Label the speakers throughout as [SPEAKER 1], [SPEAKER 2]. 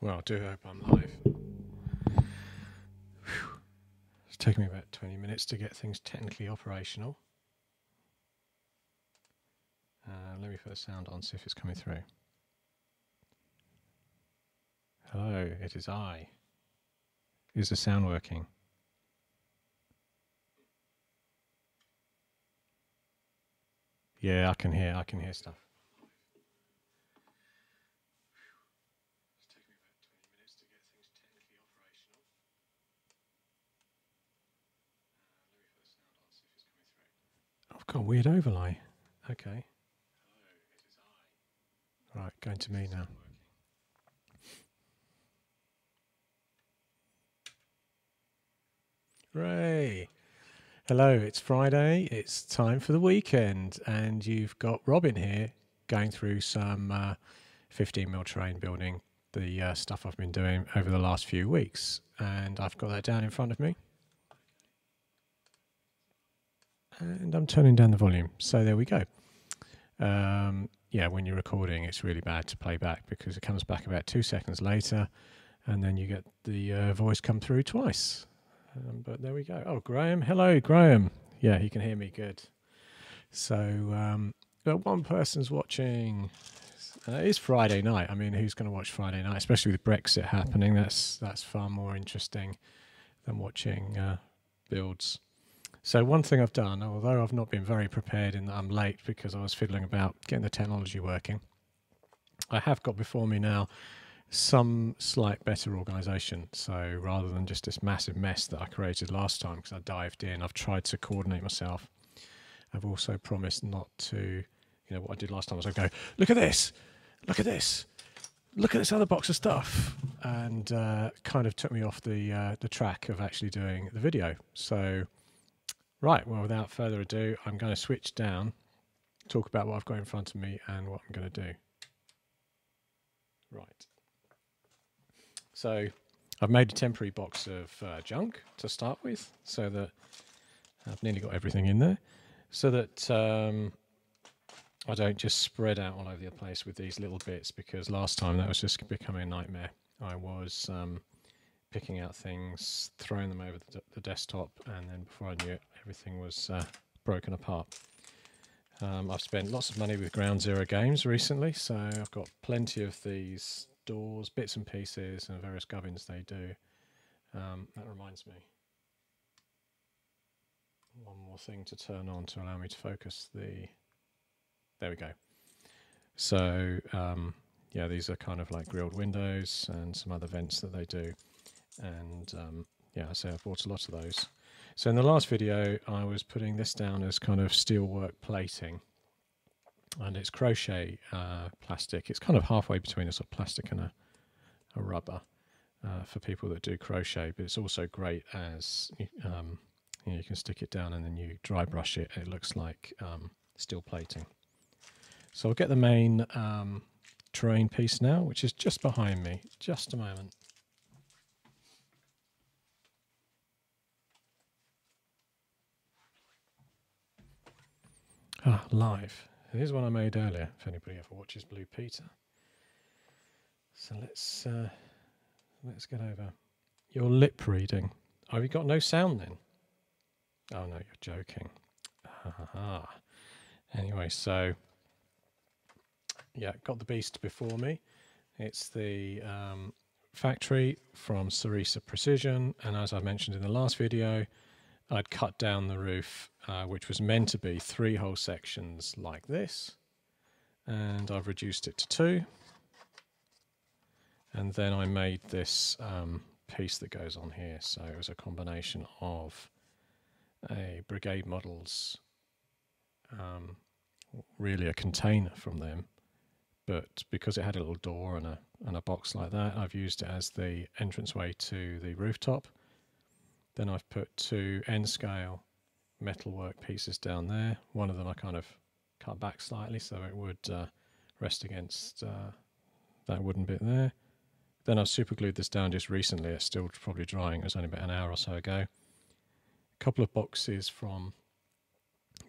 [SPEAKER 1] Well, I do hope I'm live. Whew. It's taken me about 20 minutes to get things technically operational. Let me put the sound on, see if it's coming through. Hello, it is I. Is the sound working? Yeah, I can hear stuff. It's taken me about 20 minutes to get things technically operational. Let me put the sound on, see if it's coming through. I've got a weird overlay. Okay. Hello, it is I. Right, going to me now. Hooray! Hello, it's Friday, it's time for the weekend, and you've got Robin here going through some 15mm terrain building, the stuff I've been doing over the last few weeks, and I've got that down in front of me. And I'm turning down the volume, so there we go. Yeah, when you're recording, it's really bad to play back because it comes back about 2 seconds later, and then you get the voice come through twice. But there we go. Oh, Graham. Hello, Graham. Yeah, he can hear me good. So, but one person's watching. It's Friday night. I mean, who's going to watch Friday night, especially with Brexit happening? That's far more interesting than watching builds. So one thing I've done, although I've not been very prepared in that I'm late because I was fiddling about getting the technology working, I have got before me now some slight better organisation. So rather than just this massive mess that I created last time because I dived in, I've tried to coordinate myself. I've also promised not to, what I did last time was I'd go, look at this, look at this, look at this other box of stuff, and kind of took me off the track of actually doing the video. So, right, well, without further ado, I'm going to switch down, talk about what I've got in front of me and what I'm going to do. Right. So I've made a temporary box of junk to start with, so that I've nearly got everything in there, so that I don't just spread out all over the place with these little bits, because last time that was just becoming a nightmare. I was picking out things, throwing them over the desktop, and then before I knew it, everything was broken apart. I've spent lots of money with Ground Zero games recently, so I've got plenty of these doors, bits and pieces, and various gubbins they do. That reminds me, one more thing to turn on to allow me to focus the... There we go. So, yeah, these are kind of like grilled windows and some other vents that they do. And, yeah, so I bought a lot of those. So in the last video, I was putting this down as kind of steelwork plating. And it's crochet plastic. It's kind of halfway between a sort of plastic and a rubber for people that do crochet. But it's also great as, you can stick it down and then you dry brush it. It looks like steel plating. So I'll get the main terrain piece now, which is just behind me. Just a moment. Live. Here's one I made earlier, if anybody ever watches Blue Peter. So let's get over. Your lip reading. Oh, have you got no sound then? Oh no, you're joking. Anyway, so yeah, got the beast before me. It's the factory from Sarissa Precision, and as I mentioned in the last video, I'd cut down the roof, which was meant to be 3 whole sections like this, and I've reduced it to 2. And then I made this piece that goes on here. So it was a combination of a Brigade Models, really a container from them, but because it had a little door and a box like that, I've used it as the entranceway to the rooftop. Then I've put 2 N-scale metalwork pieces down there. One of them I kind of cut back slightly so it would rest against that wooden bit there. Then I've super glued this down just recently. It's still probably drying. It was only about an hour or so ago. A couple of boxes from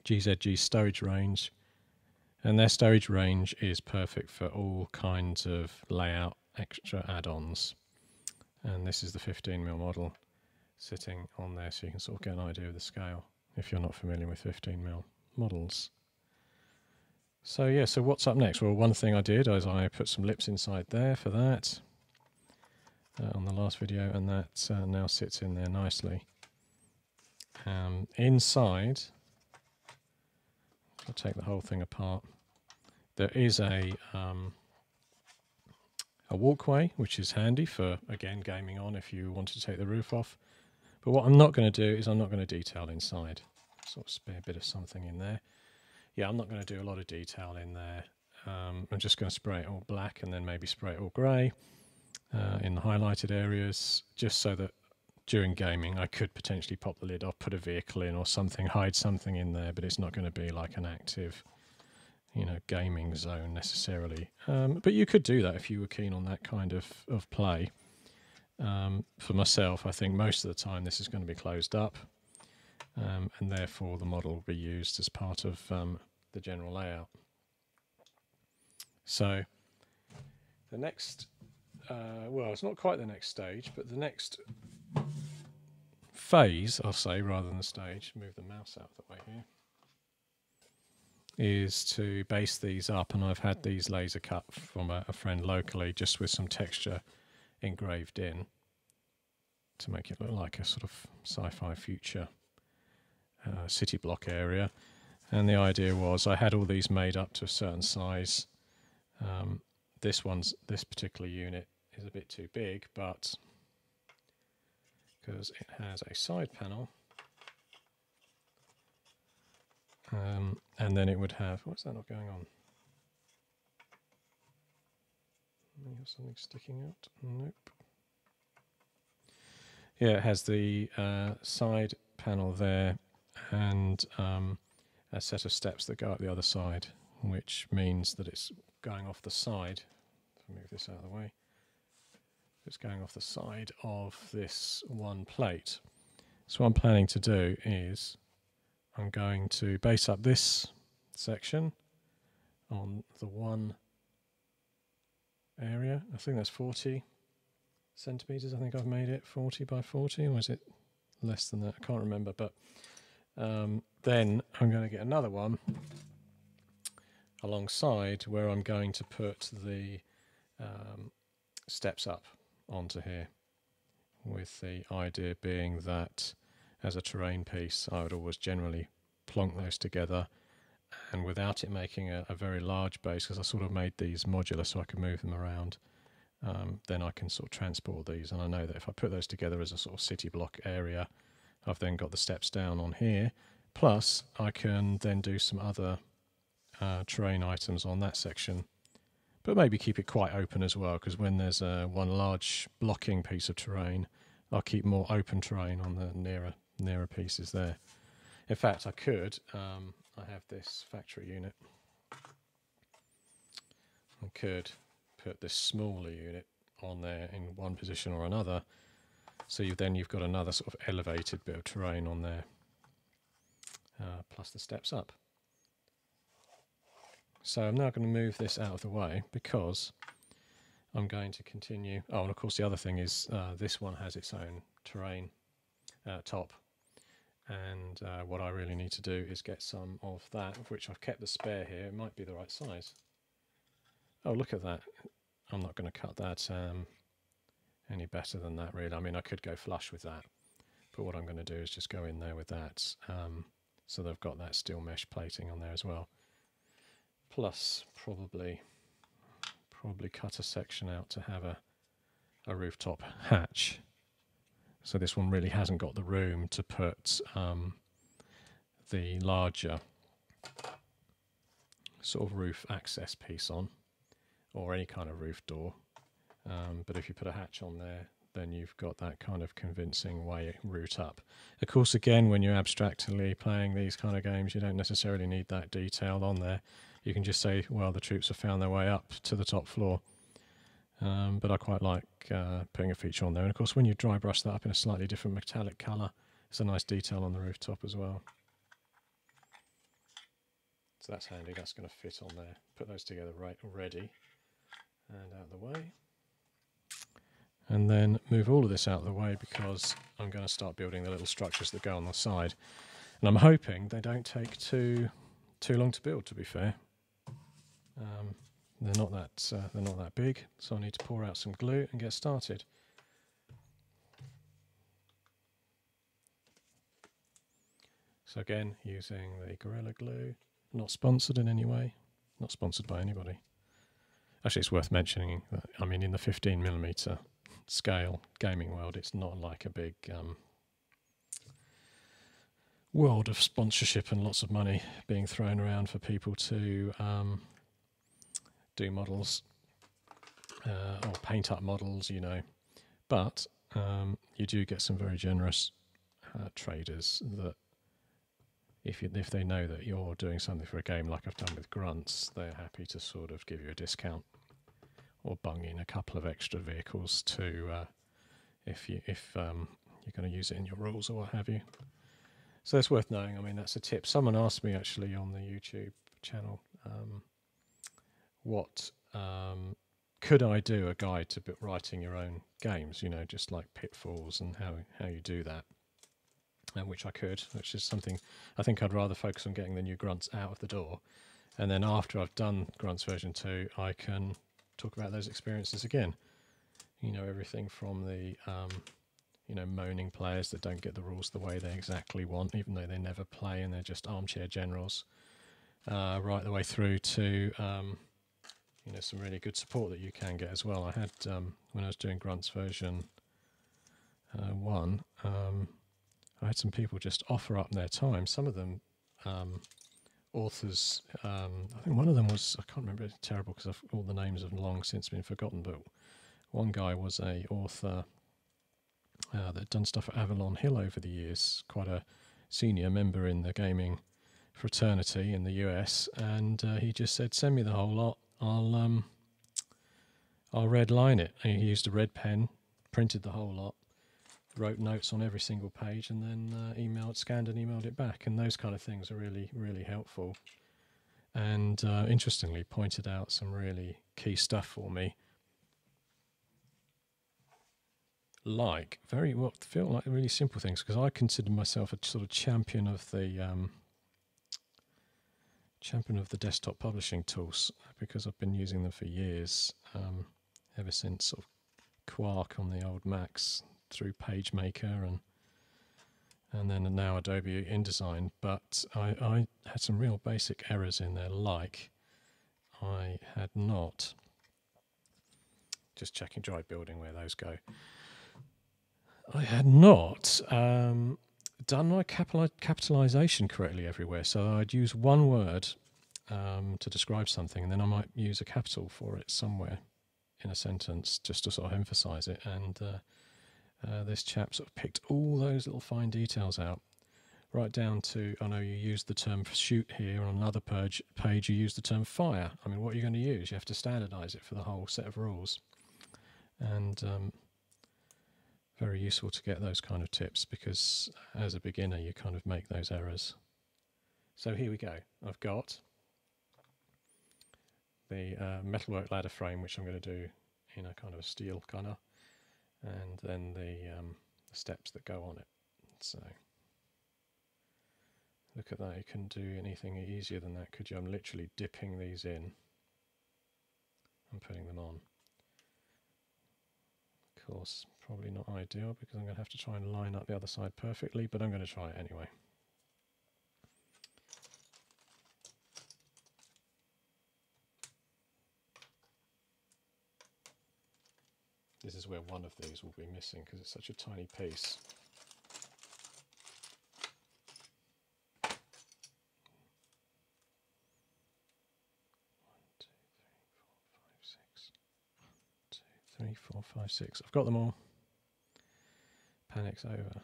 [SPEAKER 1] Ghg storage range. And their storage range is perfect for all kinds of layout extra add-ons. And this is the 15mm model sitting on there, so you can sort of get an idea of the scale if you're not familiar with 15mm models. So yeah, so what's up next? Well, one thing I did is I put some lips inside there for that on the last video, and that now sits in there nicely. Inside, I'll take the whole thing apart. There is a walkway, which is handy for, again, gaming on if you want to take the roof off. But what I'm not going to do is I'm not going to detail inside. Sort of spare bit of something in there. Yeah, I'm not going to do a lot of detail in there. I'm just going to spray it all black and then maybe spray it all grey in the highlighted areas, just so that during gaming I could potentially pop the lid off, put a vehicle in or something, hide something in there, but it's not going to be like an active, you know, gaming zone necessarily. But you could do that if you were keen on that kind of play. For myself, I think most of the time this is going to be closed up, and therefore the model will be used as part of the general layout. So the next, well, it's not quite the next stage, but the next phase, I'll say, rather than the stage, move the mouse out of the way here, is to base these up. And I've had these laser cut from a friend locally, just with some texture engraved in to make it look like a sort of sci-fi future city block area. And the idea was I had all these made up to a certain size. This particular unit is a bit too big, but because it has a side panel, and then it would have, what's that not going on? You have something sticking out? Nope. Yeah, it has the side panel there, and a set of steps that go up the other side, which means that it's going off the side. If I move this out of the way, it's going off the side of this one plate. So what I'm planning to do is I'm going to base up this section on the one area. I think that's 40 centimeters. I think I've made it 40 by 40, or is it less than that? I can't remember. But then I'm going to get another one alongside where I'm going to put the steps up onto here, with the idea being that as a terrain piece I would always generally plonk those together, and without it making a very large base, because I sort of made these modular so I can move them around, then I can sort of transport these. And I know that if I put those together as a sort of city block area, I've then got the steps down on here, plus I can then do some other terrain items on that section, but maybe keep it quite open as well, because when there's one large blocking piece of terrain, I'll keep more open terrain on the nearer pieces there. In fact, I could, I have this factory unit, I could put this smaller unit on there in one position or another, so you've got another sort of elevated bit of terrain on there, plus the steps up. So I'm now going to move this out of the way because I'm going to continue. Oh, and of course the other thing is this one has its own terrain top, and what I really need to do is get some of that, of which I've kept the spare here. It might be the right size. Oh, look at that. I'm not going to cut that any better than that, really. I mean, I could go flush with that, but what I'm going to do is just go in there with that, so they've got that steel mesh plating on there as well. Plus, probably cut a section out to have a rooftop hatch. So this one really hasn't got the room to put the larger sort of roof access piece on, or any kind of roof door. But if you put a hatch on there, then you've got that kind of convincing way route up. Of course, again, when you're abstractly playing these kind of games, you don't necessarily need that detail on there. You can just say, well, the troops have found their way up to the top floor. But I quite like putting a feature on there. And of course, when you dry brush that up in a slightly different metallic colour, it's a nice detail on the rooftop as well. So that's handy. That's going to fit on there. Put those together right ready and out of the way. and then move all of this out of the way because I'm going to start building the little structures that go on the side. And I'm hoping they don't take too long to build, to be fair. They're not that big, so I need to pour out some glue and get started. So again, using the Gorilla Glue, not sponsored in any way, not sponsored by anybody. Actually, it's worth mentioning that, I mean, in the 15mm scale gaming world, it's not like a big world of sponsorship and lots of money being thrown around for people to do models or paint up models, you know. But you do get some very generous traders that if they know that you're doing something for a game like I've done with Grunts, they're happy to sort of give you a discount or bung in a couple of extra vehicles to if you're going to use it in your rules or what have you. So it's worth knowing. I mean, that's a tip. Someone asked me actually on the YouTube channel, what could I do a guide to writing your own games, you know, just like pitfalls and how you do that. Which I could, which is something I think I'd rather focus on getting the new Grunts out of the door. And then after I've done Grunts version 2, I can talk about those experiences again. You know, everything from the, you know, moaning players that don't get the rules the way they exactly want, even though they never play and they're just armchair generals, right the way through to, you know, some really good support that you can get as well. I had, when I was doing Grunts version 1, I had some people just offer up their time. Some of them, authors, I think one of them was, I can't remember, it's terrible because all the names have long since been forgotten, but one guy was a author that had done stuff at Avalon Hill over the years, quite a senior member in the gaming fraternity in the US, and he just said, send me the whole lot, I'll red line it. And he used a red pen, printed the whole lot, wrote notes on every single page, and then scanned and emailed it back. And those kind of things are really, really helpful. And interestingly, pointed out some really key stuff for me, like what feel like really simple things, because I consider myself a sort of champion of the desktop publishing tools, because I've been using them for years, ever since sort of Quark on the old Macs, through PageMaker and then now Adobe InDesign. But I had some real basic errors in there, like I had not, just checking dry building where those go, I had not done my capitalization correctly everywhere. So I'd use one word to describe something, and then I might use a capital for it somewhere in a sentence just to sort of emphasize it. And this chap sort of picked all those little fine details out, right down to, I know you used the term shoot here, on another page you use the term fire. I mean, what are you going to use? You have to standardize it for the whole set of rules. And very useful to get those kind of tips, because as a beginner you kind of make those errors. So here we go. I've got the metalwork ladder frame, which I'm going to do in a kind of a steel gunner, and then the steps that go on it. So look at that, you couldn't do anything easier than that, could you? I'm literally dipping these in and putting them on. Of course, probably not ideal, because I'm going to have to try and line up the other side perfectly, but I'm going to try it anyway. This is where one of these will be missing because it's such a tiny piece. Three, four, five, six. I've got them all. Panic's over.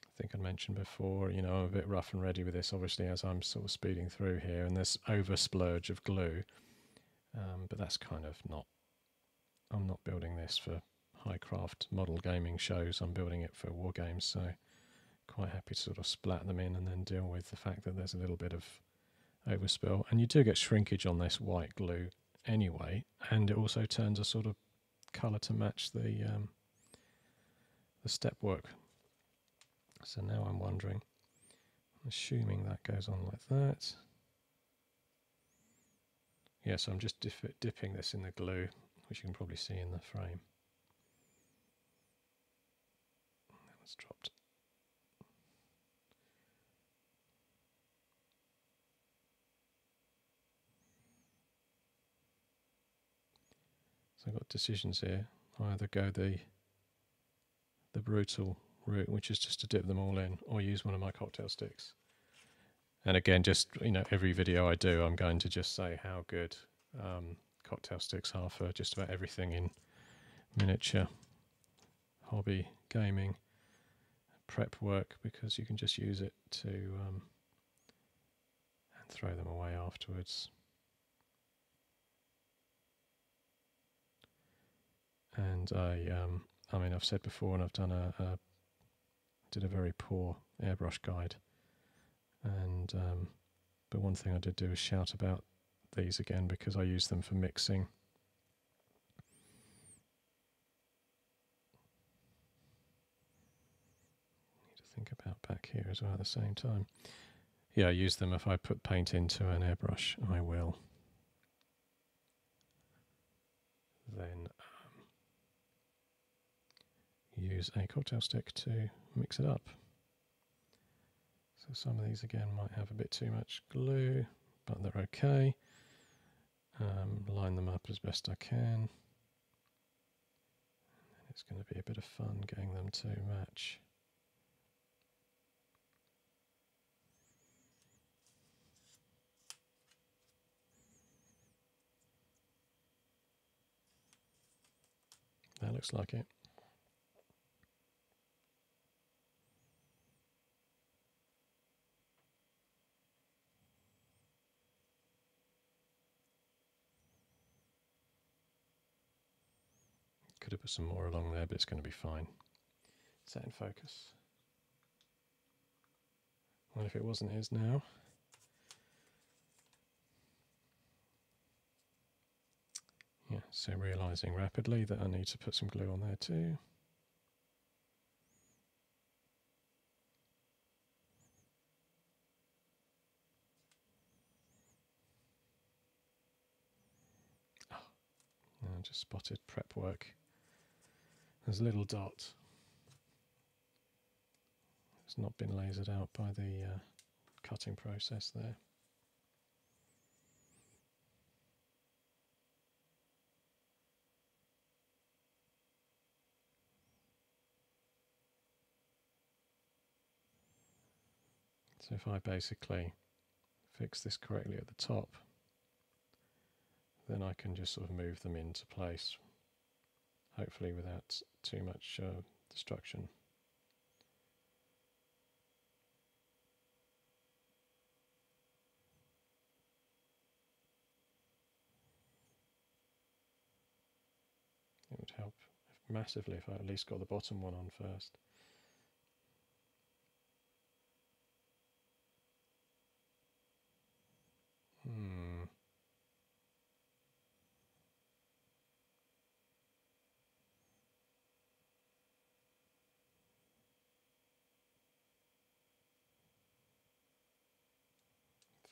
[SPEAKER 1] I think I mentioned before, you know, I'm a bit rough and ready with this, obviously, as I'm sort of speeding through here, and this over splurge of glue. But that's kind of not, I'm not building this for high craft model gaming shows, I'm building it for war games, so quite happy to sort of splat them in and then deal with the fact that there's a little bit of overspill. And you do get shrinkage on this white glue anyway, and it also turns a sort of colour to match the step work. So now I'm wondering, assuming that goes on like that. Yeah, so I'm just dipping this in the glue, which you can probably see in the frame. That was dropped. So I've got decisions here. I either go the brutal route, which is just to dip them all in, or use one of my cocktail sticks. And again, just, you know, every video I do, I'm going to just say how good cocktail sticks are for just about everything in miniature, hobby, gaming, prep work, because you can just use it to and throw them away afterwards. And I mean, I've said before, and I've done did a very poor airbrush guide. And but one thing I did do is shout about these again, because I use them for mixing. Need to think about back here as well at the same time. Yeah, I use them if I put paint into an airbrush. I will then use a cocktail stick to mix it up. So some of these again might have a bit too much glue, but they're okay. Line them up as best I can. And it's going to be a bit of fun getting them to match. That looks like it. Could have put some more along there, but it's going to be fine. Is that in focus? Well, if it wasn't, it is now. Yeah, so realising rapidly that I need to put some glue on there too. Oh, I just spotted prep work. There's a little dot. It's not been lasered out by the cutting process there. So if I basically fix this correctly at the top, then I can just sort of move them into place, hopefully without too much destruction. It would help massively if I at least got the bottom one on first.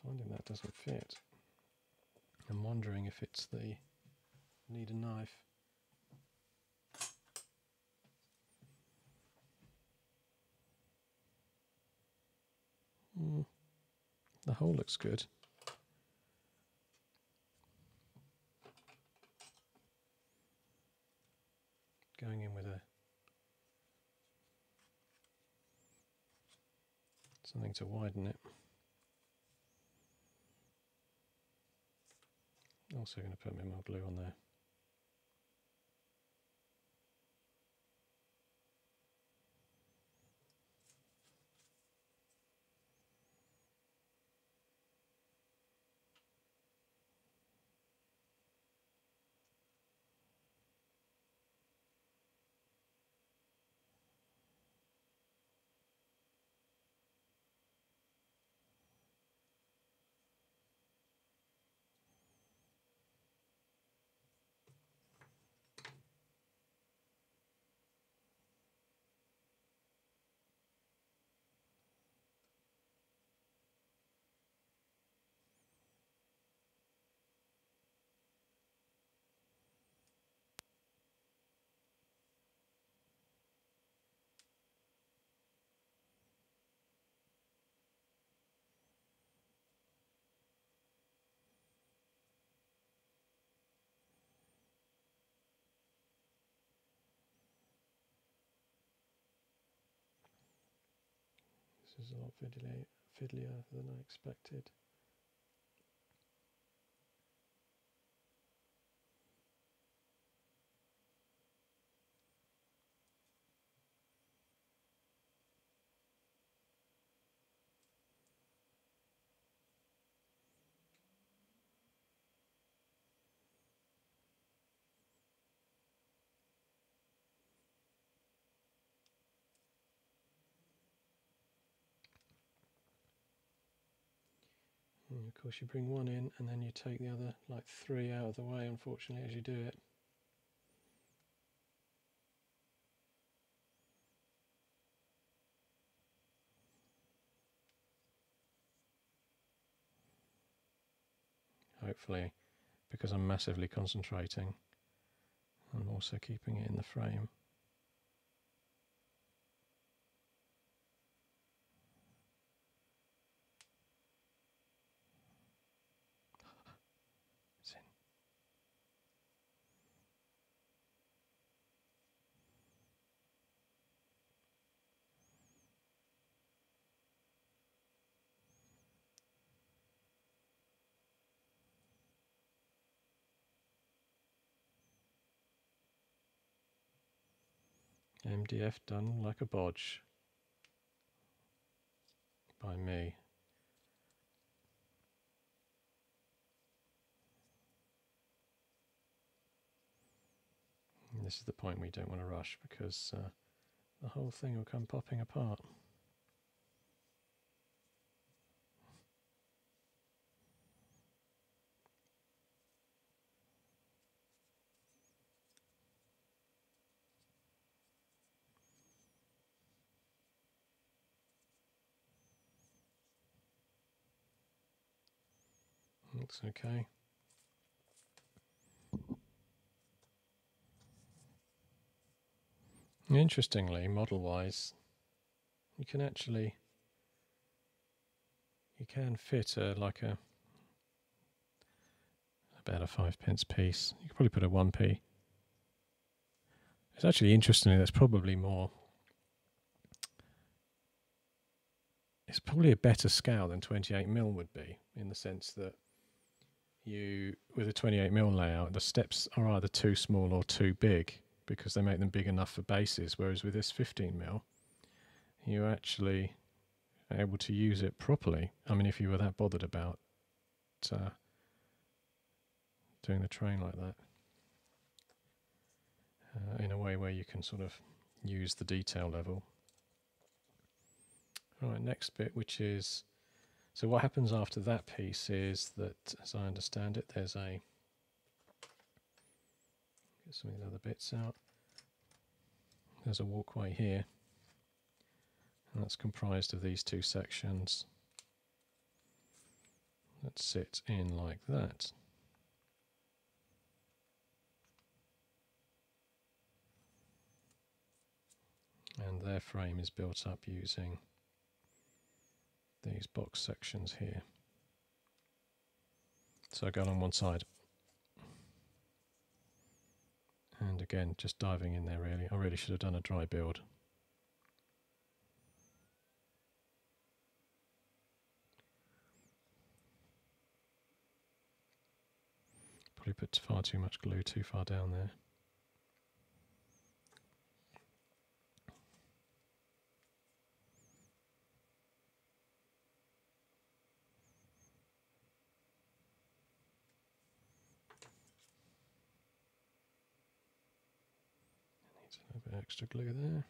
[SPEAKER 1] Finding that doesn't fit. I'm wondering if it's the need a knife. The hole looks good. Going in with something to widen it. Also going to put a bit more glue on there. This is a lot fiddlier than I expected. And of course you bring one in and then you take the other like 3 out of the way, unfortunately, as you do it. Hopefully, because I'm massively concentrating, I'm also keeping it in the frame. It's in. MDF done like a bodge by me. And this is the point we don't want to rush, because the whole thing will come popping apart. Looks okay. Interestingly, model-wise, you can fit about a 5p piece. You could probably put a 1p. It's actually interestingly, that's probably more. It's probably a better scale than 28mm would be, in the sense that with a 28mm layout, the steps are either too small or too big, because they make them big enough for bases, whereas with this 15mm, you're actually able to use it properly. I mean, if you were that bothered about doing the train like that, in a way where you can sort of use the detail level. Right, next bit, which is, so what happens after that piece is that, as I understand it, there's get some of the other bits out. There's a walkway here, and that's comprised of these two sections that sit in like that. And their frame is built up using these box sections here. So I go along one side. And again, just diving in there really. I really should have done a dry build. Probably put far too much glue too far down there. Needs a little bit extra glue there.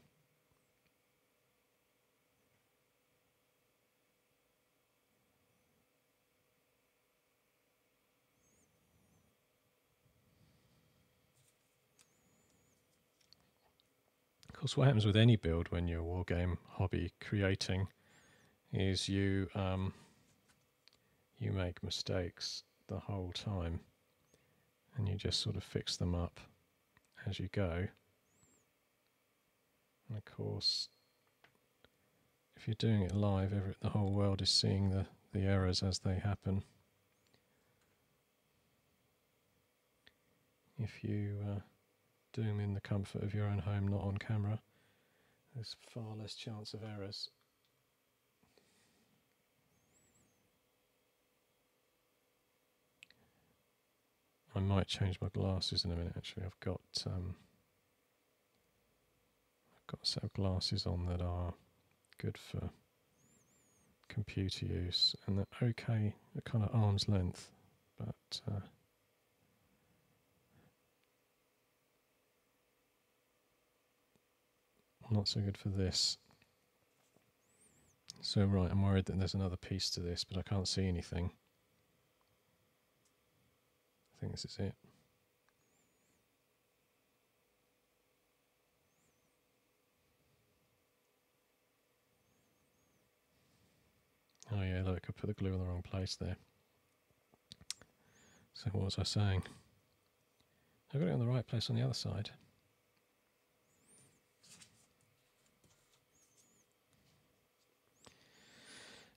[SPEAKER 1] Of course, what happens with any build when you're a wargame hobby creating is you make mistakes the whole time, and you just sort of fix them up as you go. And of course, if you're doing it live, the whole world is seeing the errors as they happen. If you do them in the comfort of your own home, not on camera, there's far less chance of errors. I might change my glasses in a minute. Actually, I've got a set of glasses on that are good for computer use, and they're okay at kind of arm's length, but not so good for this. So right, I'm worried that there's another piece to this, but I can't see anything. I think this is it. Oh yeah, look, I put the glue in the wrong place there. So what was I saying? I got it in the right place on the other side.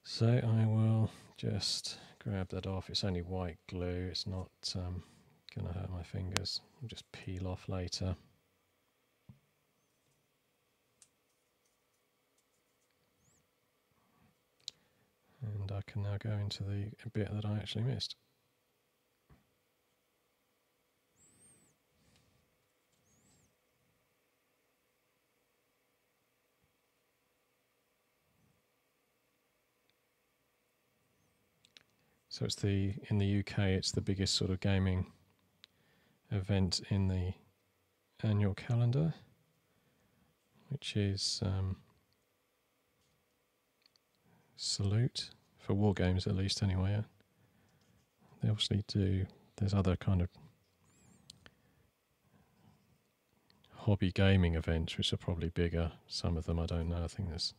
[SPEAKER 1] So I will just grab that off. It's only white glue. It's not going to hurt my fingers. I'll just peel off later. And I can now go into the bit that I actually missed. So it's in the UK, it's the biggest sort of gaming event in the annual calendar, which is Salute, for war games at least anyway. They obviously do, there's other kind of hobby gaming events which are probably bigger. Some of them I don't know. I think there's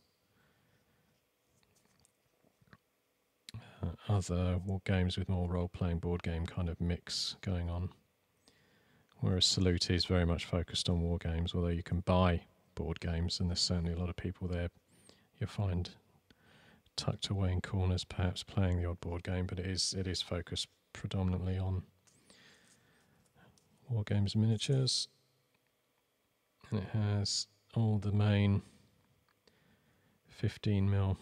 [SPEAKER 1] other war games with more role-playing board game kind of mix going on. Whereas Salute is very much focused on war games, although you can buy board games, and there's certainly a lot of people there you'll find tucked away in corners, perhaps playing the odd board game, but it is focused predominantly on war games miniatures, and it has all the main 15mm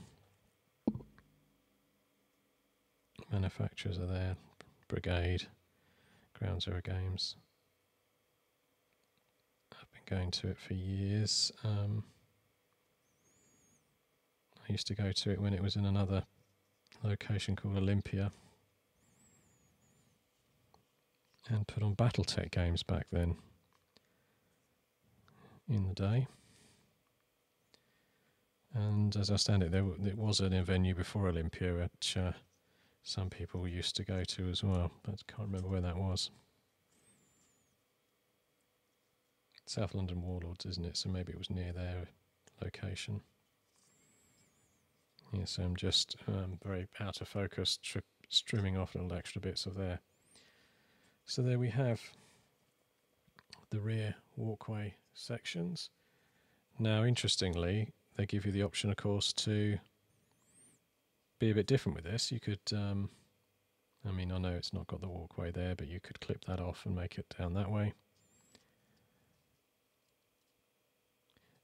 [SPEAKER 1] manufacturers are there. Brigade, Ground Zero Games. I've been going to it for years. I used to go to it when it was in another location called Olympia, and put on Battletech games back then in the day. And as I understand it, it was a venue before Olympia which some people used to go to as well, but I can't remember where that was. South London Warlords, isn't it? So maybe it was near their location. Yeah, so I'm just very out of focus, trimming off little extra bits of there. So there we have the rear walkway sections. Now, interestingly, they give you the option, of course, to be a bit different with this. You could, I mean, I know it's not got the walkway there, but you could clip that off and make it down that way.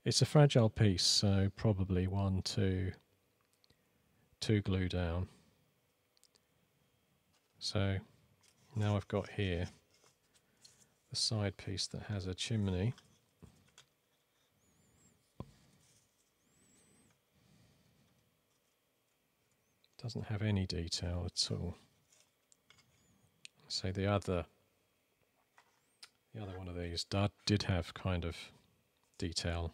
[SPEAKER 1] It's a fragile piece, so probably 1, 2 glue down. So now I've got here the side piece that has a chimney. Doesn't have any detail at all. So the other one of these did have kind of detail.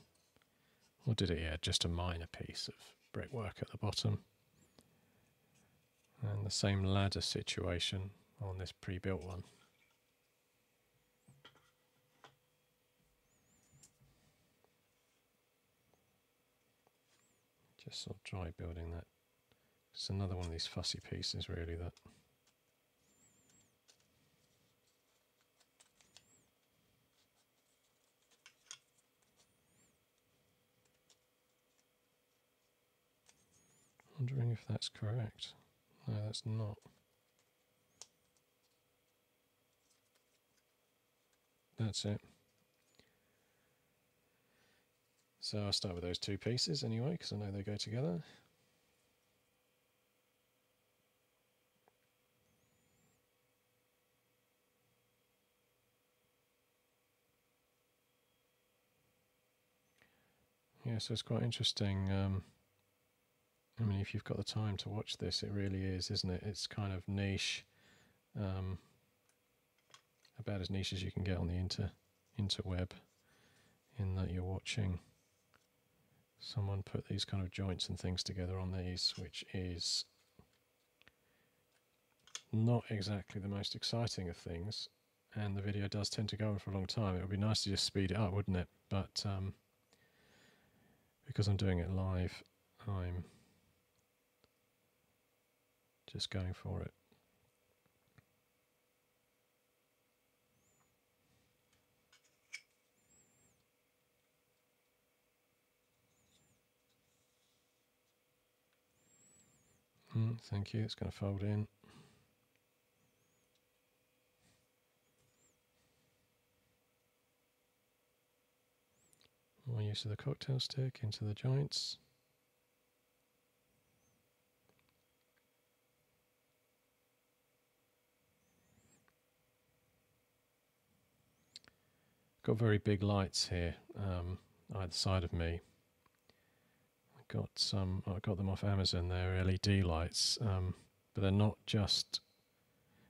[SPEAKER 1] Or did it? Yeah, just a minor piece of brickwork at the bottom. And the same ladder situation on this pre-built one. Just sort of dry building that. It's another one of these fussy pieces really that wondering if that's correct. No, that's not. That's it. So I'll start with those two pieces anyway, because I know they go together. Yeah, so it's quite interesting. I mean, if you've got the time to watch this, it really is, isn't it? It's kind of niche, about as niche as you can get on the interweb, in that you're watching someone put these kind of joints and things together on these, which is not exactly the most exciting of things, and the video does tend to go on for a long time. It would be nice to just speed it up, wouldn't it? But because I'm doing it live, I'm just going for it. Thank you, it's going to fold in. More use of the cocktail stick into the joints. Got very big lights here, either side of me. I got them off Amazon. They're LED lights, but they're not just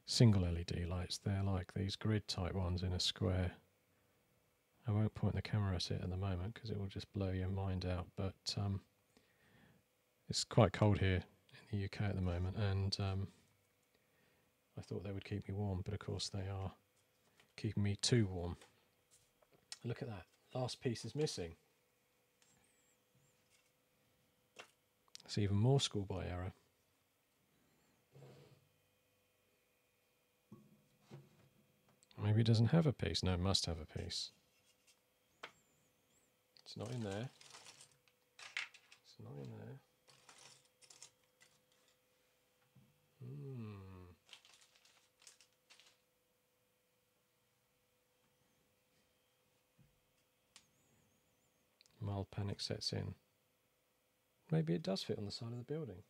[SPEAKER 1] single LED lights. They're like these grid type ones in a square. I won't point the camera at it at the moment because it will just blow your mind out, but it's quite cold here in the UK at the moment, and I thought they would keep me warm, but of course they are keeping me too warm. Look at that, last piece is missing. It's even more schoolboy error. Maybe it doesn't have a piece. No, it must have a piece. It's not in there. It's not in there. Mild panic sets in. Maybe it does fit on the side of the building.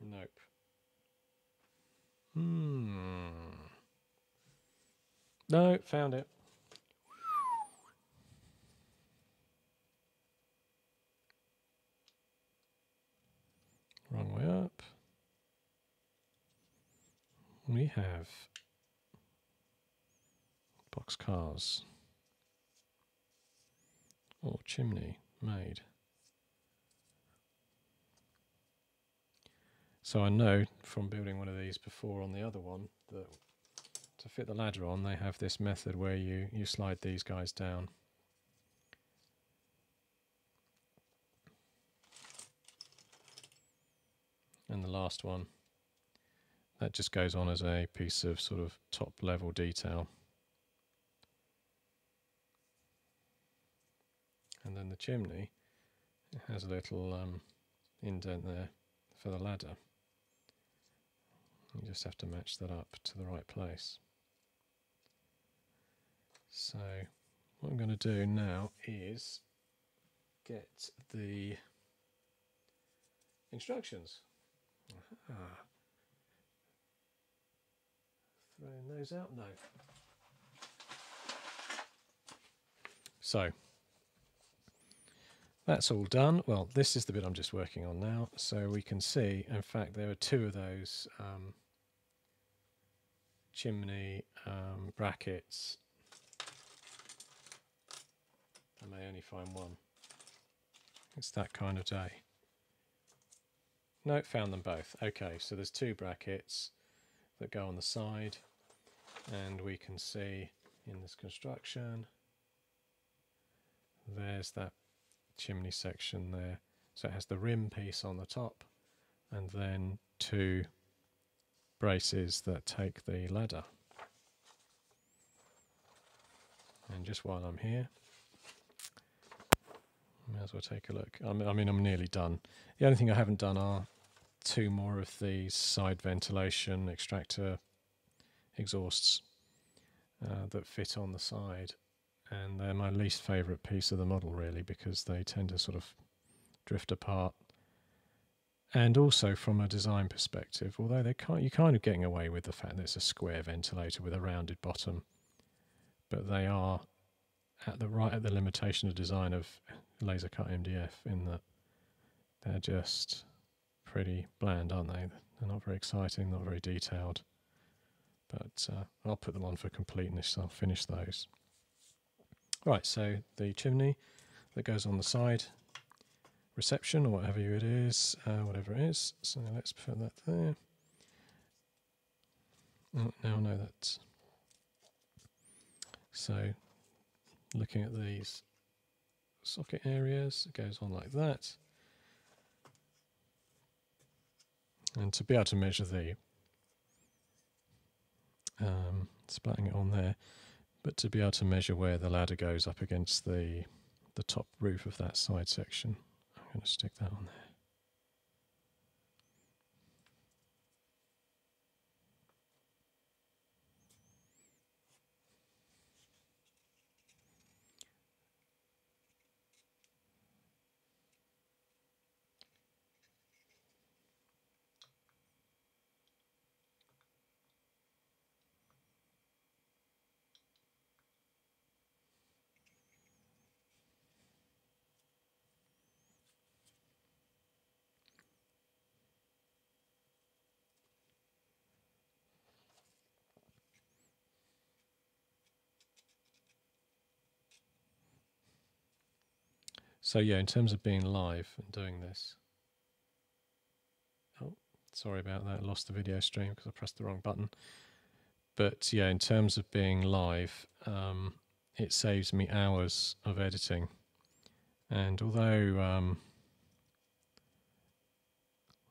[SPEAKER 1] Nope. No, found it. Wrong way up. We have box cars or chimney made. So I know from building one of these before on the other one that to fit the ladder on, they have this method where you slide these guys down. And the last one, that just goes on as a piece of sort of top level detail. And then the chimney, it has a little indent there for the ladder. You just have to match that up to the right place. So what I'm going to do now is get the instructions. Throwing those out? No. So that's all done. Well, this is the bit I'm just working on now. So we can see, in fact, there are two of those chimney brackets. I may only find one. It's that kind of day. No, found them both. Okay, so there's two brackets that go on the side, and we can see in this construction there's that chimney section there. So it has the rim piece on the top and then two braces that take the ladder. And just while I'm here, may as well take a look. I mean, I'm nearly done. The only thing I haven't done are two more of these side ventilation extractor exhausts that fit on the side, and they're my least favourite piece of the model really, because they tend to sort of drift apart And also from a design perspective, although you're kind of getting away with the fact that it's a square ventilator with a rounded bottom, but they are right at the limitation of design of laser cut MDF in that they're just pretty bland, aren't they? They're not very exciting, not very detailed. But I'll put them on for completeness. I'll finish those. Right, so the chimney that goes on the side, reception or whatever it is, So let's put that there. Oh, now I know that. So looking at these socket areas, it goes on like that. And to be able to measure the splatting it on there, but to be able to measure where the ladder goes up against the top roof of that side section, I'm going to stick that on there. So yeah, in terms of being live and doing this, oh, sorry about that, I lost the video stream because I pressed the wrong button. But yeah, in terms of being live, it saves me hours of editing. And although,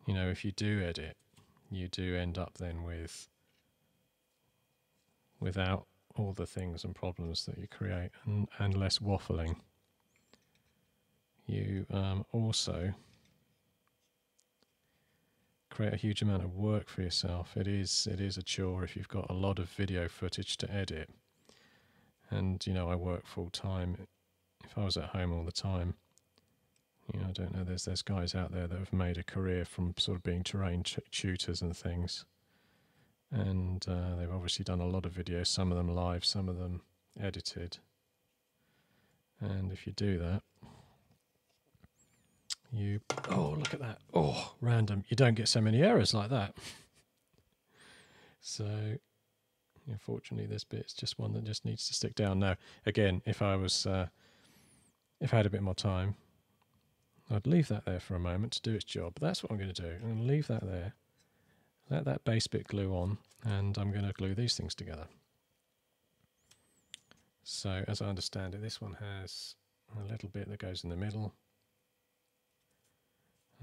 [SPEAKER 1] you know, if you do edit, you do end up then without all the things and problems that you create and less waffling. You also create a huge amount of work for yourself. It is a chore if you've got a lot of video footage to edit. And you know, I work full time. If I was at home all the time, you know, I don't know. There's guys out there that have made a career from sort of being terrain tutors and things, and they've obviously done a lot of videos. Some of them live, some of them edited. And if you do that, oh, look at that. Oh, random. You don't get so many errors like that. So, unfortunately, this bit's just one that just needs to stick down. Now, again, if I had a bit more time, I'd leave that there for a moment to do its job. But that's what I'm going to do. I'm going to leave that there, let that base bit glue on, and I'm going to glue these things together. So, as I understand it, this one has a little bit that goes in the middle,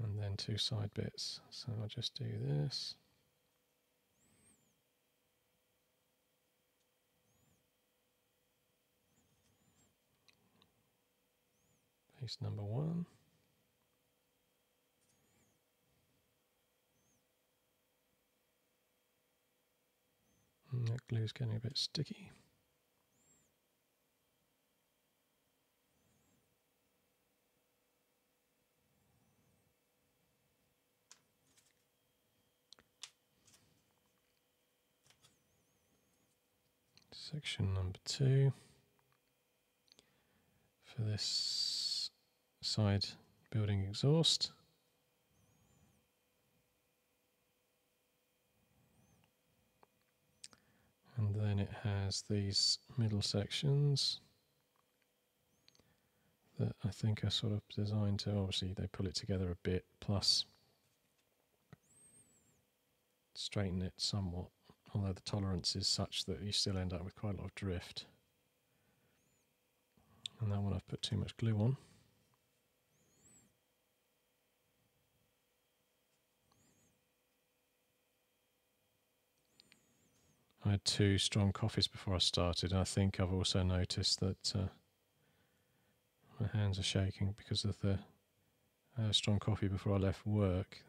[SPEAKER 1] and then two side bits. So I'll just do this. Base number one. And that glue's getting a bit sticky. Section number 2 for this side building exhaust. And then it has these middle sections that I think are sort of designed to, obviously they pull it together a bit, plus straighten it somewhat. Although the tolerance is such that you still end up with quite a lot of drift. And that one I've put too much glue on. I had 2 strong coffees before I started, and I think I've also noticed that my hands are shaking because of the strong coffee before I left work.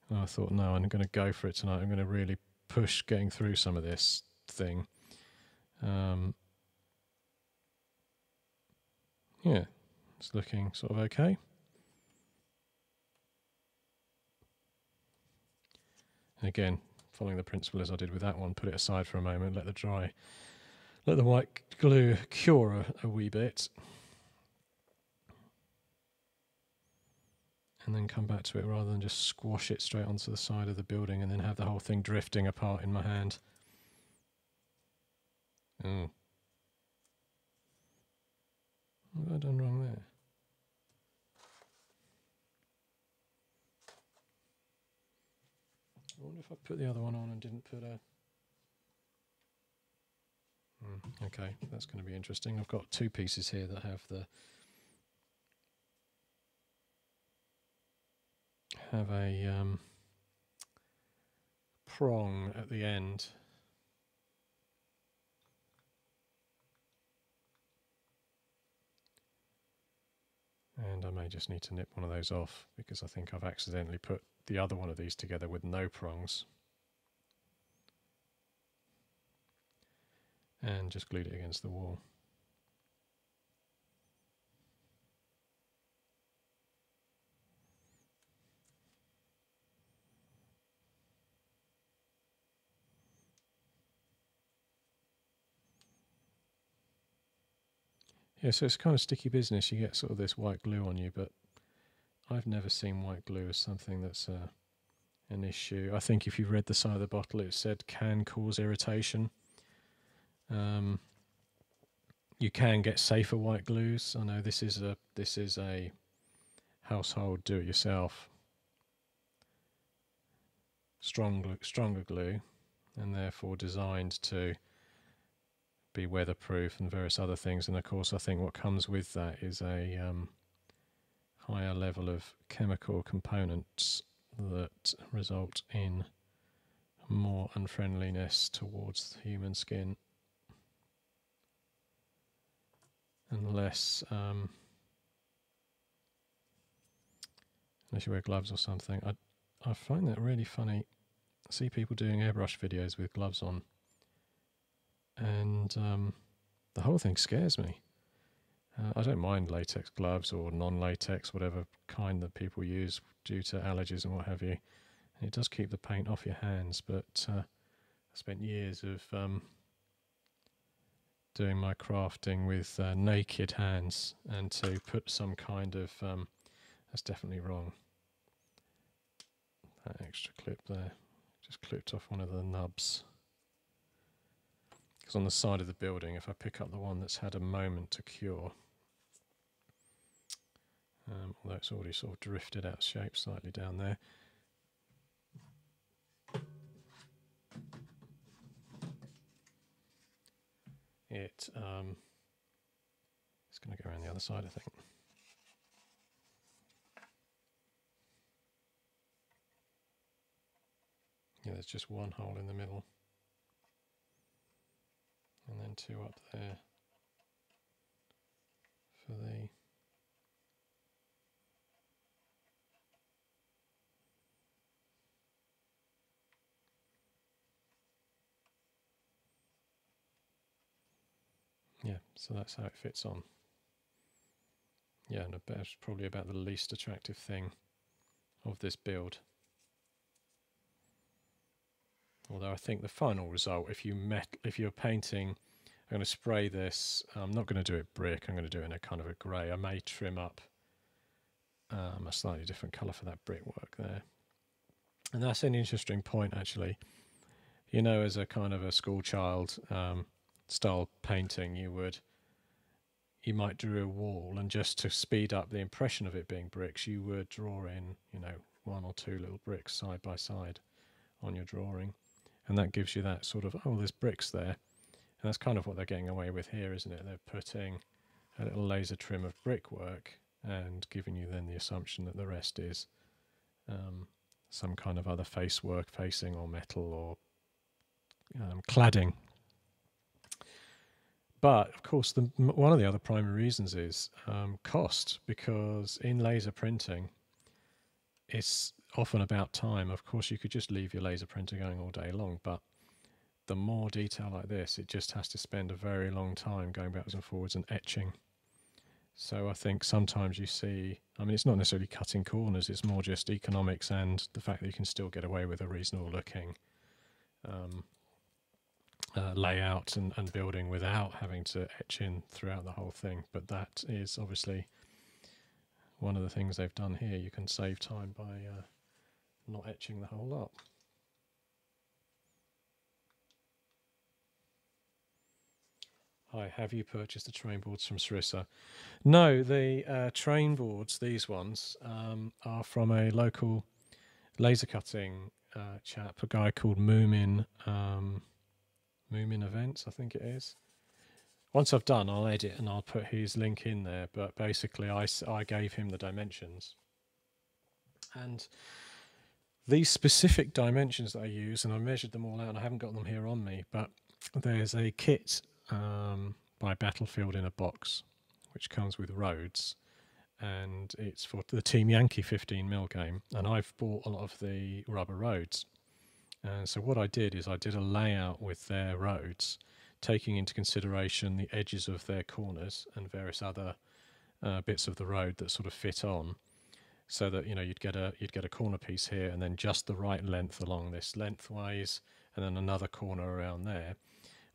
[SPEAKER 1] And I thought, no, I'm going to go for it tonight. I'm going to really push getting through some of this thing. Yeah, It's looking sort of okay. And again, following the principle as I did with that one, put it aside for a moment, let the white glue cure a wee bit, and then come back to it rather than just squash it straight onto the side of the building and then have the whole thing drifting apart in my hand. Oh. What have I done wrong there? I wonder if I put the other one on and didn't put a... okay, that's going to be interesting. I've got two pieces here that have a prong at the end. And I may just need to nip one of those off because I think I've accidentally put the other one of these together with no prongs and just glued it against the wall. Yeah, so it's kind of sticky business. You get sort of this white glue on you, but I've never seen white glue as something that's an issue. I think if you read the side of the bottle, it said can cause irritation. You can get safer white glues. I know this is a household do-it-yourself stronger glue, and therefore designed to be weatherproof and various other things. And of course, I think what comes with that is a higher level of chemical components that result in more unfriendliness towards human skin and less, unless you wear gloves or something. I find that really funny. I see people doing airbrush videos with gloves on, and the whole thing scares me. I don't mind latex gloves or non-latex, whatever kind that people use due to allergies and what have you. And it does keep the paint off your hands, but I spent years of doing my crafting with naked hands, and to put some kind of... that's definitely wrong. That extra clip there, just clipped off one of the nubs. Because on the side of the building, if I pick up the one that's had a moment to cure, although it's already sort of drifted out of shape slightly down there, it's going to go around the other side, I think. Yeah, there's just one hole in the middle, and then two up there for the... yeah, so that's how it fits on. Yeah, and that's probably about the least attractive thing of this build. Although I think the final result, if you're painting, I'm going to spray this. I'm not going to do it brick. I'm going to do it in a kind of a grey. I may trim up a slightly different colour for that brickwork there. And that's an interesting point, actually. You know, as a kind of a school child style painting, you might draw a wall, and just to speed up the impression of it being bricks, you would draw in, you know, one or two little bricks side by side on your drawing. And that gives you that sort of, oh, there's bricks there. And that's kind of what they're getting away with here, isn't it? They're putting a little laser trim of brickwork and giving you then the assumption that the rest is some kind of other facework, facing or metal or cladding. But, of course, one of the other primary reasons is cost, because in laser printing, it's often about time. Of course, you could just leave your laser printer going all day long, but the more detail like this, it just has to spend a very long time going backwards and forwards and etching. So I think sometimes you see, I mean, it's not necessarily cutting corners, it's more just economics and the fact that you can still get away with a reasonable looking layout and building without having to etch in throughout the whole thing. But that is obviously one of the things they've done here. You can save time by not etching the whole lot. Hi, have you purchased the train boards from Sarissa? No, the train boards, these ones, are from a local laser cutting chap, a guy called Moomin Events, I think it is. Once I've done, I'll edit and I'll put his link in there, but basically I gave him the dimensions. And these specific dimensions that I use, and I measured them all out, and I haven't got them here on me, but there's a kit by Battlefield in a box, which comes with roads, and it's for the Team Yankee 15mm game, and I've bought a lot of the rubber roads. And so what I did is I did a layout with their roads, taking into consideration the edges of their corners and various other bits of the road that sort of fit on, so that you'd get a corner piece here, and then just the right length along this lengthways, and then another corner around there,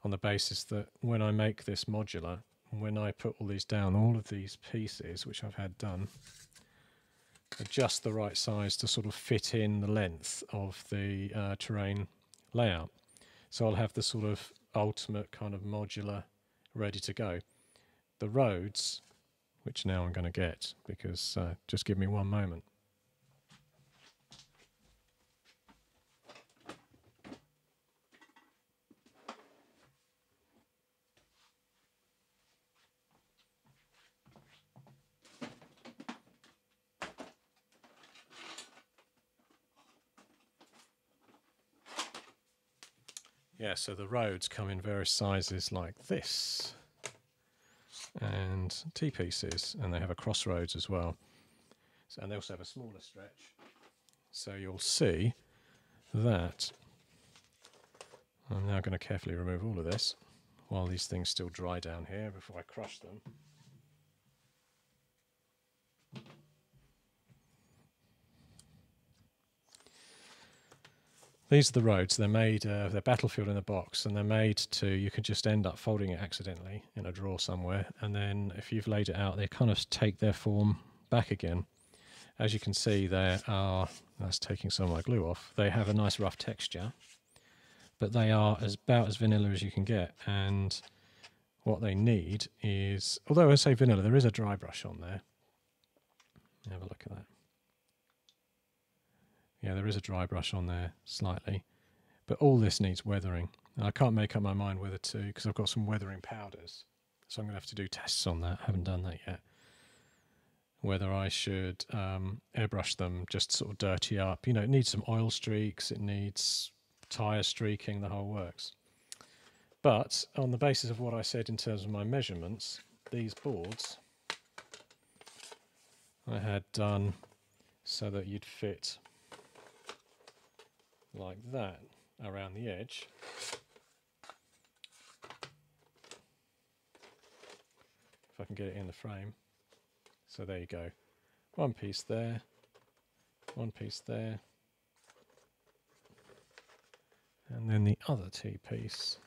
[SPEAKER 1] on the basis that when I make this modular, when I put all these down, all of these pieces which I've had done are just the right size to sort of fit in the length of the terrain layout. So I'll have the sort of ultimate kind of modular ready to go. The roads, which now I'm going to get, because just give me one moment. Yeah, so the roads come in various sizes like this, and T-pieces, and they have a crossroads as well. So, and they also have a smaller stretch. So you'll see that I'm now going to carefully remove all of this while these things still dry down here before I crush them. These are the roads. They're made, they're Battlefield in a box, and they're made to, you can just end up folding it accidentally in a drawer somewhere, and then if you've laid it out, they kind of take their form back again. As you can see, they are, that's taking some of my glue off, they have a nice rough texture, but they are about as vanilla as you can get, and what they need is, although I say vanilla, there is a dry brush on there. Have a look at that. Yeah, there is a dry brush on there slightly, but all this needs weathering. And I can't make up my mind whether to, because I've got some weathering powders, so I'm going to have to do tests on that. I haven't done that yet. Whether I should airbrush them, just sort of dirty up. You know, it needs some oil streaks, it needs tyre streaking, the whole works. But on the basis of what I said in terms of my measurements, these boards I had done so that you'd fit like that around the edge. If I can get it in the frame. So there you go. One piece there, one piece there, and then the other T-piece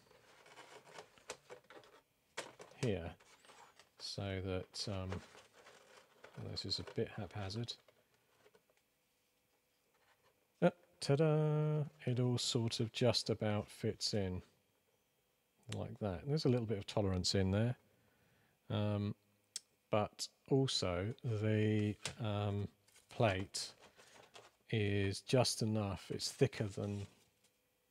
[SPEAKER 1] here, so that this is a bit haphazard. Ta-da! It all sort of just about fits in like that. There's a little bit of tolerance in there, but also the plate is just enough. It's thicker than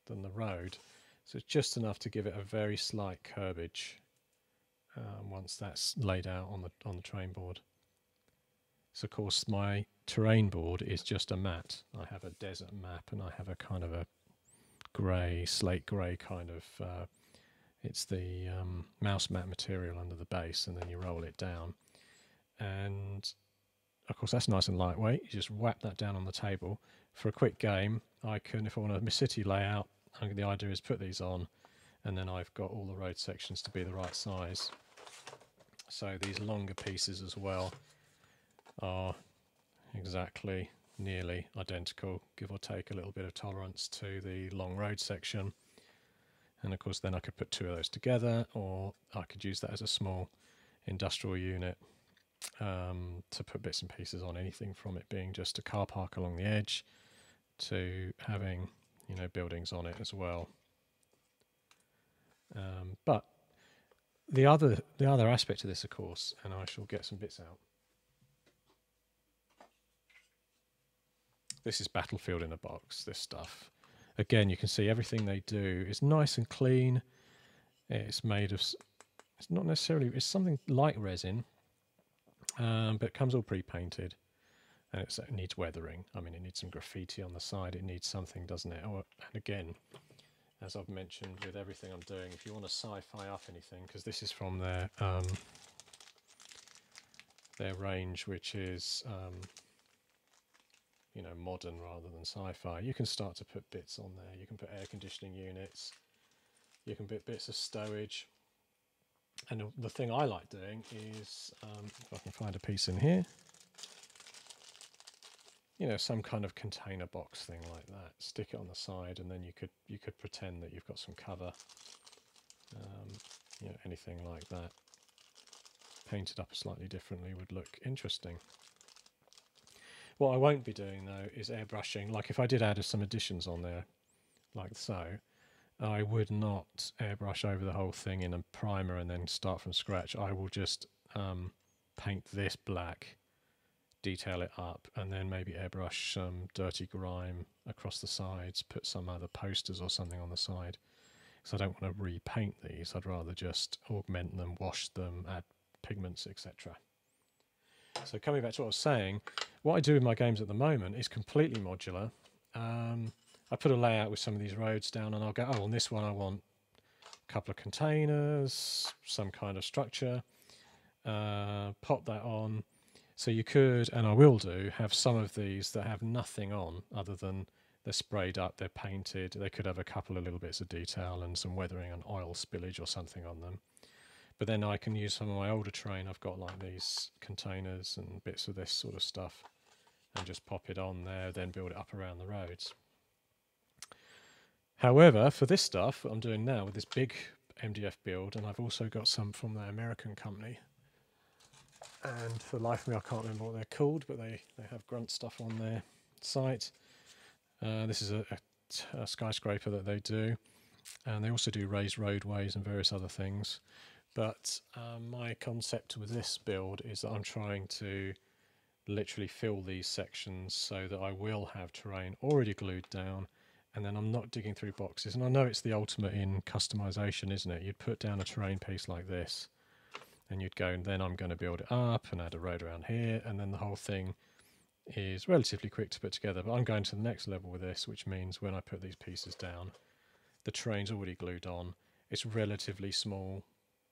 [SPEAKER 1] the road, so it's just enough to give it a very slight curbage once that's laid out on the train board. So of course my terrain board is just a mat. I have a desert map, and I have a kind of a grey, slate grey kind of, it's the mouse mat material under the base, and then you roll it down. And of course that's nice and lightweight. You just whap that down on the table. For a quick game, I can, if I want a city layout, the idea is put these on, and then I've got all the road sections to be the right size. So these longer pieces as well are exactly nearly identical, give or take a little bit of tolerance to the long road section. And of course then I could put two of those together, or I could use that as a small industrial unit to put bits and pieces on, anything from it being just a car park along the edge to having, you know, buildings on it as well. But the other aspect of this, of course, and I shall get some bits out. This is Battlefield in a box, this stuff. Again, you can see everything they do is nice and clean. It's made of, it's not necessarily, it's something like resin, but it comes all pre-painted. And it needs weathering. I mean, it needs some graffiti on the side. It needs something, doesn't it? Oh, and again, as I've mentioned with everything I'm doing, if you want to sci-fi up anything, because this is from their range, which is you know, modern rather than sci-fi, you can start to put bits on there. You can put air conditioning units. You can put bits of stowage. And the thing I like doing is, if I can find a piece in here, you know, some kind of container box thing like that. Stick it on the side, and then you could pretend that you've got some cover. You know, anything like that, painted up slightly differently, would look interesting. What I won't be doing though is airbrushing. Like if I did add some additions on there, like so, I would not airbrush over the whole thing in a primer and then start from scratch. I will just paint this black, detail it up, and then maybe airbrush some dirty grime across the sides, put some other posters or something on the side, because I don't want to repaint these. I'd rather just augment them, wash them, add pigments, etc. So coming back to what I was saying, what I do with my games at the moment is completely modular. I put a layout with some of these roads down, and I'll go, oh, on this one I want a couple of containers, some kind of structure, pop that on. So you could, and I will do, have some of these that have nothing on other than they're sprayed up, they're painted. They could have a couple of little bits of detail and some weathering and oil spillage or something on them. But then I can use some of my older terrain. I've got like these containers and bits of this sort of stuff, and just pop it on there, then build it up around the roads. However, for this stuff, what I'm doing now with this big MDF build, and I've also got some from the American company, and for the life of me I can't remember what they're called, but they have grunt stuff on their site. This is a skyscraper that they do, and they also do raised roadways and various other things. But my concept with this build is that I'm trying to literally fill these sections so that I will have terrain already glued down, and then I'm not digging through boxes. And I know it's the ultimate in customization, isn't it? You'd put down a terrain piece like this, and you'd go, and then I'm going to build it up and add a road around here, and then the whole thing is relatively quick to put together. But I'm going to the next level with this, which means when I put these pieces down, the terrain's already glued on. It's relatively small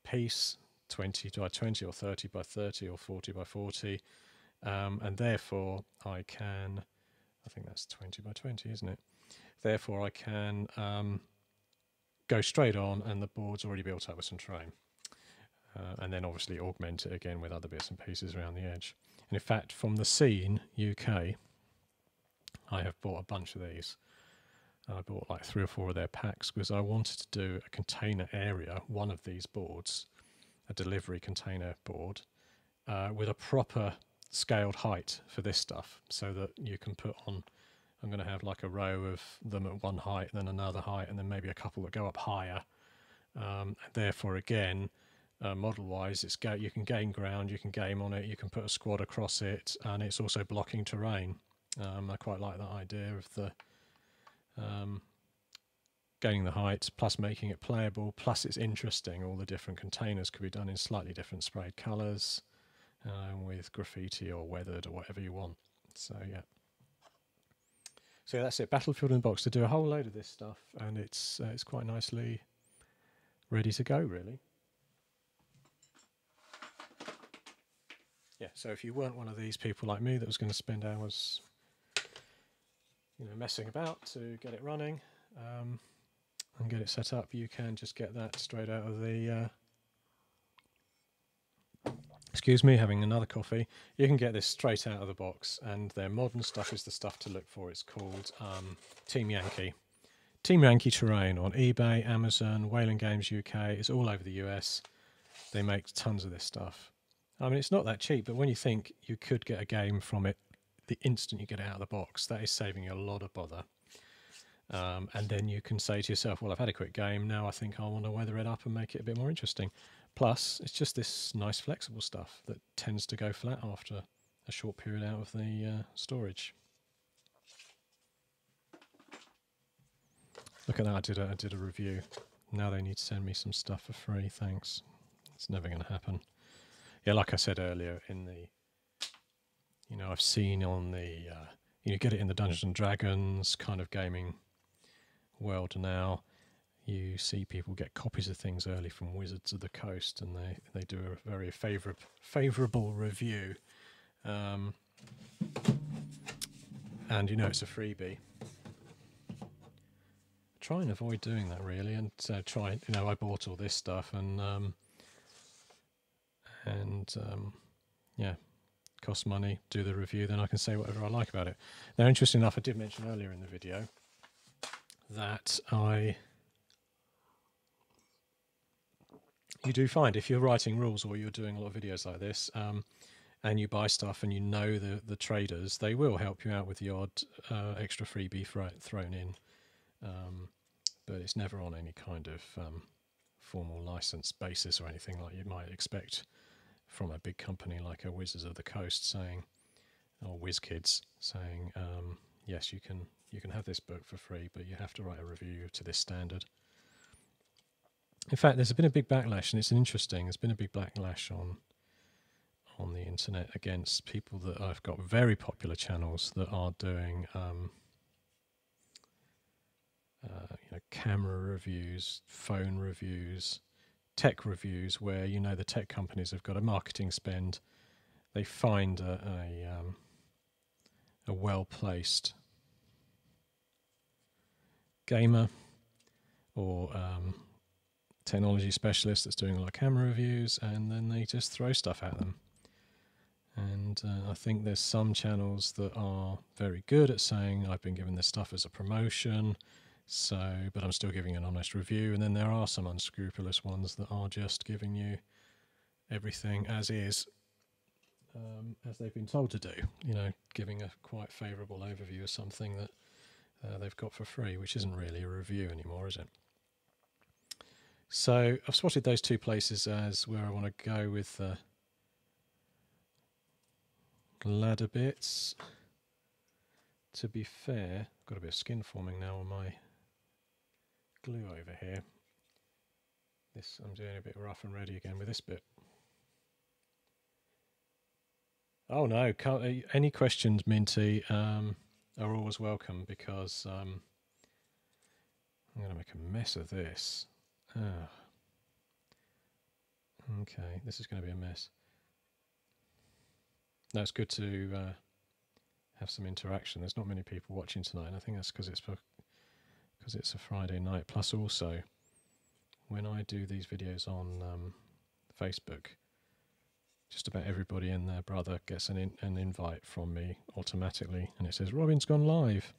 [SPEAKER 1] piece, 20 by 20 or 30 by 30 or 40 by 40, and therefore I can, I think that's 20 by 20, isn't it? Therefore I can go straight on, and the board's already built up with some terrain, and then obviously augment it again with other bits and pieces around the edge. And in fact, from the Scene UK, I have bought a bunch of these. I bought like 3 or 4 of their packs because I wanted to do a container area, one of these boards, a delivery container board, with a proper scaled height for this stuff, so that you can put on, I'm going to have like a row of them at one height, then another height, and then maybe a couple that go up higher. Therefore, again, model-wise, it's you can gain ground, you can game on it, you can put a squad across it, and it's also blocking terrain. I quite like that idea of the gaining the height, plus making it playable, plus it's interesting. All the different containers could be done in slightly different sprayed colours, with graffiti or weathered or whatever you want. So yeah. So yeah, that's it. Battlefield in the box, to do a whole load of this stuff, and it's quite nicely ready to go, really. Yeah. So if you weren't one of these people like me that was going to spend hours, you know, messing about to get it running and get it set up, you can just get that straight out of the Excuse me, having another coffee. You can get this straight out of the box, and their modern stuff is the stuff to look for. It's called Team Yankee. Team Yankee Terrain on eBay, Amazon, Whaling Games UK. It's all over the US. They make tons of this stuff. I mean, it's not that cheap, but when you think you could get a game from it the instant you get it out of the box, that is saving you a lot of bother. And then you can say to yourself, well, I've had a quick game, now I think I want to weather it up and make it a bit more interesting. Plus, it's just this nice flexible stuff that tends to go flat after a short period out of the storage. Look at that, I did a review. Now they need to send me some stuff for free, thanks. It's never going to happen. Yeah, like I said earlier, in the, you know, I've seen on the, you get it in the Dungeons and Dragons kind of gaming world now. You see people get copies of things early from Wizards of the Coast, and they do a very favourable review. And you know it's a freebie. Try and avoid doing that really, and I bought all this stuff, and yeah, costs money. Do the review, then I can say whatever I like about it. Now, interesting enough, I did mention earlier in the video that you do find if you're writing rules or you're doing a lot of videos like this, and you buy stuff and you know the traders, they will help you out with the odd extra freebie thrown in, but it's never on any kind of formal license basis or anything like you might expect from a big company like a Wizards of the Coast saying, or WizKids saying, yes, you can have this book for free, but you have to write a review to this standard. In fact, there's been a big backlash, and it's interesting. There's been a big backlash on the internet against people that I've got very popular channels that are doing, camera reviews, phone reviews, tech reviews, where the tech companies have got a marketing spend. They find a well-placed gamer or technology specialist that's doing a lot of camera reviews, and then they just throw stuff at them. And I think there's some channels that are very good at saying, I've been given this stuff as a promotion, but I'm still giving an honest review. And then there are some unscrupulous ones that are just giving you everything as is, as they've been told to do, giving a quite favourable overview of something that they've got for free, which isn't really a review anymore, is it? So I've spotted those two places as where I want to go with ladder bits. To be fair, I've got a bit of skin forming now on my glue over here. I'm doing a bit rough and ready again with this bit. Oh no, any questions, Minty, are always welcome, because I'm going to make a mess of this. Okay, this is going to be a mess. No, it's good to have some interaction. There's not many people watching tonight, and I think that's because it's a Friday night. Plus, also, when I do these videos on Facebook, just about everybody and their brother gets an invite from me automatically, and it says Robin's gone live,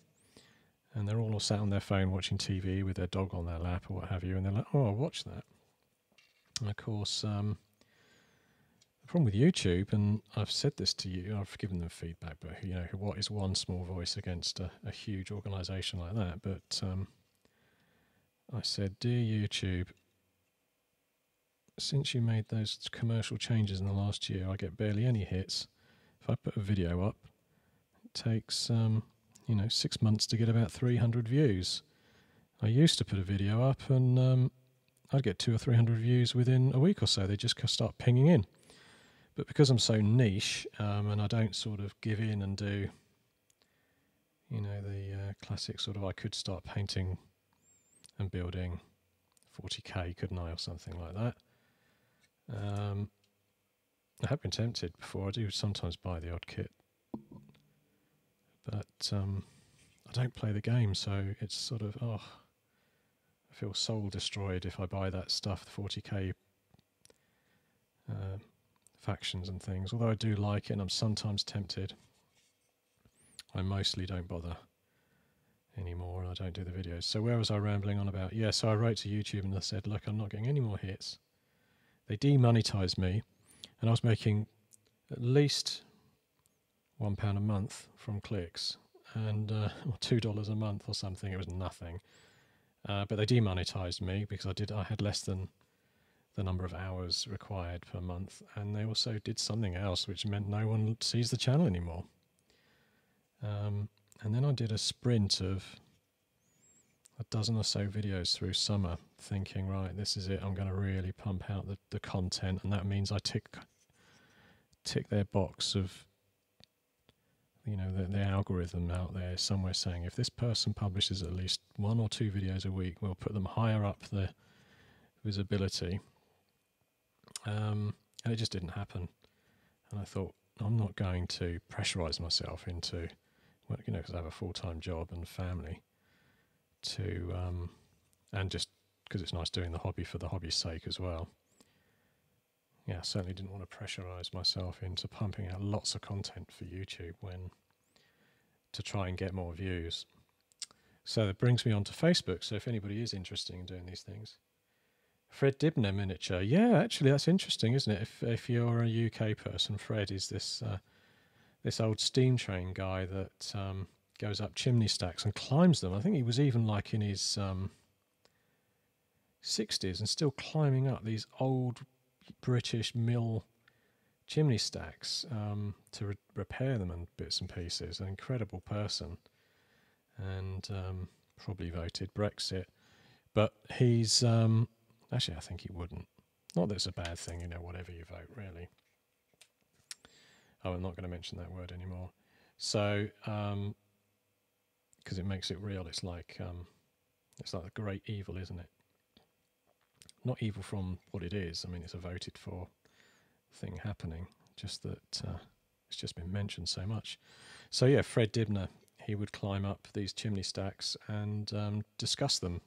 [SPEAKER 1] and they're all sat on their phone watching TV with their dog on their lap or what have you, and they're like, "Oh, I'll watch that." And of course, the problem with YouTube, and I've said this to you, I've given them feedback, but what is one small voice against a huge organisation like that? But I said, dear YouTube, since you made those commercial changes in the last year, I get barely any hits. If I put a video up, it takes 6 months to get about 300 views. I used to put a video up and I'd get 200 or 300 views within a week or so. They just start pinging in. But because I'm so niche, and I don't sort of give in and do, the classic sort of, I could start painting and building 40k, couldn't I, or something like that. I have been tempted before. I do sometimes buy the odd kit, but I don't play the game, so it's sort of, I feel soul destroyed if I buy that stuff, the 40k factions and things. Although I do like it and I'm sometimes tempted, I mostly don't bother anymore and I don't do the videos. So where was I rambling on about? Yeah, so I wrote to YouTube and I said, look, I'm not getting any more hits. They demonetized me and I was making at least £1 a month from clicks and or $2 a month or something. It was nothing. But they demonetized me because I had less than the number of hours required per month, and they also did something else which meant no one sees the channel anymore. And then I did a sprint of a dozen or so videos through summer, thinking, right, this is it, I'm going to really pump out the content, and that means I tick their box of, you know, the algorithm out there somewhere saying if this person publishes at least 1 or 2 videos a week, we'll put them higher up the visibility. And it just didn't happen. And I thought, I'm not going to pressurize myself into, well, you know, because I have a full-time job and family, to and just because it's nice doing the hobby for the hobby's sake as well. Yeah, I certainly didn't want to pressurize myself into pumping out lots of content for YouTube to try and get more views. So that brings me on to Facebook. So if anybody is interested in doing these things, Fred Dibner miniature. Yeah, actually, that's interesting, isn't it? If you're a UK person, Fred is this this old steam train guy that goes up chimney stacks and climbs them. I think he was even like in his 60s and still climbing up these old British mill chimney stacks to repair them in bits and pieces. An incredible person, and probably voted Brexit. But he's actually, I think he wouldn't. Not that it's a bad thing, you know, whatever you vote, really. Oh, I'm not going to mention that word anymore. So, because it makes it real, it's like the great evil, isn't it? Not evil from what it is. I mean, it's a voted for thing happening. Just that it's just been mentioned so much. So yeah, Fred Dibner, he would climb up these chimney stacks and discuss them.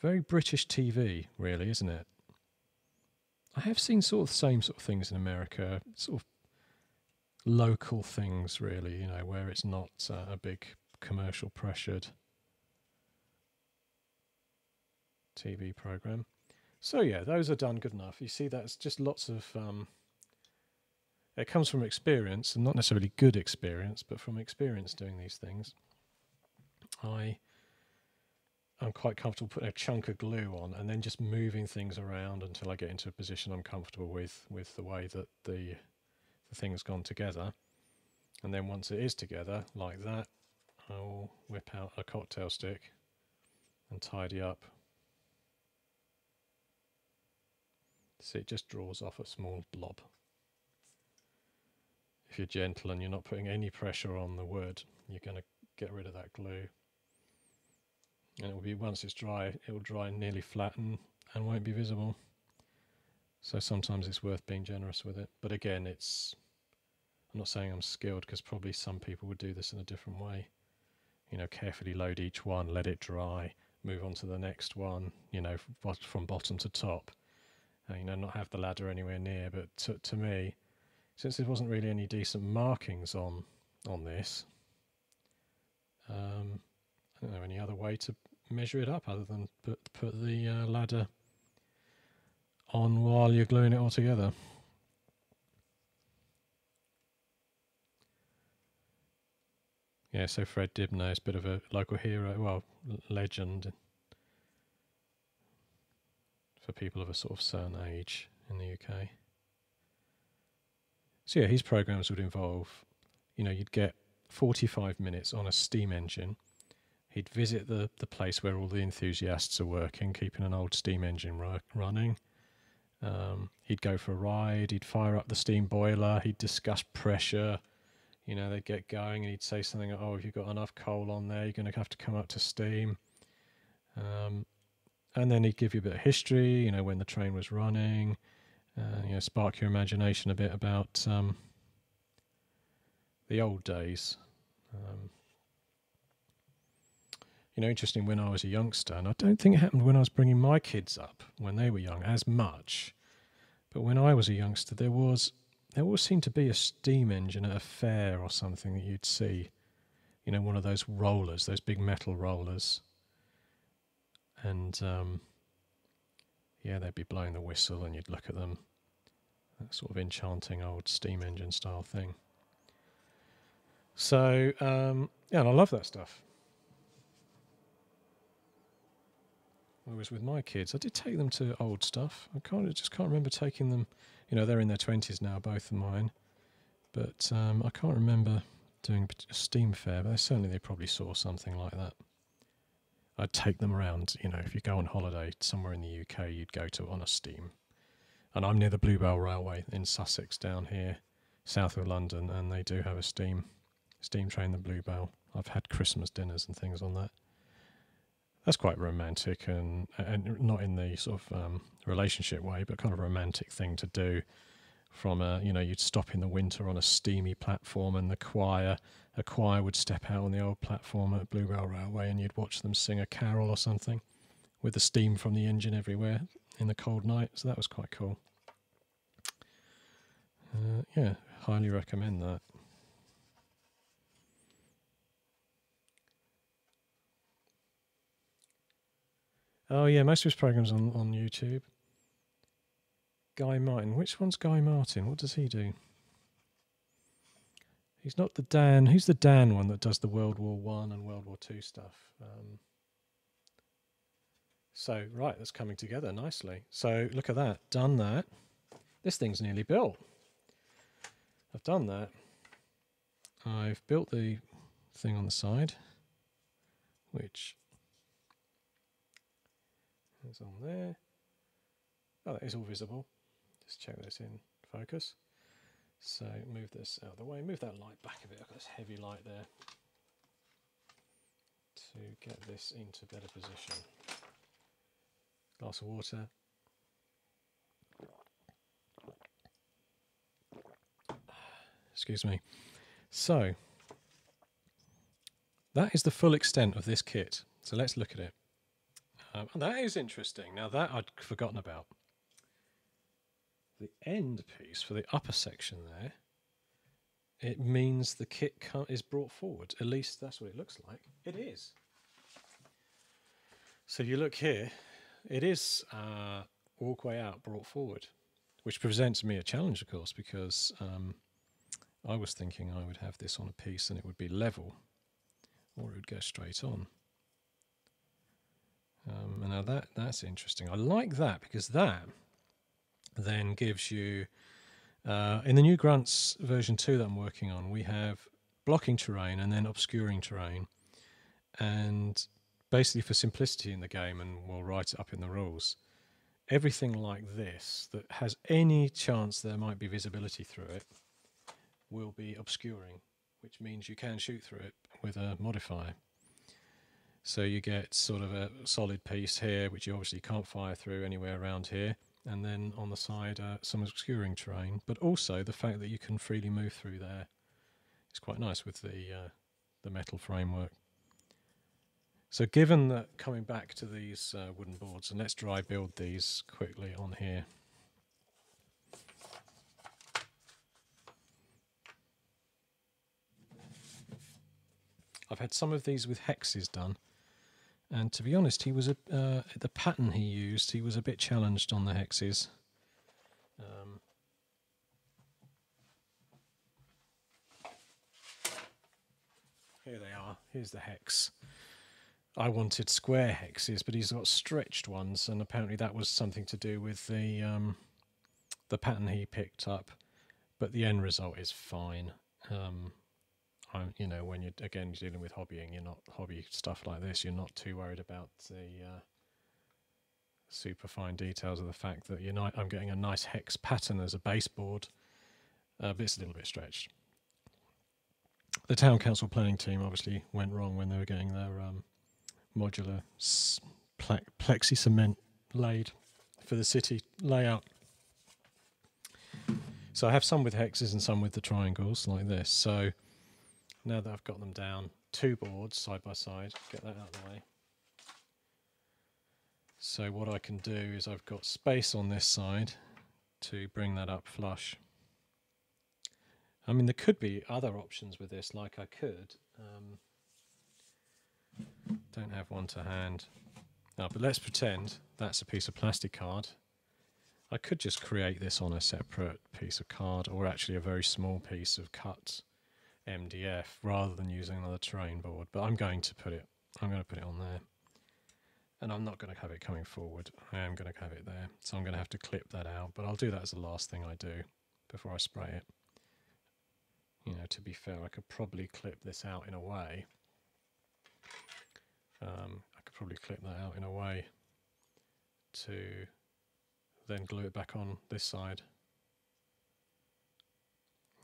[SPEAKER 1] Very British TV, really, isn't it? I have seen sort of the same sort of things in America, sort of local things, really, you know, where it's not a big commercial pressured TV program. So yeah, those are done good enough. You see, that's just lots of it comes from experience, and not necessarily good experience, but from experience doing these things. I'm quite comfortable putting a chunk of glue on and then just moving things around until I get into a position I'm comfortable with the way that the thing's gone together. And then once it is together, like that, I'll whip out a cocktail stick and tidy up. See, it just draws off a small blob. If you're gentle and you're not putting any pressure on the wood, you're going to get rid of that glue. And it will be, once it's dry, it will dry nearly flat and won't be visible. So sometimes it's worth being generous with it. But again, I'm not saying I'm skilled, because probably some people would do this in a different way. You know, carefully load each one, let it dry, move on to the next one, you know, from bottom to top. You know, not have the ladder anywhere near. But to me, since there wasn't really any decent markings on this, I don't know any other way to measure it up other than put the ladder on while you're gluing it all together. Yeah, so Fred Dibner is a bit of a local hero, well, legend for people of a sort of certain age in the UK. So yeah, his programs would involve, you know, you'd get 45 minutes on a steam engine. He'd visit the place where all the enthusiasts are working, keeping an old steam engine running. He'd go for a ride, he'd fire up the steam boiler, he'd discuss pressure. You know, they'd get going and he'd say something like, oh, if you've got enough coal on there, you're going to have to come up to steam. And then he'd give you a bit of history, you know, when the train was running, you know, spark your imagination a bit about the old days. You know, interesting, when I was a youngster, and I don't think it happened when I was bringing my kids up when they were young as much, But when I was a youngster, there always seemed to be a steam engine at a fair or something that you'd see. You know, one of those rollers, those big metal rollers. And yeah, they'd be blowing the whistle and you'd look at them. That sort of enchanting old steam engine style thing. So, yeah, and I love that stuff. Whereas with my kids, I did take them to old stuff. I just can't remember taking them. You know, they're in their 20s now, both of mine. But I can't remember doing a steam fair, but they probably saw something like that. I'd take them around, you know, if you go on holiday somewhere in the UK, you'd go to on a steam. And I'm near the Bluebell Railway in Sussex down here, south of London, and they do have a steam train, the Bluebell. I've had Christmas dinners and things on that. That's quite romantic and not in the sort of relationship way, but kind of a romantic thing to do. From you know, you'd stop in the winter on a steamy platform, and a choir would step out on the old platform at Bluebell Railway, and you'd watch them sing a carol or something, with the steam from the engine everywhere in the cold night. So that was quite cool. Yeah, highly recommend that. Oh yeah, most of his programs on YouTube. Guy Martin. Which one's Guy Martin? What does he do? He's not the Dan. Who's the Dan one that does the World War I and World War II stuff? So, right, that's coming together nicely. So, look at that. Done that. This thing's nearly built. I've done that. I've built the thing on the side, which is on there. Oh, that is all visible. Just check this in focus. So move this out of the way, move that light back a bit. I've got this heavy light there to get this into better position. Glass of water. Excuse me. So that is the full extent of this kit. So let's look at it. That is interesting. Now that I'd forgotten about. The end piece for the upper section there, it means the kit is brought forward. At least that's what it looks like. It is. So you look here, it is Walkway out brought forward, which presents me a challenge, of course, because I was thinking I would have this on a piece and it would be level, or it would go straight on. And now that's interesting. I like that because that then gives you, in the new Grunts version 2 that I'm working on, we have blocking terrain and then obscuring terrain. And basically for simplicity in the game, and we'll write it up in the rules, everything like this that has any chance there might be visibility through it will be obscuring, which means you can shoot through it with a modifier. So you get sort of a solid piece here, which you obviously can't fire through anywhere around here. And then on the side, some obscuring terrain, but also the fact that you can freely move through there is quite nice with the metal framework. So given that, coming back to these wooden boards, and let's dry build these quickly on here. I've had some of these with hexes done. And to be honest, he was the pattern he used, he was a bit challenged on the hexes. Here they are. Here's the hex. I wanted square hexes, but he's got stretched ones, and apparently that was something to do with the pattern he picked up. But the end result is fine. You know, when you're dealing with hobbying, you're not hobby stuff like this. You're not too worried about the super fine details of the fact that I'm getting a nice hex pattern as a baseboard, but it's a little bit stretched. The town council planning team obviously went wrong when they were getting their modular plexi cement laid for the city layout. So I have some with hexes and some with the triangles like this. So now that I've got them down, 2 boards side by side, get that out of the way. So what I can do is I've got space on this side to bring that up flush. I mean, there could be other options with this, like I could. Don't have one to hand. No, but let's pretend that's a piece of plastic card. I could just create this on a separate piece of card, or actually a very small piece of cut MDF, rather than using another terrain board. But I'm going to put it on there. And I'm not going to have it coming forward. I am going to have it there. So I'm going to have to clip that out. But I'll do that as the last thing I do before I spray it. You know, to be fair, I could probably clip this out in a way. I could probably clip that out in a way to then glue it back on this side.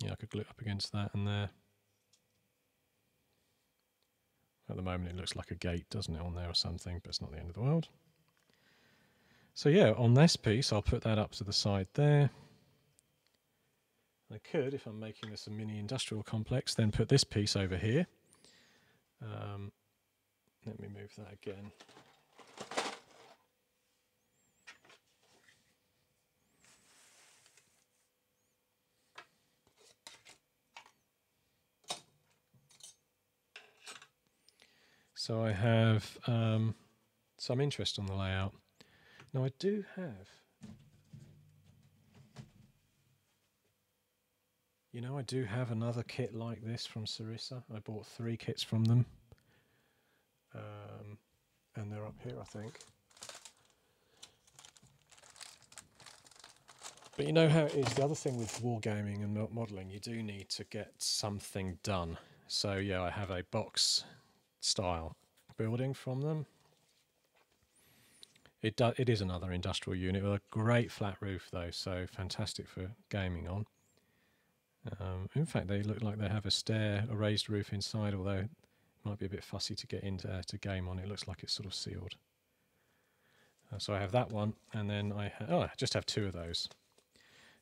[SPEAKER 1] Yeah, I could glue it up against that and there. At the moment it looks like a gate, doesn't it, on there or something, but it's not the end of the world. So yeah, on this piece I'll put that up to the side there. I could, if I'm making this a mini industrial complex, then put this piece over here. Let me move that again. So I have some interest on the layout. Now I do have, I do have another kit like this from Sarissa. I bought 3 kits from them. And they're up here, I think. But you know how it is, the other thing with wargaming and modelling, you do need to get something done. So yeah, I have a box style building from them. It is another industrial unit with a great flat roof though, so fantastic for gaming on. In fact, they look like they have a raised roof inside, although it might be a bit fussy to get into to game on. It looks like it's sort of sealed. So I have that one, and then I just have 2 of those.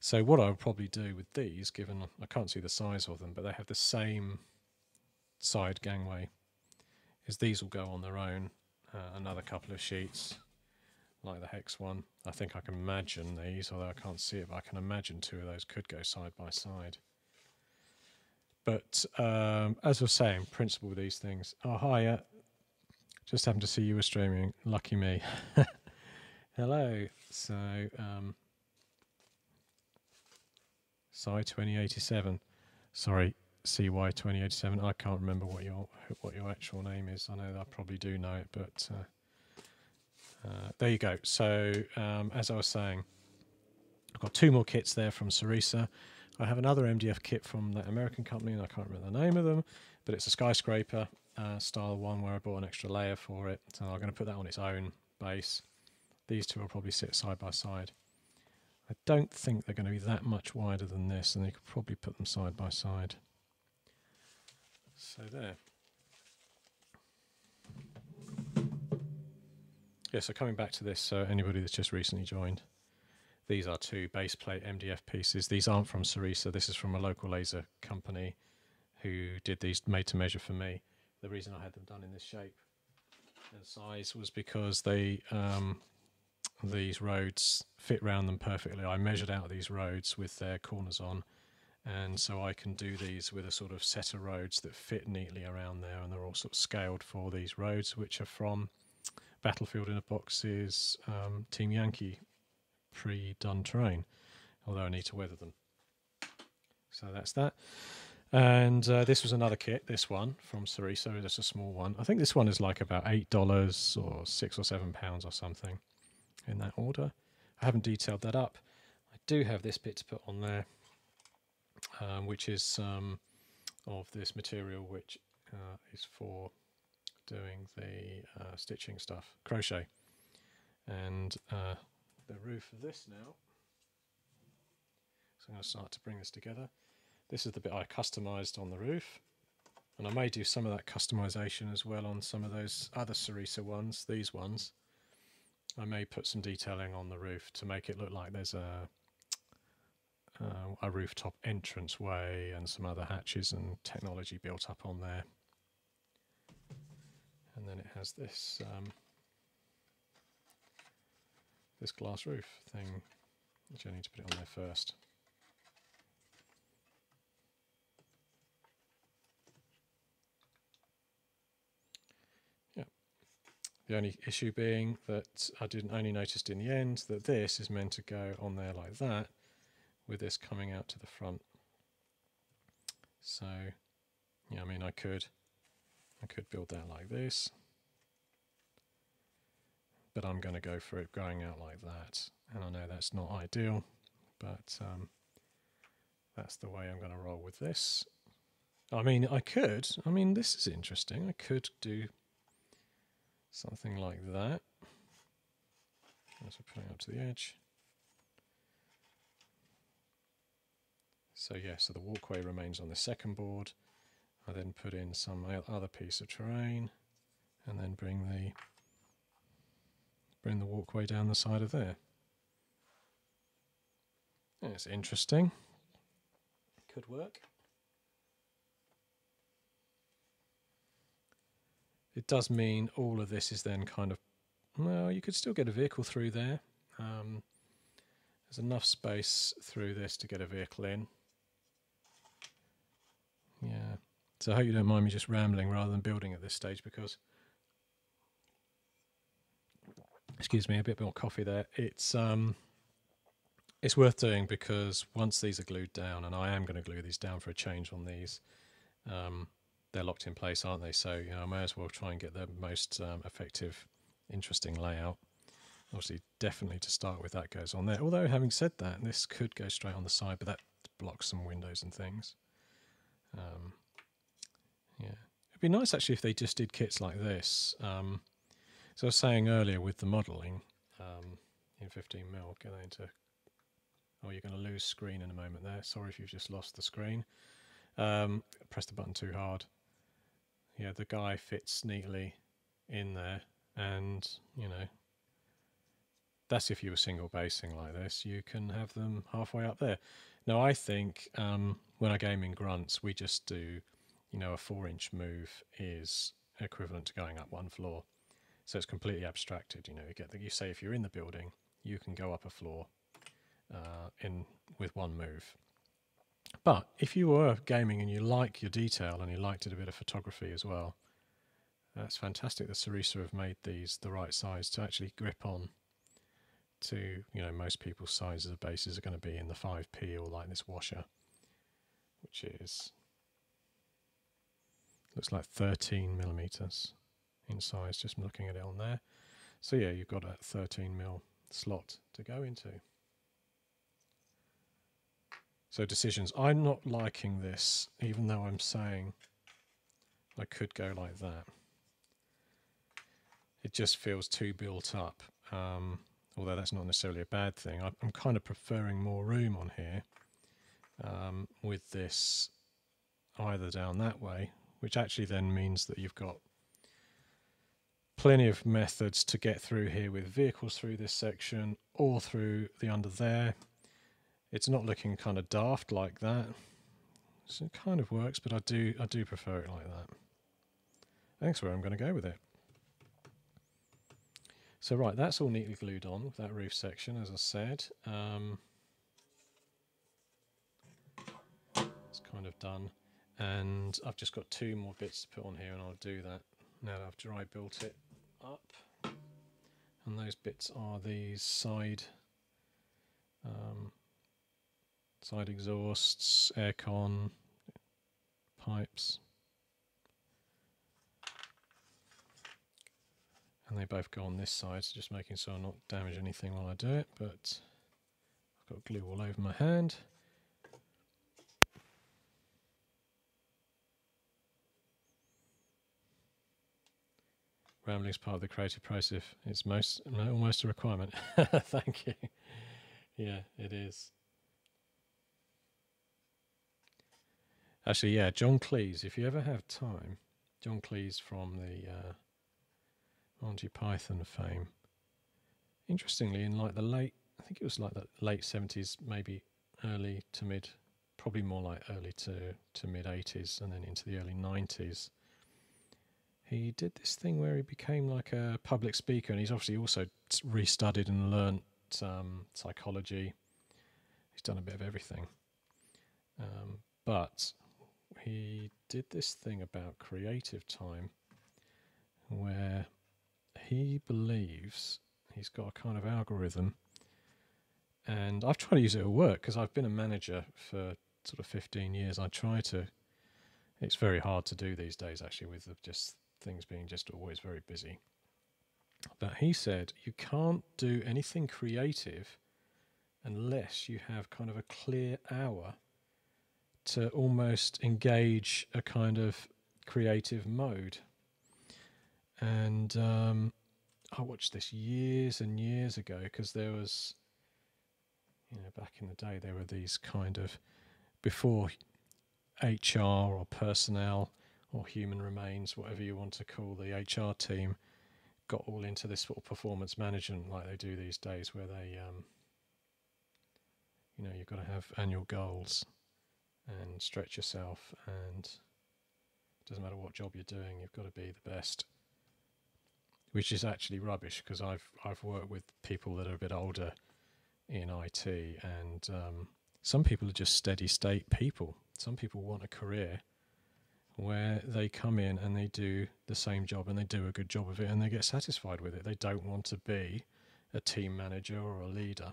[SPEAKER 1] So what I'll probably do with these, given I can't see the size of them, but they have the same side gangway, is these will go on their own. Another couple of sheets, like the hex one. I think I can imagine these, although I can't see it, but I can imagine 2 of those could go side by side. But as I was saying, principle with these things. Oh, hi, just happened to see you were streaming. Lucky me. Hello. So, Sci 2087. Sorry, CY 2087. I can't remember what your actual name is. I know I probably do know it, but there you go. So, as I was saying, I've got 2 more kits there from Sarissa. I have another MDF kit from that American company, and I can't remember the name of them, but it's a skyscraper style one where I bought an extra layer for it. So I'm going to put that on its own base. These 2 will probably sit side by side. I don't think they're going to be that much wider than this, and you could probably put them side by side. So there. Yeah, so coming back to this, so anybody that's just recently joined, these are 2 base plate MDF pieces. These aren't from Sarissa. This is from a local laser company who did these made to measure for me. The reason I had them done in this shape and size was because they these roads fit round them perfectly. I measured out these roads with their corners on, and so I can do these with a sort of set of roads that fit neatly around there, and they're all sort of scaled for these roads, which are from Battlefield in a Box's Team Yankee pre-done terrain, although I need to weather them. So that's that. And this was another kit, this one from Sarissa, just a small one. I think this one is like about $8 or £6 or £7 or something in that order. I haven't detailed that up. I do have this bit to put on there, which is of this material which is for doing the stitching stuff, crochet. And the roof of this now. So I'm going to start to bring this together. This is the bit I customised on the roof, and I may do some of that customisation as well on some of those other Sarissa ones, these ones. I may put some detailing on the roof to make it look like there's a rooftop entrance way and some other hatches and technology built up on there. And then it has this this glass roof thing Actually, I need to put it on there first. Yeah. The only issue being that I didn't only noticed in the end that this is meant to go on there like that, with this coming out to the front. So, yeah, I mean, I could build that like this, but I'm going to go for it going out like that. And I know that's not ideal, but that's the way I'm going to roll with this. I mean, this is interesting. I could do something like that. As we're putting up to the edge. So yeah, so the walkway remains on the second board. I then put in some other piece of terrain, and then bring the walkway down the side of there. It's interesting. Could work. It does mean all of this is then kind of, well, you could still get a vehicle through there. There's enough space through this to get a vehicle in. Yeah. So I hope you don't mind me just rambling rather than building at this stage, because, excuse me, a bit more coffee there. It's worth doing, because once these are glued down, and I am going to glue these down for a change on these, they're locked in place, aren't they? So I may as well try and get the most effective, interesting layout. Obviously, definitely to start with, that goes on there. Although, having said that, this could go straight on the side, but that blocks some windows and things. Yeah, it'd be nice actually if they just did kits like this. So I was saying earlier with the modelling in 15mm, going into, oh, you're going to lose screen in a moment there. Sorry if you've just lost the screen. Press the button too hard. Yeah, the guy fits neatly in there, and you know, that's if you were single basing like this, you can have them halfway up there. Now I think when I game in grunts, we just do, you know, a 4-inch move is equivalent to going up one floor. So it's completely abstracted. You know, you say if you're in the building, you can go up a floor with one move. But if you were gaming and you like your detail and you liked it a bit of photography as well, that's fantastic that Sarissa have made these the right size to actually grip on to, you know, most people's sizes of bases are going to be in the 5p, or like this washer, which is, looks like 13mm in size, just looking at it on there. So yeah, you've got a 13mm slot to go into. So decisions. I'm not liking this, even though I'm saying I could go like that. It just feels too built up, although that's not necessarily a bad thing. I'm kind of preferring more room on here with this either down that way, which actually then means that you've got plenty of methods to get through here with vehicles through this section or through the under there. It's not looking kind of daft like that. So it kind of works, but I do prefer it like that. I think that's where I'm going to go with it. So right, that's all neatly glued on with that roof section, as I said. It's kind of done. And I've just got 2 more bits to put on here, and I'll do that now that I've dry built it up. And those bits are these side exhausts, aircon, pipes. And they both go on this side, so just making sure I not damage anything while I do it, but I've got glue all over my hand. Rambling is part of the creative process. It's almost a requirement. Thank you. Yeah, it is. Actually, yeah, John Cleese, if you ever have time, John Cleese from the Monty Python fame. Interestingly, in like the late, I think it was like the late 70s, maybe early to mid, probably more like early to mid 80s, and then into the early 90s, he did this thing where he became like a public speaker, and he's obviously also restudied and learnt psychology, He's done a bit of everything. But he did this thing about creative time where he believes he's got a kind of algorithm, and I've tried to use it at work because I've been a manager for sort of 15 years. I try to, it's very hard to do these days actually with just things being just always very busy. But he said you can't do anything creative unless you have kind of a clear hour to almost engage a kind of creative mode. And I watched this years and years ago because there was, back in the day there were these kind of, before HR or personnel or human remains, whatever you want to call the HR team, got all into this sort of performance management like they do these days, where they, you've got to have annual goals and stretch yourself, and it doesn't matter what job you're doing, you've got to be the best. Which is actually rubbish, because I've worked with people that are a bit older in IT, and some people are just steady state people. Some people want a career where they come in and they do the same job and they do a good job of it and they get satisfied with it. They don't want to be a team manager or a leader.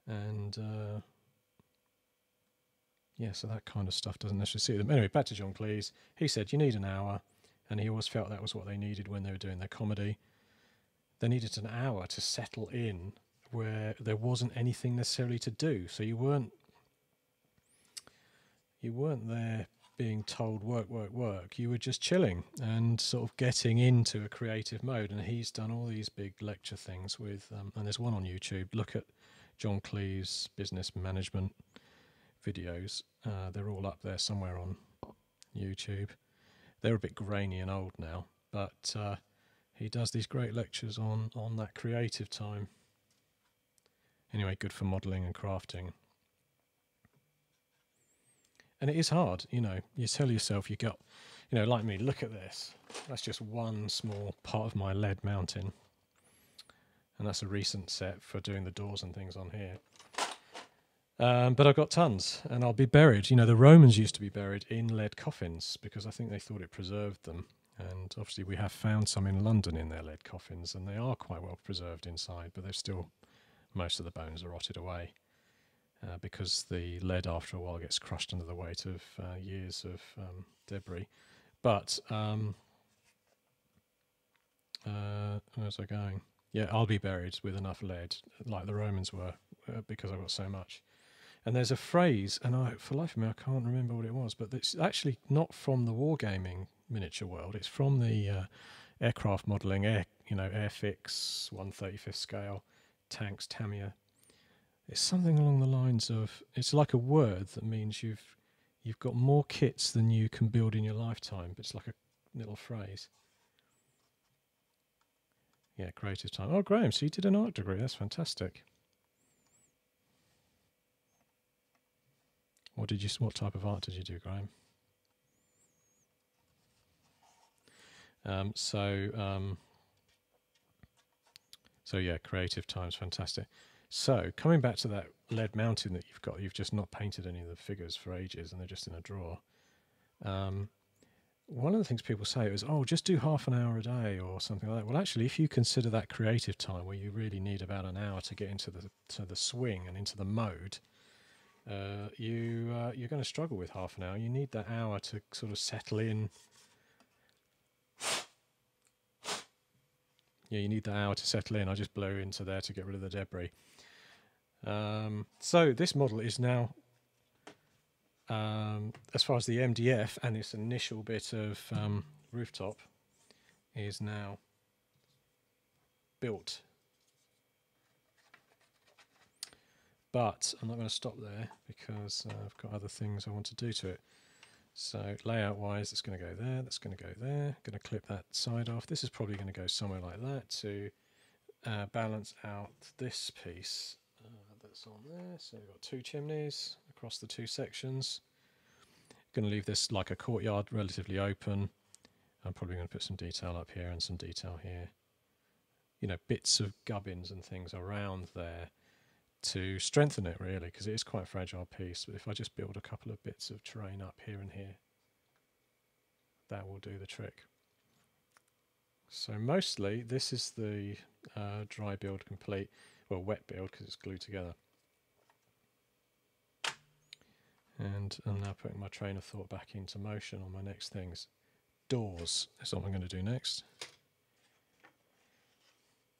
[SPEAKER 1] And so that kind of stuff doesn't necessarily suit them. Anyway, back to John Cleese. He said you need an hour, and he always felt that was what they needed when they were doing their comedy. They needed an hour to settle in where there wasn't anything necessarily to do. So you weren't there being told work, work, work. You were just chilling and sort of getting into a creative mode. And he's done all these big lecture things with, and there's one on YouTube. Look at John Cleese business management videos. They're all up there somewhere on YouTube. They're a bit grainy and old now, but he does these great lectures on that creative time. Anyway, good for modelling and crafting. And it is hard, you tell yourself you got, like me, look at this. That's just one small part of my lead mountain. And that's a recent set for doing the doors and things on here. But I've got tons, and I'll be buried. The Romans used to be buried in lead coffins because I think they thought it preserved them. And obviously we have found some in London in their lead coffins, and they are quite well preserved inside, but they're still, most of the bones are rotted away because the lead after a while gets crushed under the weight of years of debris. But where's I going? Yeah, I'll be buried with enough lead, like the Romans were, because I've got so much. And there's a phrase, and for life of me, I can't remember what it was, but it's actually not from the wargaming miniature world. It's from the aircraft modelling, Airfix, 1/35th scale, tanks, Tamiya. It's something along the lines of, it's like a word that means you've got more kits than you can build in your lifetime. But it's like a little phrase. Yeah, creative time. Oh, Graham, so you did an art degree. That's fantastic. What type of art did you do, Graham? So yeah, creative time's fantastic. So coming back to that lead mountain that you've just not painted any of the figures for ages, and they're just in a drawer. One of the things people say is, oh, just do half an hour a day or something like that. Well, actually, if you consider that creative time where you really need about an hour to get into the swing and into the mode, you're going to struggle with half an hour. You need that hour to sort of settle in. Yeah, you need that hour to settle in. I just blow into there to get rid of the debris. So this model is now, as far as the MDF and this initial bit of rooftop is now built. But I'm not going to stop there because I've got other things I want to do to it. So layout wise, it's going to go there, that's going to go there. I'm going to clip that side off. This is probably going to go somewhere like that to balance out this piece that's on there. So we've got two chimneys across the two sections. Going to leave this like a courtyard, relatively open. I'm probably going to put some detail up here and some detail here. Bits of gubbins and things around there to strengthen it really, because it is quite a fragile piece. But if I just build a couple of bits of terrain up here and here, that will do the trick. So mostly this is the dry build complete, well, wet build because it's glued together. And I'm now putting my train of thought back into motion on my next things. Doors is what I'm going to do next.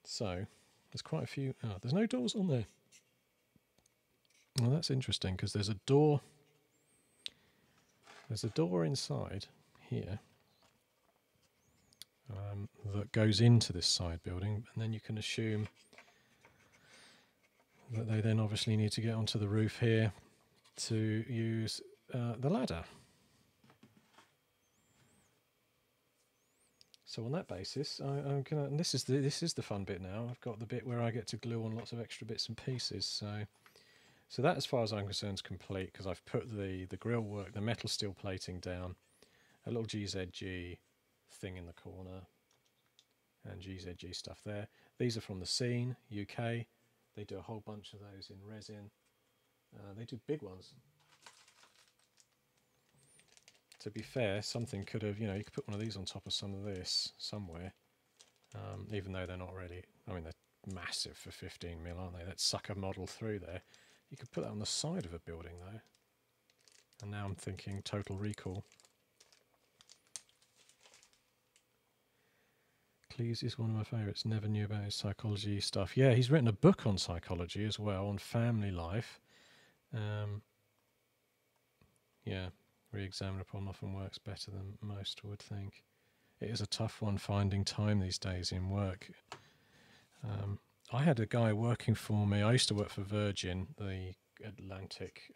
[SPEAKER 1] So there's quite a few. Oh, there's no doors on there. Well, that's interesting because there's a door. There's a door inside here that goes into this side building, and then you can assume that they then obviously need to get onto the roof here to use the ladder. So on that basis, I'm gonna. And this is the fun bit now. I've got the bit where I get to glue on lots of extra bits and pieces. So that, as far as I'm concerned, is complete because I've put the grill work, the metal steel plating down, a little Ghg thing in the corner, and Ghg stuff there. These are from the Scene UK. They do a whole bunch of those in resin. They do big ones. To be fair, something could have, you could put one of these on top of some of this somewhere, even though they're not really, I mean, they're massive for 15mm, aren't they? That sucker model through there. You could put that on the side of a building, though. And now I'm thinking Total Recall. Cleese is one of my favourites. Never knew about his psychology stuff. Yeah, he's written a book on psychology as well, on family life. Yeah, re-examine a problem often works better than most would think. It is a tough one finding time these days in work. I had a guy working for me. I used to work for Virgin, the Atlantic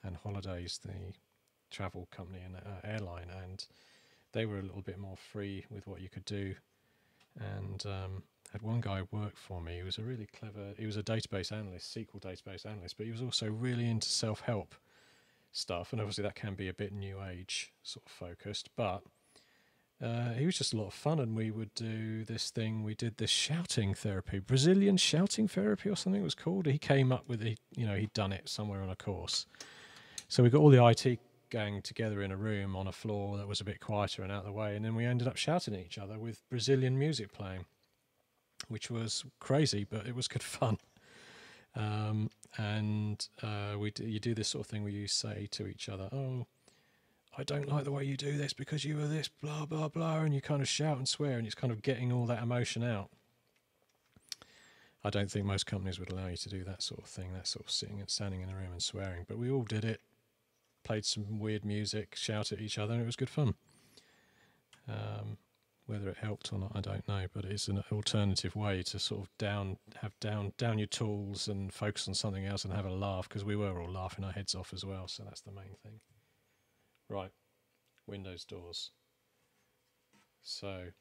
[SPEAKER 1] and Holidays, the travel company and airline, and they were a little bit more free with what you could do. And had one guy work for me. He was a really clever. He was a database analyst, SQL database analyst, but he was also really into self-help stuff. And obviously that can be a bit new age sort of focused, but he was just a lot of fun. And we would do this thing. We did this shouting therapy, Brazilian shouting therapy or something it was called. He came up with it. He'd done it somewhere on a course. So we got all the IT gang together in a room on a floor that was a bit quieter and out of the way, and then we ended up shouting at each other with Brazilian music playing, which was crazy, but it was good fun. You do this sort of thing where you say to each other, "Oh, I don't like the way you do this because you were this, blah blah blah," and you kind of shout and swear, and it's kind of getting all that emotion out. I don't think most companies would allow you to do that sort of thing, that sort of sitting and standing in a room and swearing, but we all did it. Played some weird music, shouted at each other, and it was good fun. Whether it helped or not, I don't know, but it's an alternative way to sort of down your tools and focus on something else and have a laugh, because we were all laughing our heads off as well, so that's the main thing. Right, windows, doors. So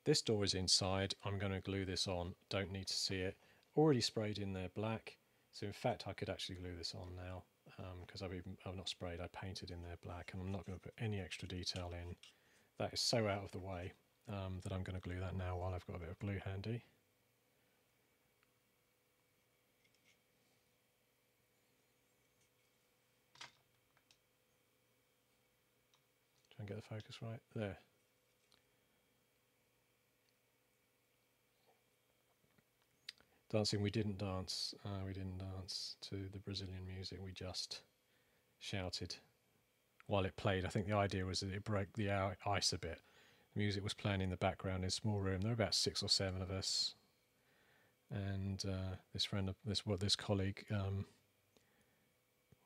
[SPEAKER 1] this door is inside. I'm going to glue this on. Don't need to see it. Already sprayed in there black, so in fact I could actually glue this on now. Because I've not sprayed, I painted in there black, and I'm not going to put any extra detail in. That is so out of the way that I'm going to glue that now while I've got a bit of glue handy. Try and get the focus right. There. Dancing, we didn't dance. We didn't dance to the Brazilian music. We just shouted while it played. I think the idea was that it broke the ice a bit. The music was playing in the background in a small room. There were about 6 or 7 of us, and this colleague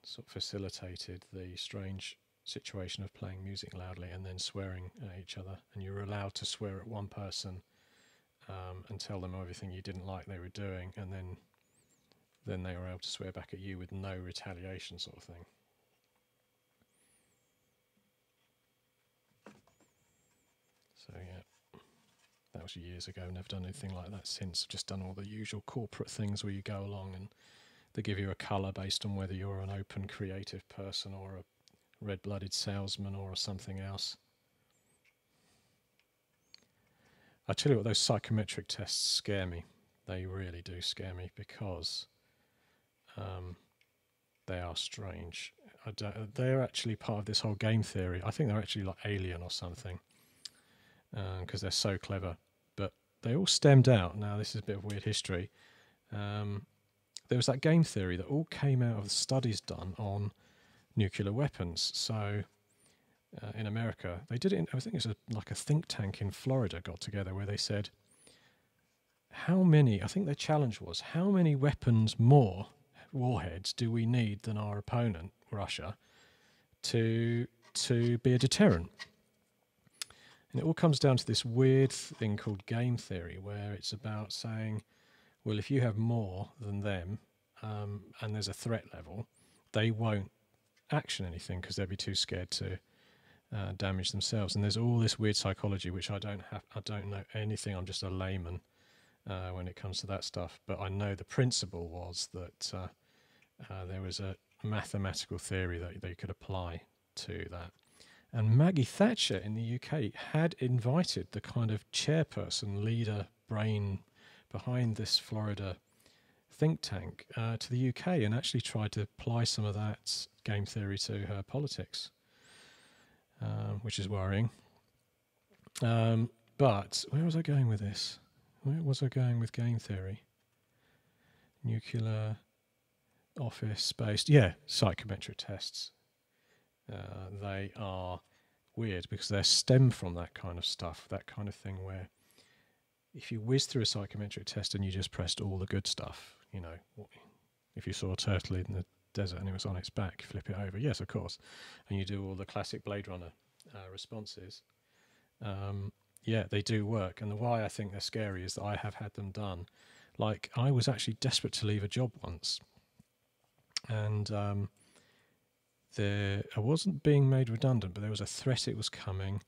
[SPEAKER 1] sort of facilitated the strange situation of playing music loudly and then swearing at each other. And you were allowed to swear at one person and tell them everything you didn't like they were doing, and then they were able to swear back at you with no retaliation, sort of thing. So yeah, that was years ago. Never done anything like that since. I've just done all the usual corporate things where you go along and they give you a colour based on whether you're an open creative person or a red-blooded salesman or something else. I tell you what, those psychometric tests scare me. They really do scare me, because they are strange. They're actually part of this whole game theory. I think they're actually like alien or something, because they're so clever. But they all stemmed out. Now this is a bit of weird history. There was that game theory that all came out of the studies done on nuclear weapons. So in America, they did it. I think it was like a think tank in Florida got together where they said, how many? I think their challenge was, how many weapons more warheads do we need than our opponent, Russia, to be a deterrent? And it all comes down to this weird thing called game theory, where it's about saying, well, if you have more than them, and there's a threat level, they won't action anything because they'll be too scared to damage themselves. And there's all this weird psychology which I don't know anything. I'm just a layman when it comes to that stuff. But I know the principle was that there was a mathematical theory that they could apply to that. And Maggie Thatcher in the UK had invited the kind of chairperson, leader, brain behind this Florida think tank to the UK and actually tried to apply some of that game theory to her politics, which is worrying. But where was I going with this? Where was I going with game theory? Nuclear, office-based, yeah, psychometric tests. They are weird because they stem from that kind of stuff, that kind of thing where if you whiz through a psychometric test and you just pressed all the good stuff, you know, if you saw a turtle in the desert and it was on its back, flip it over, yes, of course, and you do all the classic Blade Runner responses, yeah, they do work. And why I think they're scary is that I have had them done. Like, I was actually desperate to leave a job once, and I wasn't being made redundant, but there was a threat it was coming,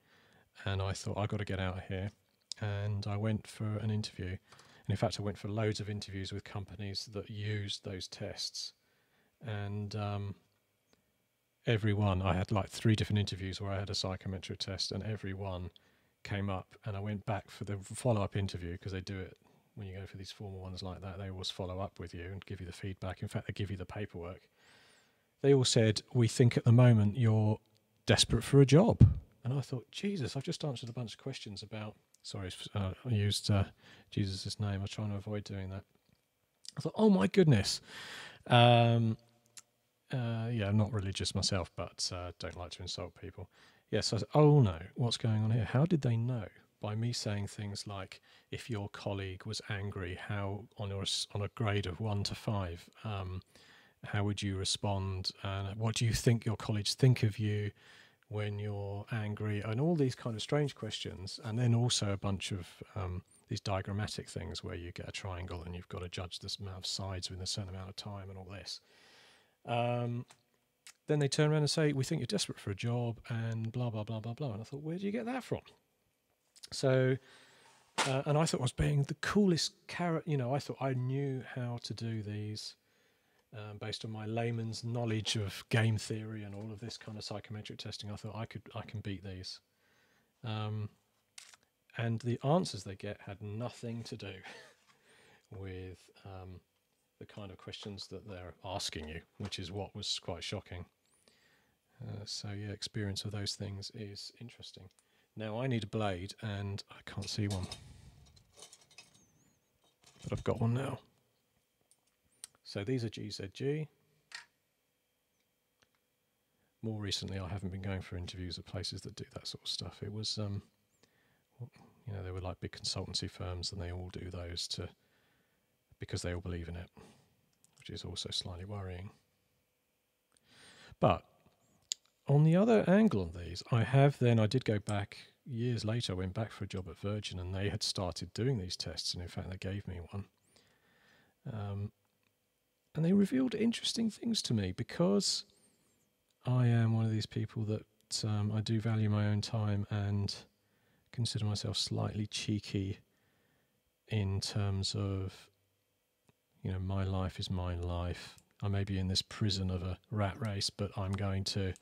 [SPEAKER 1] and I thought, I've got to get out of here. And I went for an interview. And in fact, I went for loads of interviews with companies that used those tests. And every one, I had like 3 different interviews where I had a psychometric test, and every one came up. And I went back for the follow-up interview, because they do it when you go for these formal ones like that. They always follow up with you and give you the feedback. In fact, they give you the paperwork. They all said, we think at the moment you're desperate for a job. And I thought, Jesus, I've just answered a bunch of questions about, sorry, I used Jesus' name. I was trying to avoid doing that. I thought, oh my goodness. Yeah, I'm not religious myself, but don't like to insult people. Yes, I said, oh no, what's going on here? How did they know? By me saying things like, if your colleague was angry, how on a grade of 1 to 5, how would you respond? What do you think your colleagues think of you when you're angry? And all these kind of strange questions. And then also a bunch of these diagrammatic things where you get a triangle and you've got to judge this amount of sides within a certain amount of time and all this. Then they turn around and say, we think you're desperate for a job and blah, blah, blah, blah, blah. And I thought, where do you get that from? So, and I thought I was being the coolest carrot. You know, I thought I knew how to do these. Based on my layman's knowledge of game theory and all of this kind of psychometric testing, I thought I can beat these. And the answers they get had nothing to do with the kind of questions that they're asking you, which is what was quite shocking. So yeah, experience of those things is interesting. Now I need a blade and I can't see one, but I've got one now. So these are GZG. More recently, I haven't been going for interviews at places that do that sort of stuff. It was, you know, they were like big consultancy firms, and they all do those because they all believe in it, which is also slightly worrying. But on the other angle on these, I did go back years later. I went back for a job at Virgin, and they had started doing these tests, and in fact, they gave me one. And they revealed interesting things to me, because I am one of these people that I do value my own time and consider myself slightly cheeky in terms of, you know, my life is my life. I may be in this prison of a rat race, but I'm going to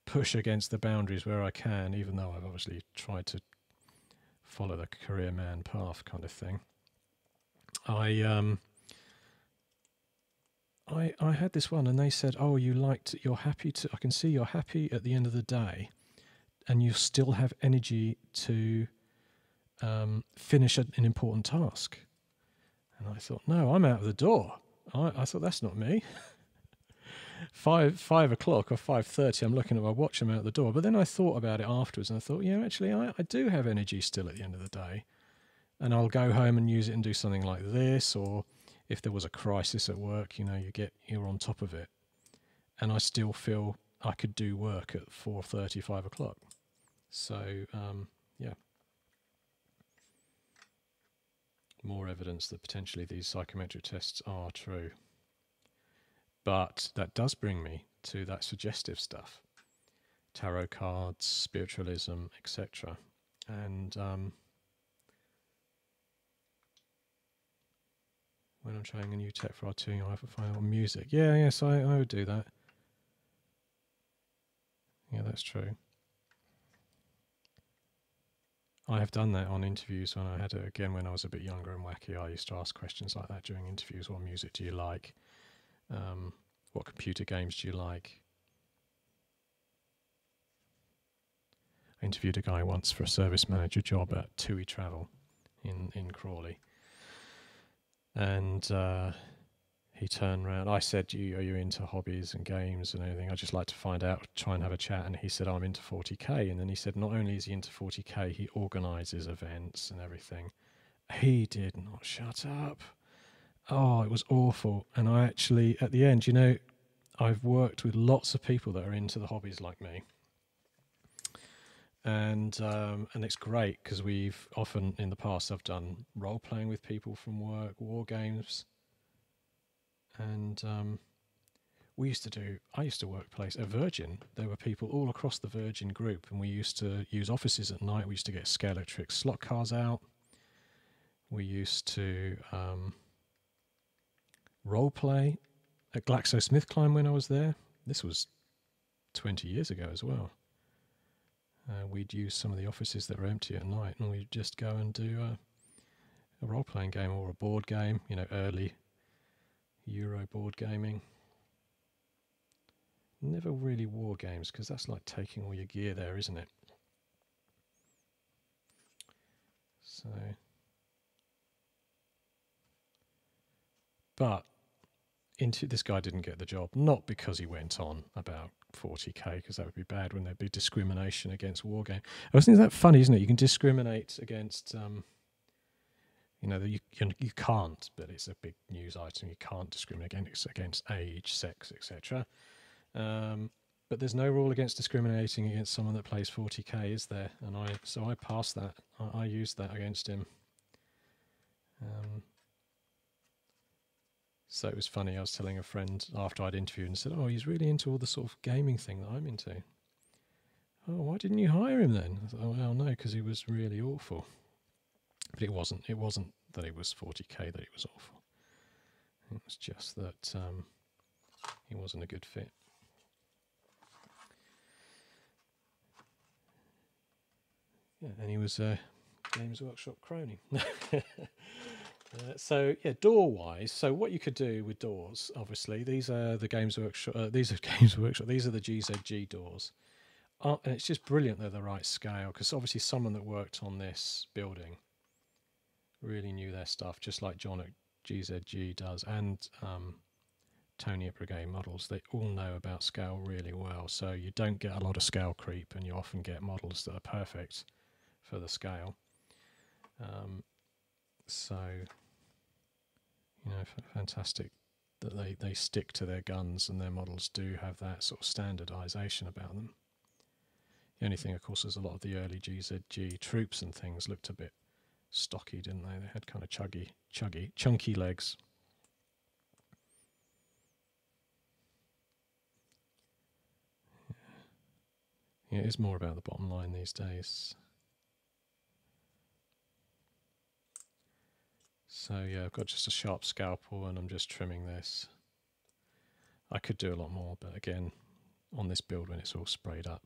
[SPEAKER 1] push against the boundaries where I can, even though I've obviously tried to follow the career man path kind of thing. I had this one, and they said, "Oh, you're happy to. I can see you're happy at the end of the day, and you still have energy to finish an important task." And I thought, no, I'm out of the door. I thought, that's not me. 5 o'clock or 5:30, I'm looking at my watch, I'm out the door. But then I thought about it afterwards, and I thought, yeah, actually, I do have energy still at the end of the day. And I'll go home and use it and do something like this, or if there was a crisis at work, you're on top of it. And I still feel I could do work at 4:30, 5 o'clock. So, yeah. More evidence that potentially these psychometric tests are true. But that does bring me to that suggestive stuff. Tarot cards, spiritualism, etc. And when I'm trying a new tech for our tuning, I have to find out music. Yeah, yes, I would do that. Yeah, that's true. I have done that on interviews when I had it, again, when I was a bit younger and wacky. I used to ask questions like that during interviews. What music do you like? What computer games do you like? I interviewed a guy once for a service manager job at TUI Travel in Crawley. And he turned around. I said, are you into hobbies and games and anything? I'd just like to find out, try and have a chat. And he said, I'm into 40K. And then he said, not only is he into 40K, he organises events and everything. He did not shut up. Oh, it was awful. And I actually, at the end, I've worked with lots of people that are into the hobbies like me. And it's great because we've often in the past I've done role playing with people from work, war games, and I used to work at Virgin. There were people all across the Virgin group, and we used to use offices at night. We used to get Scalextric slot cars out. We used to role play at GlaxoSmithKline when I was there. This was 20 years ago as well. We'd use some of the offices that were empty at night, and we'd just go and do a role-playing game or a board game, early Euro board gaming. Never really war games, because that's like taking all your gear there, isn't it? So, but this guy didn't get the job, not because he went on about 40K, because that would be bad when there'd be discrimination against war game. I was thinking, that funny, isn't it? You can discriminate against, you can't, but it's a big news item. You can't discriminate against age, sex, etc. But there's no rule against discriminating against someone that plays 40K, is there? And I passed that. I used that against him. So it was funny. I was telling a friend after I'd interviewed and said, "Oh, he's really into all the sort of gaming thing that I'm into." "Oh, why didn't you hire him then?" I thought, "Oh, well, no, because he was really awful." But it wasn't. It wasn't that he was 40K that he was awful. It was just that he wasn't a good fit. Yeah, and he was a Games Workshop crony. So yeah, door-wise. So what you could do with doors, obviously, these are the Games Workshop. These are Games Workshop. These are the Ghg doors, and it's just brilliant. They're the right scale, because obviously someone that worked on this building really knew their stuff, just like John at Ghg does, and Tony at Brigade Models. They all know about scale really well, so you don't get a lot of scale creep, and you often get models that are perfect for the scale. So, fantastic that they stick to their guns, and their models do have that sort of standardization about them. The only thing, of course, is a lot of the early Ghg troops and things looked a bit stocky, didn't they? They had kind of chunky legs. Yeah, it is more about the bottom line these days. So yeah, I've got just a sharp scalpel and I'm just trimming this. I could do a lot more, but again, on this build when it's all sprayed up,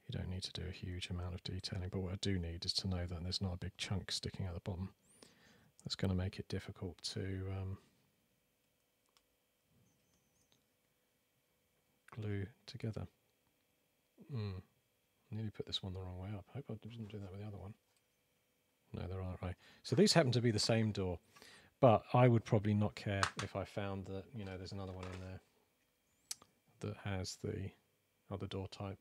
[SPEAKER 1] you don't need to do a huge amount of detailing. But what I do need is to know that there's not a big chunk sticking at the bottom. That's going to make it difficult to glue together. Nearly put this one the wrong way up. Hope I didn't do that with the other one. No, they're all right. So these happen to be the same door, but I would probably not care if I found that, you know, there's another one in there that has the other door type.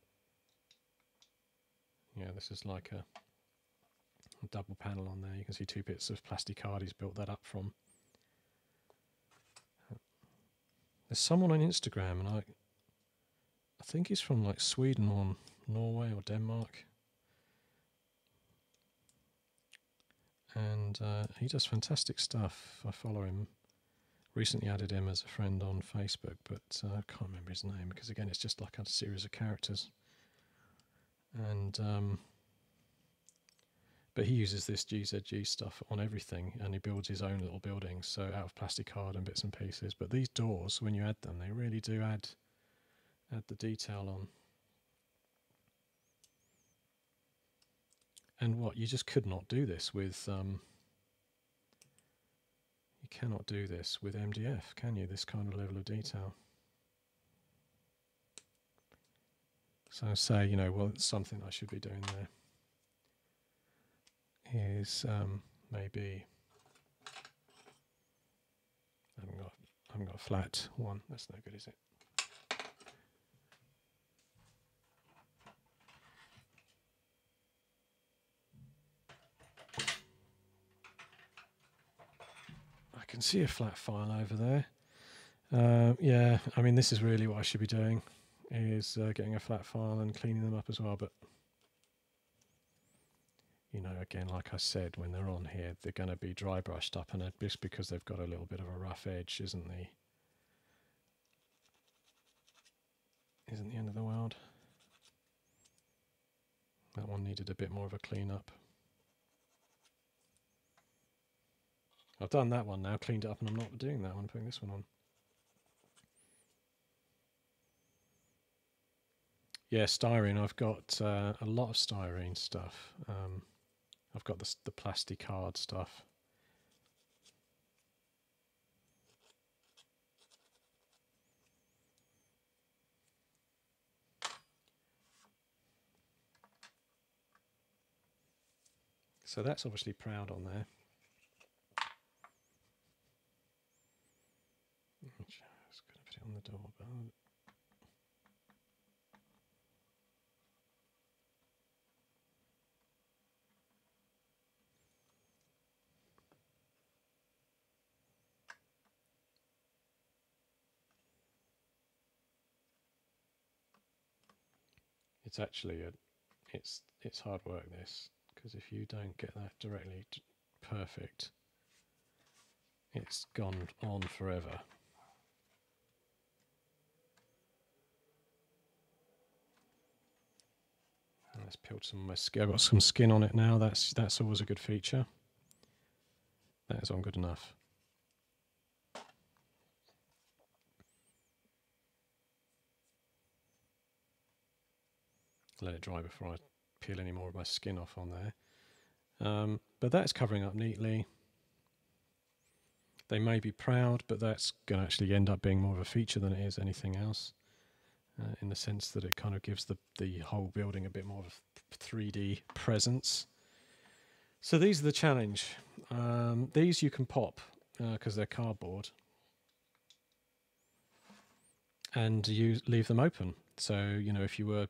[SPEAKER 1] Yeah, this is like a double panel on there. You can see 2 bits of plastic card he's built that up from. There's someone on Instagram, and I think he's from like Sweden or Norway or Denmark. And he does fantastic stuff. I follow him. Recently added him as a friend on Facebook, but I can't remember his name because, again, it's just like a series of characters. And but he uses this Ghg stuff on everything, and he builds his own little buildings, so out of plastic card and bits and pieces. But these doors, when you add them, they really do add the detail on. And what, you just could not do this with you cannot do this with MDF, can you? This kind of level of detail. So say, you know, well, it's something I should be doing there is maybe I haven't got a flat one. That's no good, is it? I can see a flat file over there. Yeah, I mean, this is really what I should be doing, is getting a flat file and cleaning them up as well. But, you know, again, like I said, when they're on here, they're going to be dry brushed up, and just because they've got a little bit of a rough edge isn't the end of the world. That one needed a bit more of a clean up. I've done that one now, cleaned it up, and I'm not doing that one, putting this one on. Yeah, styrene. I've got a lot of styrene stuff. I've got the plastic card stuff. So that's obviously proud on there. I was going to put it on the door, but it's actually it's hard work, this, because if you don't get that directly perfect, it's gone on forever. Let's peel some of my skin. I've got some skin on it now. That's always a good feature. That is on good enough. Let it dry before I peel any more of my skin off on there. But that's covering up neatly. They may be proud, but that's going to actually end up being more of a feature than it is anything else, in the sense that it kind of gives the whole building a bit more of a 3D presence. So these are the challenge. These you can pop because they're cardboard, and you leave them open. So, you know, if you were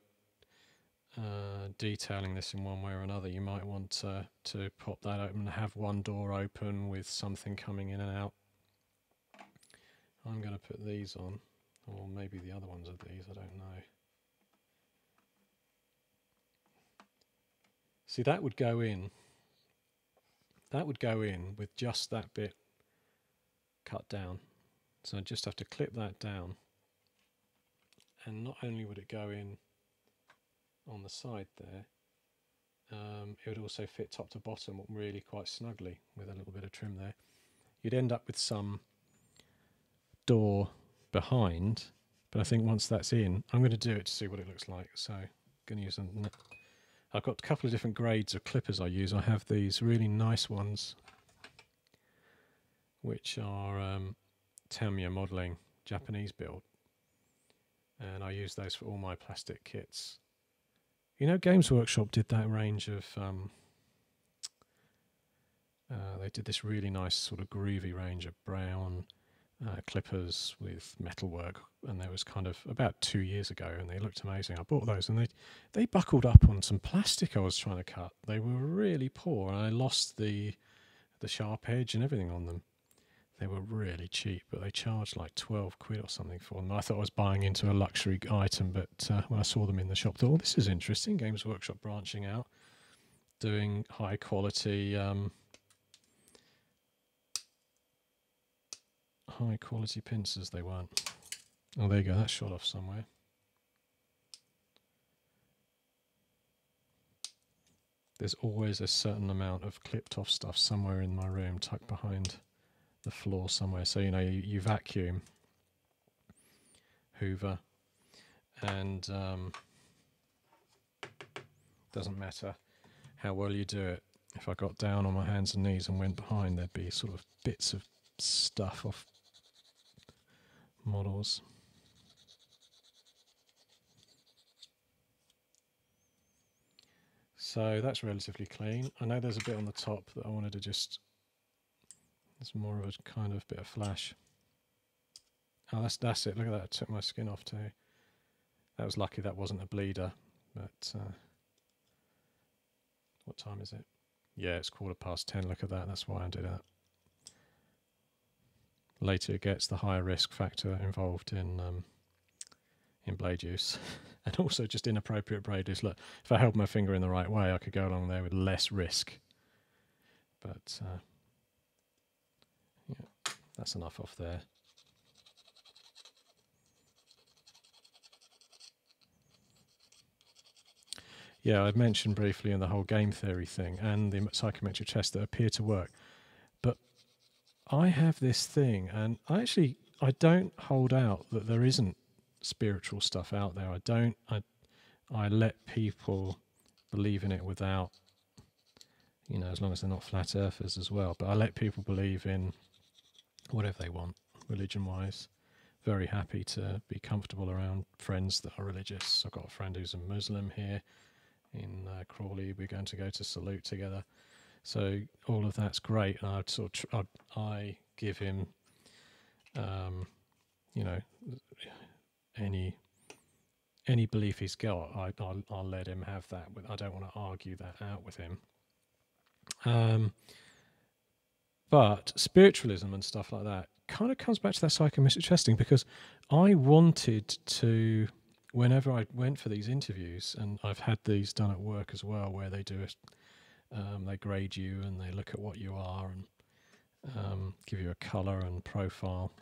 [SPEAKER 1] detailing this in one way or another, you might want to pop that open and have one door open with something coming in and out. I'm going to put these on, or maybe the other ones are these, I don't know. See, that would go in. That would go in with just that bit cut down. So I just have to clip that down, and not only would it go in on the side there, it would also fit top to bottom really quite snugly with a little bit of trim there. You'd end up with some door behind, but I think once that's in, I'm going to do it to see what it looks like. So I'm going to use I've got a couple of different grades of clippers I use. I have these really nice ones, which are Tamiya modelling, Japanese build. and I use those for all my plastic kits. You know, Games Workshop did that range of they did this really nice sort of groovy range of brown clippers with metalwork, and there was kind of about 2 years ago, and they looked amazing. I bought those, and they buckled up on some plastic I was trying to cut. They were really poor, and I lost the sharp edge and everything on them. They were really cheap, but they charged like 12 quid or something for them. I thought I was buying into a luxury item, but when I saw them in the shop, I thought, oh, this is interesting. Games Workshop branching out, doing high quality pincers. They weren't. Oh, there you go. That's shot off somewhere. There's always a certain amount of clipped off stuff somewhere in my room, tucked behind the floor somewhere. So, you know, you vacuum, hoover, and doesn't matter how well you do it. If I got down on my hands and knees and went behind, there'd be sort of bits of stuff off models. So that's relatively clean. I know there's a bit on the top that I wanted to just, it's more of a kind of bit of flash. Oh, that's it. Look at that. I took my skin off too. That was lucky that wasn't a bleeder. But what time is it? Yeah, it's 10:15. Look at that. That's why I did that. Later it gets, the higher risk factor involved in blade use. And also just inappropriate blade use. Look, if I held my finger in the right way, I could go along there with less risk. But yeah, that's enough off there. Yeah, I mentioned briefly in the whole game theory thing and the psychometric tests that appear to work. But I have this thing, and I don't hold out that there isn't spiritual stuff out there. I let people believe in it without, you know, as long as they're not flat earthers as well. But I let people believe in whatever they want, religion-wise. Very happy to be comfortable around friends that are religious. I've got a friend who's a Muslim here in Crawley. We're going to go to Salute together. So all of that's great, and I'd sort of I give him, you know, any belief he's got. I'll let him have that. I don't want to argue that out with him. But spiritualism and stuff like that kind of comes back to that psychometric testing, because I wanted to, whenever I went for these interviews, and I've had these done at work as well, where they do it. They grade you and they look at what you are and give you a colour and profile.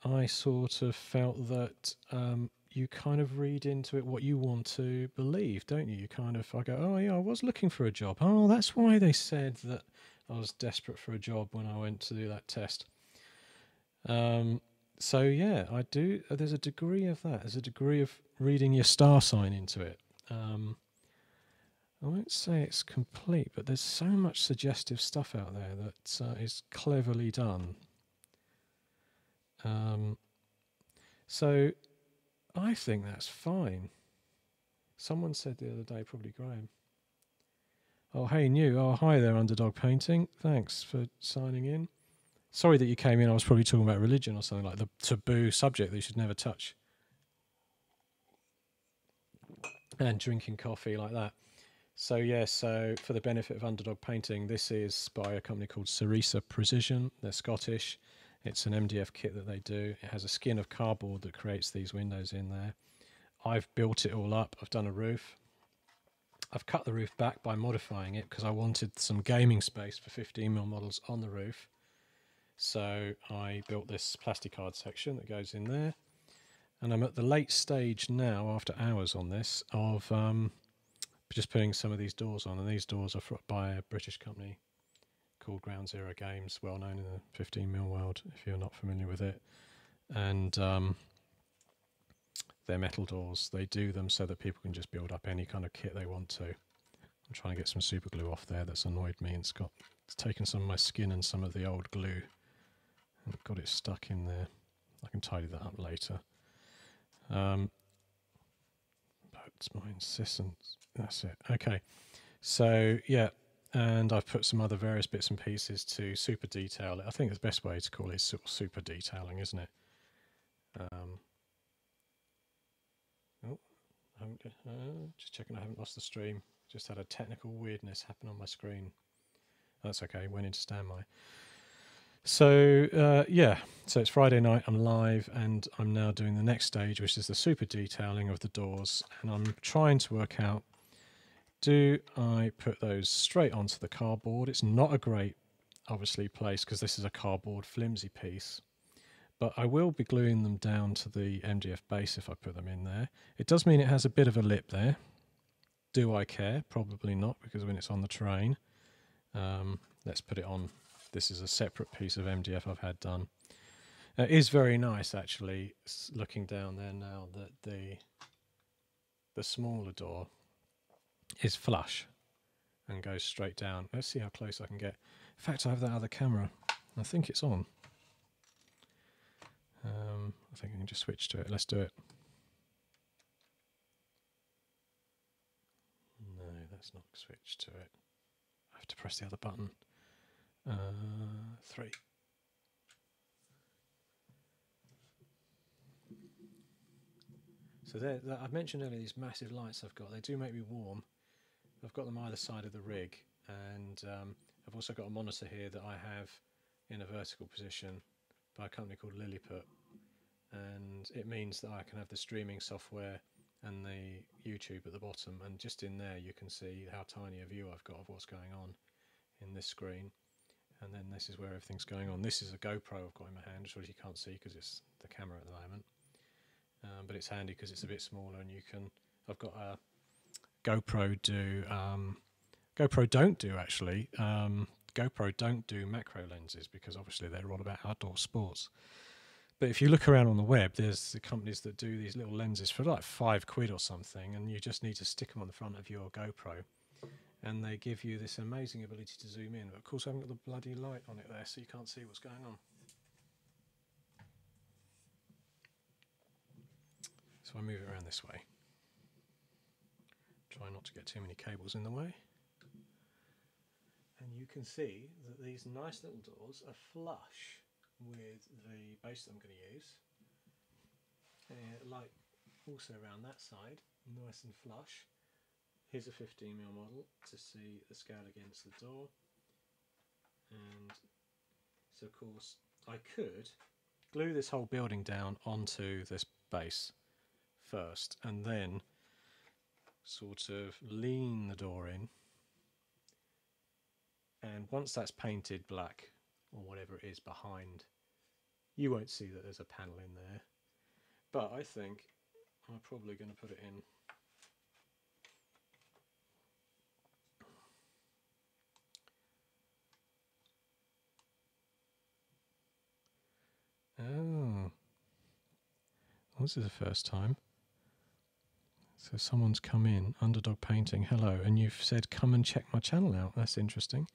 [SPEAKER 1] I sort of felt that you kind of read into it what you want to believe, don't you? I go, oh yeah, I was looking for a job. Oh, that's why they said that I was desperate for a job when I went to do that test. So yeah, I do. There's a degree of that. There's a degree of reading your star sign into it. I won't say it's complete, but there's so much suggestive stuff out there that is cleverly done. So I think that's fine. Someone said the other day, probably Graham, oh, hey, new. Oh, hi there, Underdog Painting. Thanks for signing in. Sorry that you came in. I was probably talking about religion or something, like the taboo subject that you should never touch. And drinking coffee like that. So yeah, so for the benefit of Underdog Painting, this is by a company called Sarissa Precision. They're Scottish. It's an MDF kit that they do. It has a skin of cardboard that creates these windows in there. I've built it all up. I've done a roof. I've cut the roof back by modifying it because I wanted some gaming space for 15mm models on the roof. So I built this plastic card section that goes in there. And I'm at the late stage now, after hours on this, of just putting some of these doors on. And these doors are by a British company called Ground Zero Games, well known in the 15mm world, if you're not familiar with it. And they're metal doors. They do them so that people can just build up any kind of kit they want to. I'm trying to get some super glue off there that's annoyed me, and it's taken some of my skin and some of the old glue and got it stuck in there. I can tidy that up later. That's my insistence. That's it. Okay. So, yeah. And I've put some other various bits and pieces to super detail it. I think the best way to call it is sort of super detailing, isn't it? Just checking I haven't lost the stream. Just had a technical weirdness happen on my screen. That's okay, went into standby. So, yeah, so it's Friday night, I'm live, and I'm now doing the next stage, which is the super detailing of the doors. And I'm trying to work out, do I put those straight onto the cardboard? It's not a great, obviously, place, because this is a cardboard flimsy piece. But I will be gluing them down to the MDF base if I put them in there. It does mean it has a bit of a lip there. Do I care? Probably not, because when it's on the terrain. Let's put it on. This is a separate piece of MDF I've had done. It is very nice, actually, looking down there now, that the smaller door is flush and goes straight down. Let's see how close I can get. In fact, I have that other camera. I think it's on. I think I can just switch to it. Let's do it. No, that's not switched to it. I have to press the other button. 3. So I've mentioned earlier these massive lights I've got. They do make me warm. I've got them either side of the rig, and I've also got a monitor here that I have in a vertical position by a company called Lilliput, and it means that I can have the streaming software and the YouTube at the bottom, and just in there you can see how tiny a view I've got of what's going on in this screen. And then this is where everything's going on. This is a GoPro I've got in my hand, which you can't see because it's the camera at the moment. But it's handy because it's a bit smaller, and you can. I've got a GoPro GoPro don't do actually. GoPro don't do macro lenses because obviously they're all about outdoor sports. But if you look around on the web, there's the companies that do these little lenses for like £5 or something, and you just need to stick them on the front of your GoPro, and they give you this amazing ability to zoom in. But of course I haven't got the bloody light on it there, so you can't see what's going on. So I move it around this way. Try not to get too many cables in the way. And you can see that these nice little doors are flush with the base that I'm going to use. Like also around that side, nice and flush. Here's a 15mm model to see the scale against the door. And so of course I could glue this whole building down onto this base first, and then sort of lean the door in, and once that's painted black or whatever it is behind, you won't see that there's a panel in there. But I think I'm probably going to put it in. Oh, this is the first time. So someone's come in, Underdog Painting, hello, and you've said come and check my channel out. That's interesting.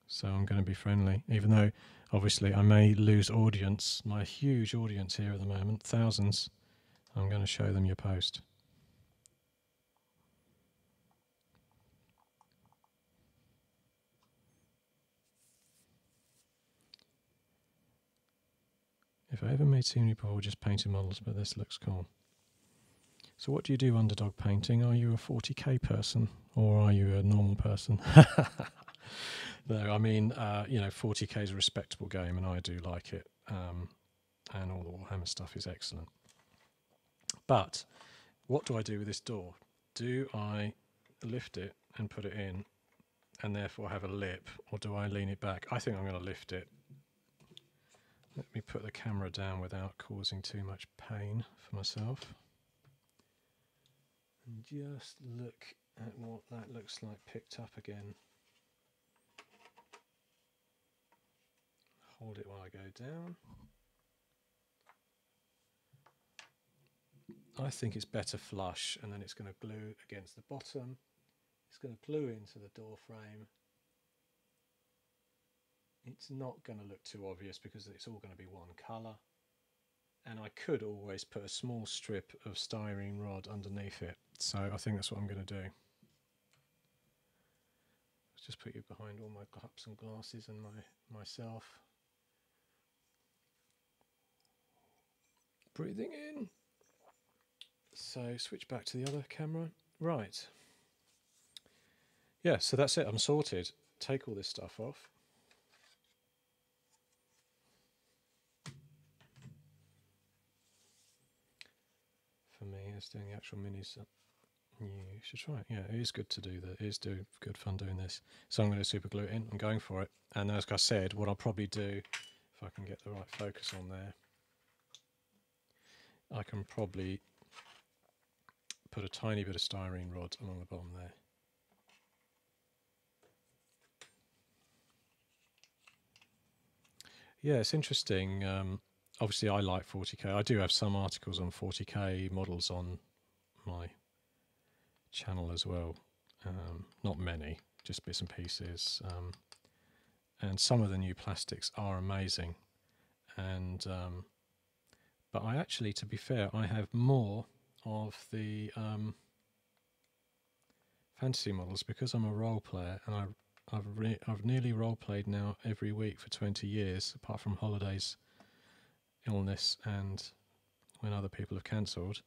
[SPEAKER 1] So I'm going to be friendly, even though obviously I may lose audience, my huge audience here at the moment, thousands. I'm going to show them your post. If I ever made scenery before, just painting models, but this looks cool. So what do you do, Underdog Painting? Are you a 40k person, or are you a normal person? No, I mean, you know, 40k is a respectable game, and I do like it, and all the Warhammer stuff is excellent. But what do I do with this door? Do I lift it and put it in, and therefore have a lip, or do I lean it back? I think I'm going to lift it. Let me put the camera down without causing too much pain for myself. And just look at what that looks like picked up again. Hold it while I go down. I think it's better flush, and then it's going to glue against the bottom. It's going to glue into the door frame. it's not going to look too obvious because it's all going to be one colour. And I could always put a small strip of styrene rod underneath it. So I think that's what I'm going to do. Let's just put you behind all my cups and glasses and myself. Breathing in. So switch back to the other camera. Right. Yeah, so that's it. I'm sorted. Take all this stuff off. For me, it's doing the actual minis. You should try it. Yeah, it is good to do that. It is good fun doing this. So I'm going to super glue it in. I'm going for it. And as I said, what I'll probably do, if I can get the right focus on there, I can probably put a tiny bit of styrene rod along the bottom there. Yeah, it's interesting. Obviously, I like 40K. I do have some articles on 40K models on my channel as well. Not many, just bits and pieces. And some of the new plastics are amazing. And but I actually, to be fair, I have more of the fantasy models because I'm a role player, and I've nearly role played now every week for 20 years, apart from holidays, illness, and when other people have cancelled.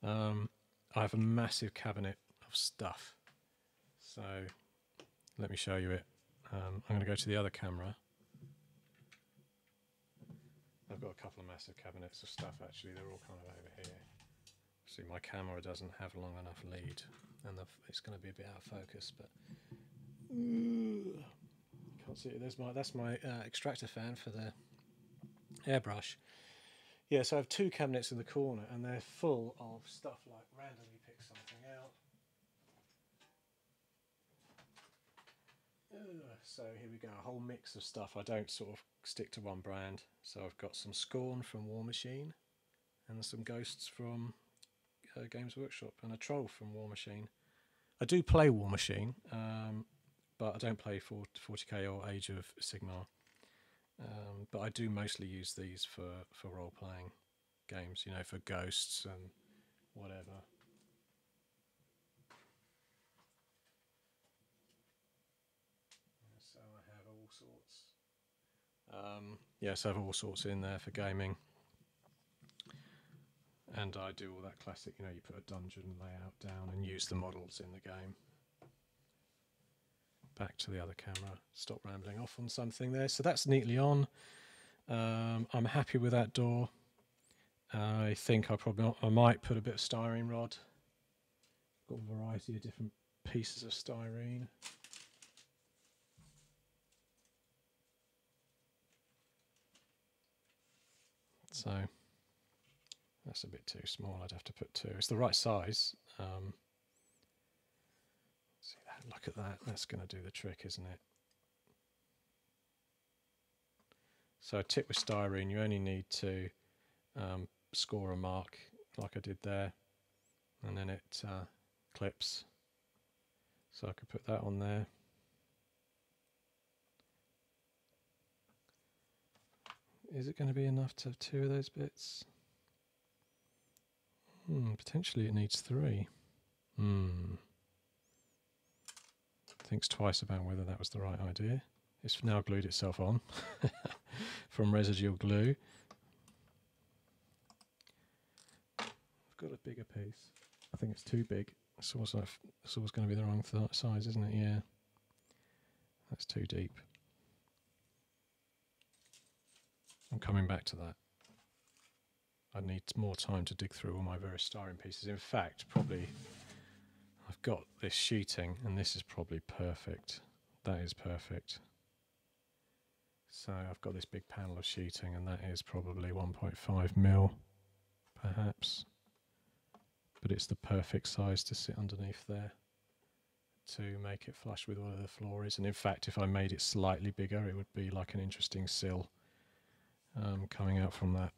[SPEAKER 1] I have a massive cabinet of stuff. So let me show you it. I'm going to go to the other camera. I've got a couple of massive cabinets of stuff actually. They're all kind of over here. See, my camera doesn't have long enough lead, and it's going to be a bit out of focus, but can't see it. That's my extractor fan for the airbrush. Yeah, so I have two cabinets in the corner, and they're full of stuff like randomly pick something out. So here we go, a whole mix of stuff. I don't sort of stick to one brand. So I've got some Scorn from War Machine, and some Ghosts from Games Workshop, and a Troll from War Machine. I do play War Machine, but I don't play 40K or Age of Sigmar. But I do mostly use these for role-playing games, you know, for Ghosts and whatever. So I have all sorts. Yes, I have all sorts in there for gaming. And I do all that classic, you know, you put a dungeon layout down and use the models in the game. Back to the other camera, stop rambling off on something there. So that's neatly on. I'm happy with that door. I think I might put a bit of styrene rod. Got a variety of different pieces of styrene. So that's a bit too small. I'd have to put two. It's the right size. See that? Look at that. That's going to do the trick, isn't it? So a tip with styrene, you only need to score a mark like I did there, and then it clips. So I could put that on there. Is it going to be enough to have two of those bits? Potentially it needs three. Thinks twice about whether that was the right idea. It's now glued itself on from residual glue. I've got a bigger piece. I think it's too big. It's always going to be the wrong size, isn't it? Yeah. That's too deep. I'm coming back to that. I need more time to dig through all my various styrene pieces. In fact, probably I've got this sheeting, and this is probably perfect. That is perfect. So I've got this big panel of sheeting, and that is probably 1.5 mil, perhaps. But it's the perfect size to sit underneath there to make it flush with where the floor is. And in fact, if I made it slightly bigger, it would be like an interesting sill coming out from that.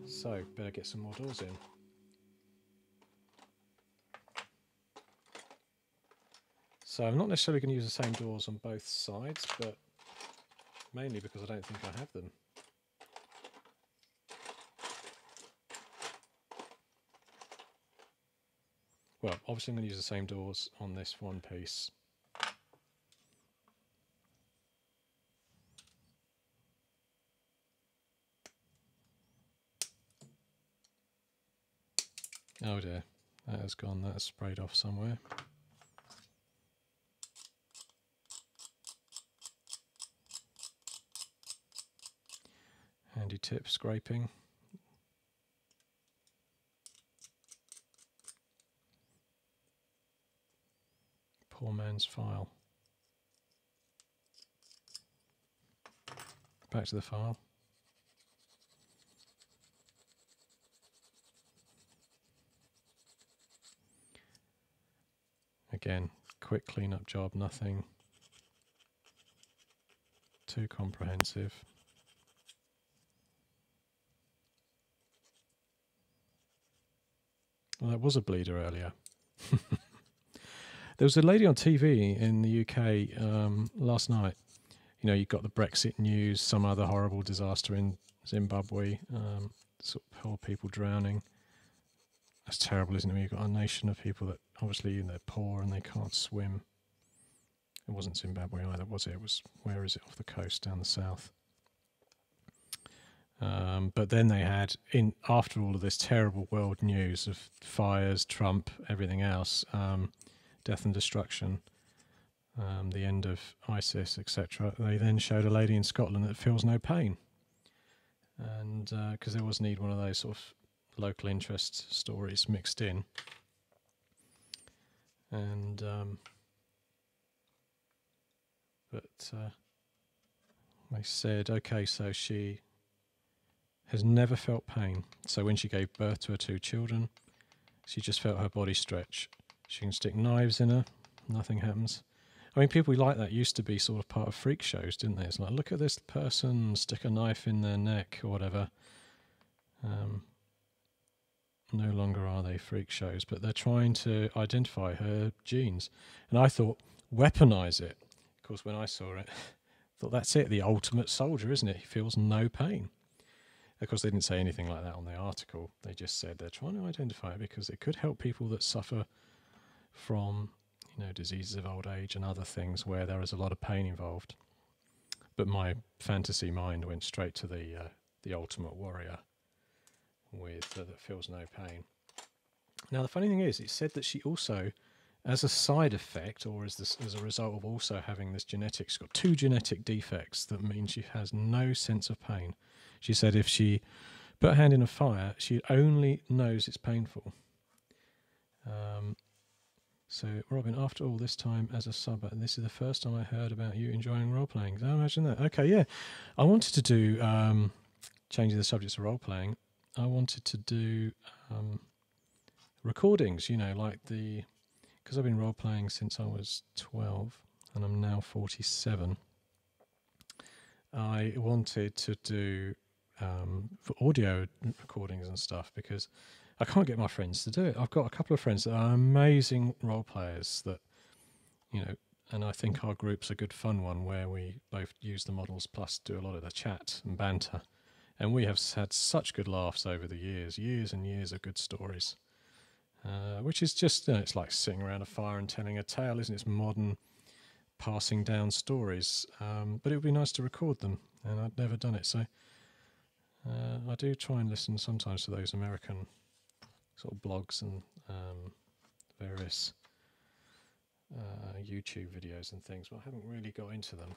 [SPEAKER 1] So, better get some more doors in. So I'm not necessarily going to use the same doors on both sides, but mainly because I don't think I have them. Well, obviously I'm going to use the same doors on this one piece. Oh dear, that has gone, that's sprayed off somewhere. Handy tip, scraping. Poor man's file. Back to the file. Again, quick clean-up job, nothing too comprehensive. Well, that was a bleeder earlier. There was a lady on TV in the UK last night. You know, you've got the Brexit news, some other horrible disaster in Zimbabwe, sort of poor people drowning. That's terrible, isn't it? You've got a nation of people that obviously they're poor and they can't swim. It wasn't Zimbabwe either, was it? It was, where is it, off the coast down the south? But then they had, after all of this terrible world news of fires, Trump, everything else, death and destruction, the end of ISIS, etc., they then showed a lady in Scotland that feels no pain. And because they always need one of those sort of local interest stories mixed in. And they said, okay, so she has never felt pain. So when she gave birth to her 2 children, she just felt her body stretch. She can stick knives in her, nothing happens. I mean, people like that used to be sort of part of freak shows, didn't they? It's like, look at this person, stick a knife in their neck or whatever. No longer are they freak shows, but they're trying to identify her genes. And I thought, weaponize it. Of course, when I saw it, I thought, that's it, the ultimate soldier, isn't it? He feels no pain. Of course, they didn't say anything like that on the article. They just said they're trying to identify it because it could help people that suffer from, you know, diseases of old age and other things where there is a lot of pain involved. But my fantasy mind went straight to the ultimate warrior with that feels no pain. Now, the funny thing is, it said that she also, as a side effect, or as a result of also having this genetics, got 2 genetic defects that mean she has no sense of pain. She said if she put her hand in a fire, she only knows it's painful. So, Robin, after all this time as a subber, and this is the first time I heard about you enjoying role-playing. I imagine that. Okay, yeah. I wanted to do, changing the subject to role-playing, I wanted to do recordings, you know, like because I've been role-playing since I was 12, and I'm now 47. I wanted to do for audio recordings and stuff because I can't get my friends to do it. I've got a couple of friends that are amazing role players that, you know, and I think our group's a good fun one where we both use the models plus do a lot of the chat and banter. And we have had such good laughs over the years and years of good stories. Which is just, you know, it's like sitting around a fire and telling a tale, isn't it? It's modern passing down stories. But it would be nice to record them, and I'd never done it. So I do try and listen sometimes to those American sort of blogs and various YouTube videos and things, but I haven't really got into them.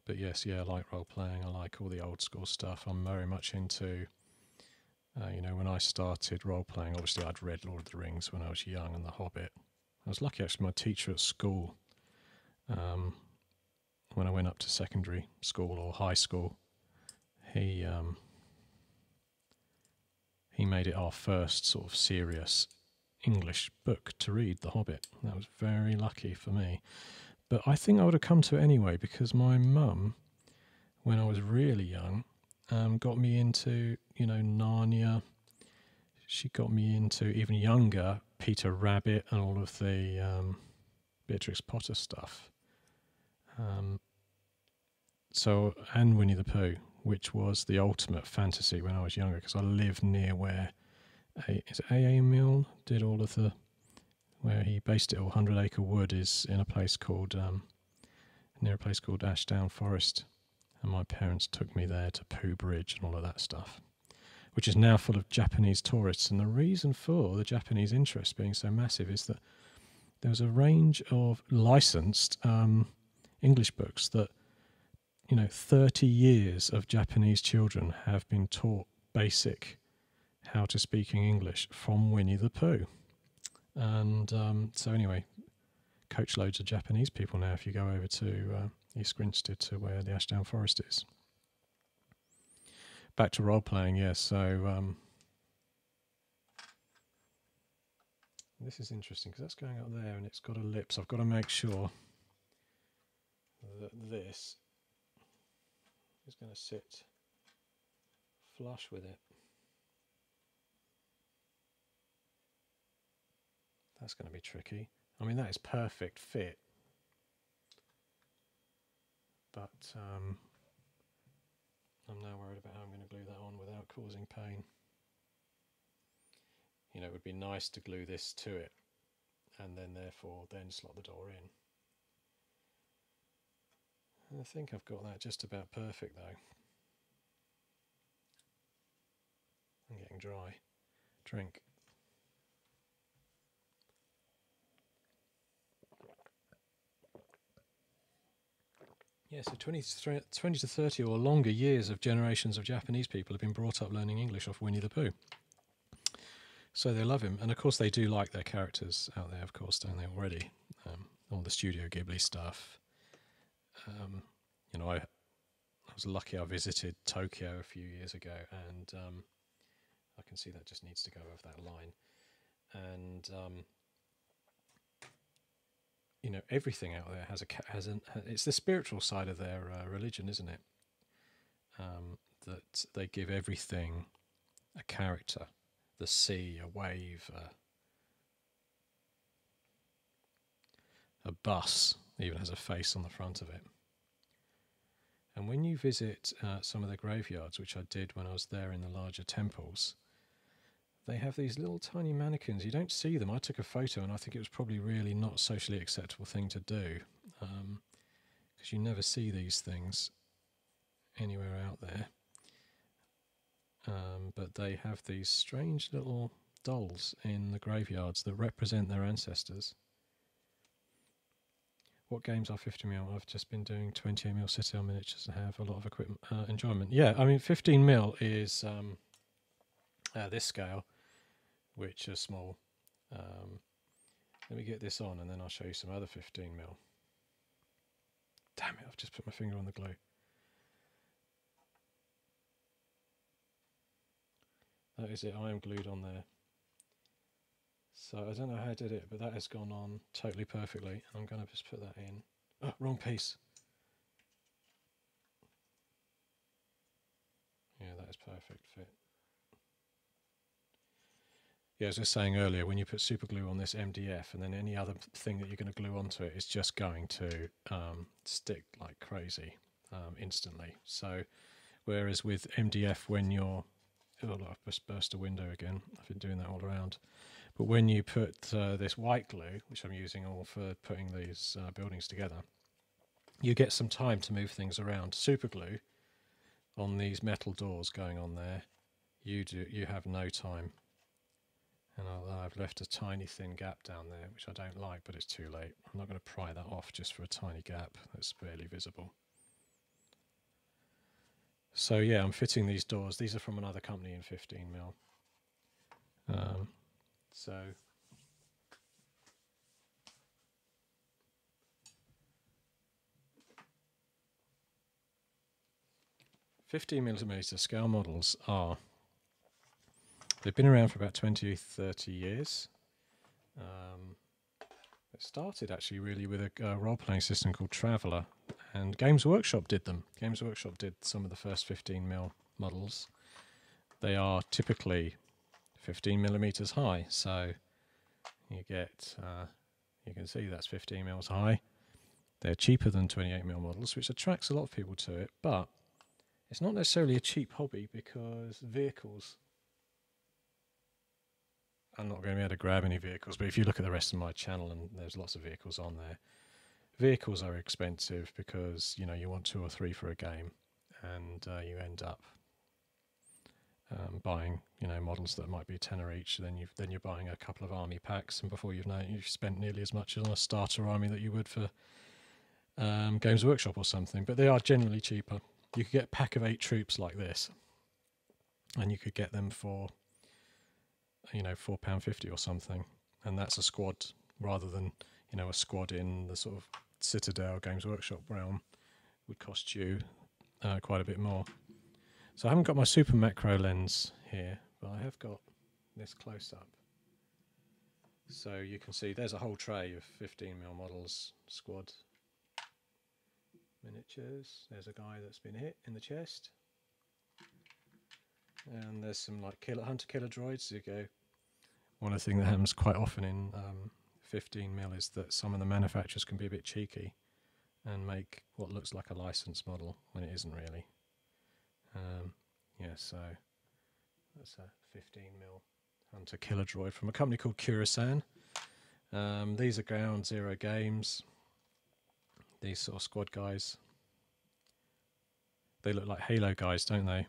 [SPEAKER 1] But yes, yeah, I like role-playing. I like all the old school stuff. I'm very much into, you know, when I started role-playing, obviously I'd read Lord of the Rings when I was young and The Hobbit. I was lucky, actually, my teacher at school, when I went up to secondary school or high school, he made it our first sort of serious English book to read, The Hobbit. That was very lucky for me. But I think I would have come to it anyway because my mum, when I was really young, got me into, you know, Narnia. She got me into, even younger, Peter Rabbit and all of the Beatrix Potter stuff. And Winnie the Pooh, which was the ultimate fantasy when I was younger, because I lived near where A.A. Milne did all of the, where he based it all. 100 Acre Wood is in a place called near a place called Ashdown Forest, and my parents took me there to Pooh Bridge and all of that stuff, which is now full of Japanese tourists. And the reason for the Japanese interest being so massive is that there was a range of licensed English books that, 30 years of Japanese children have been taught basic how to speaking English from Winnie the Pooh. And so anyway, coach loads of Japanese people now if you go over to East Grinstead to where the Ashdown Forest is. Back to role-playing, yes. So this is interesting because that's going up there and it's got a lip, so I've got to make sure that this is going to sit flush with it. That's going to be tricky. I mean, that is perfect fit, but I'm now worried about how I'm going to glue that on without causing pain. It would be nice to glue this to it and then therefore slot the door in. I think I've got that just about perfect though. I'm getting dry. Drink. Yeah, so 20 to 30 or longer years of generations of Japanese people have been brought up learning English off Winnie the Pooh. So they love him. And of course they do like their characters out there, of course, don't they, already? All the Studio Ghibli stuff. I was lucky I visited Tokyo a few years ago, and I can see that just needs to go over that line. And everything out there it's the spiritual side of their religion, isn't it? That they give everything a character. The sea, a wave, a bus even has a face on the front of it. And when you visit some of the graveyards, which I did when I was there in the larger temples, they have these little tiny mannequins. You don't see them. I took a photo and I think it was probably really not a socially acceptable thing to do, because you never see these things anywhere out there. But they have these strange little dolls in the graveyards that represent their ancestors. What games are 50mm? I've just been doing 28mm Citadel miniatures and have a lot of equipment enjoyment. Yeah, I mean 15mm is this scale, which are small. Let me get this on and then I'll show you some other 15mm. Damn it, I've just put my finger on the glue. That is it, I am glued on there. So I don't know how I did it, but that has gone on totally perfectly. I'm going to just put that in. Oh, wrong piece. Yeah, that is perfect fit. Yeah, as I was saying earlier, when you put super glue on this MDF and then any other thing that you're going to glue onto it, it's just going to stick like crazy instantly. So whereas with MDF, when you're... Oh, I've just burst a window again. I've been doing that all around. But when you put this white glue, which I'm using all for putting these buildings together, you get some time to move things around. Super glue on these metal doors going on there, you have no time. And I've left a tiny thin gap down there, which I don't like, but it's too late. I'm not going to pry that off just for a tiny gap that's barely visible. So yeah, I'm fitting these doors. These are from another company in 15mm. So 15mm scale models they've been around for about 20-30 years. It started actually really with a role-playing system called Traveller, and Games Workshop did them. Games Workshop did some of the first 15mm models. They are typically 15mm high, so you get, you can see that's 15 mils high. They're cheaper than 28mm models, which attracts a lot of people to it, but it's not necessarily a cheap hobby because vehicles, I'm not going to be able to grab any vehicles, but if you look at the rest of my channel, and there's lots of vehicles on there, vehicles are expensive because, you know, you want 2 or 3 for a game, and you end up buying, you know, models that might be a tenner each. Then you're buying a couple of army packs, and before you've known it, you've spent nearly as much on a starter army that you would for Games Workshop or something. But they are generally cheaper. You could get a pack of 8 troops like this, and you could get them for, you know, £4.50 or something, and that's a squad rather than, you know, a squad in the sort of Citadel Games Workshop realm would cost you quite a bit more. So I haven't got my super macro lens here, but I have got this close up. So you can see there's a whole tray of 15mm models, squad miniatures. There's a guy that's been hit in the chest. And there's some like hunter killer droids. You go. One of the things that happens quite often in 15mm is that some of the manufacturers can be a bit cheeky and make what looks like a licensed model when it isn't really. Yeah, so that's a 15mm hunter killer droid from a company called Curasan. These are Ground Zero Games. These sort of squad guys. They look like Halo guys, don't they?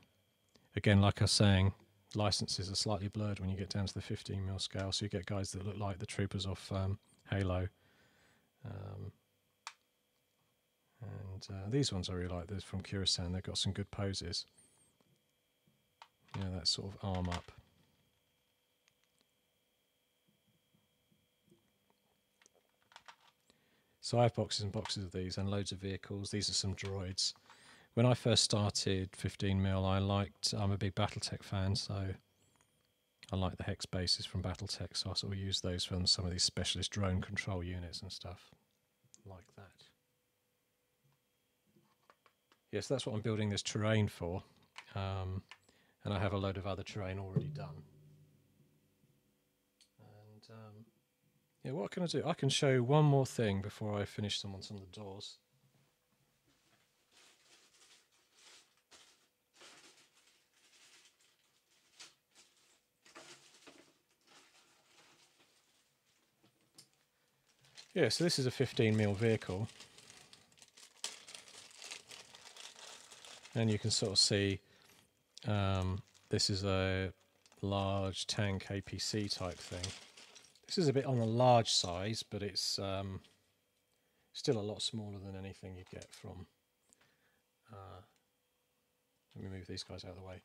[SPEAKER 1] Again, like I was saying, licenses are slightly blurred when you get down to the 15mm scale, so you get guys that look like the troopers off Halo. And these ones I really like. They're from Curasan. They've got some good poses. You know, that sort of arm up. So I have boxes and boxes of these and loads of vehicles. These are some droids. When I first started 15mm, I'm a big Battletech fan, so I like the hex bases from Battletech, so I sort of use those from some of these specialist drone control units and stuff like that. Yes, that's what I'm building this terrain for. And I have a load of other terrain already done. And yeah, what can I do? I can show one more thing before I finish some on some of the doors. Yeah, so this is a 15mm vehicle. And you can sort of see this is a large tank APC type thing. This is a bit on the large size, but it's still a lot smaller than anything you'd get from... let me move these guys out of the way.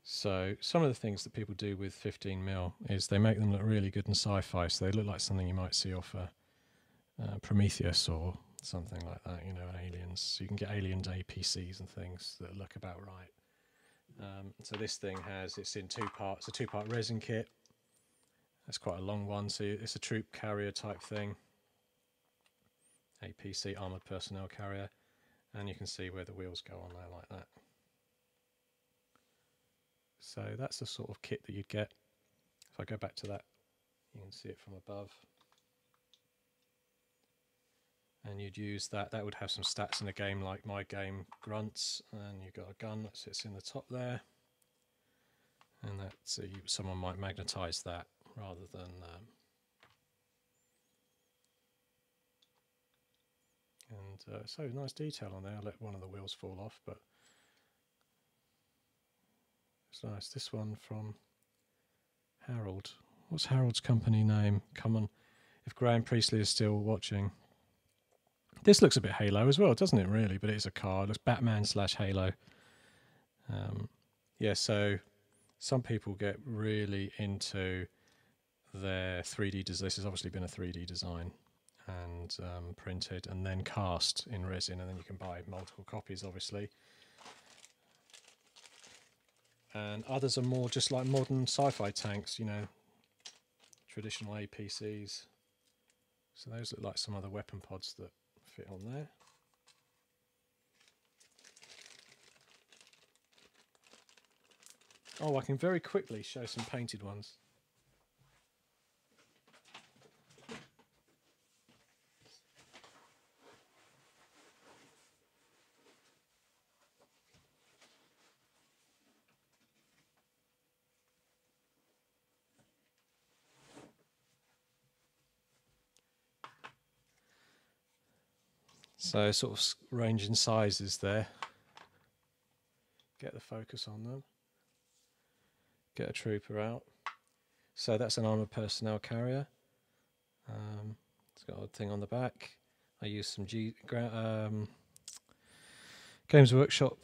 [SPEAKER 1] So some of the things that people do with 15mm is they make them look really good in sci-fi, so they look like something you might see off Prometheus or something like that, you know, Aliens. So you can get Aliens APCs and things that look about right. So this thing it's in 2 parts, a 2-part resin kit. That's quite a long one, so it's a troop carrier type thing. APC, armoured personnel carrier. And you can see where the wheels go on there like that. So that's the sort of kit that you'd get. If I go back to that, you can see it from above. And you'd use that. That would have some stats in a game like my game, Grunts, and you've got a gun that sits in the top there. And that's someone might magnetise that rather than so nice detail on there. I let one of the wheels fall off, but it's nice. This one from Harold. What's Harold's company name? Come on, if Graham Priestley is still watching. This looks a bit Halo as well, doesn't it, really? But it's a car. It looks Batman/Halo. Yeah, so some people get really into their 3D design. This has obviously been a 3D design and printed and then cast in resin, and then you can buy multiple copies, obviously. And others are more just like modern sci-fi tanks, you know, traditional APCs. So those look like some other weapon pods that fit on there. Oh, I can very quickly show some painted ones. So sort of range in sizes there. Get the focus on them. Get a trooper out. So that's an armoured personnel carrier. It's got a thing on the back. I use some Games Workshop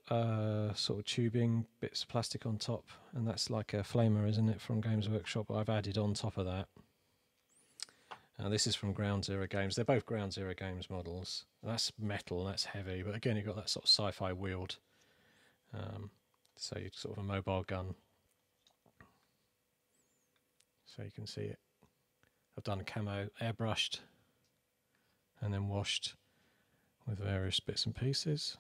[SPEAKER 1] sort of tubing, bits of plastic on top, and that's like a flamer, isn't it, from Games Workshop? I've added on top of that. This is from Ground Zero Games. They're both Ground Zero Games models. That's metal, that's heavy, but again you've got that sort of sci-fi wield. So you're sort of a mobile gun. So you can see it. I've done camo, airbrushed, and then washed with various bits and pieces.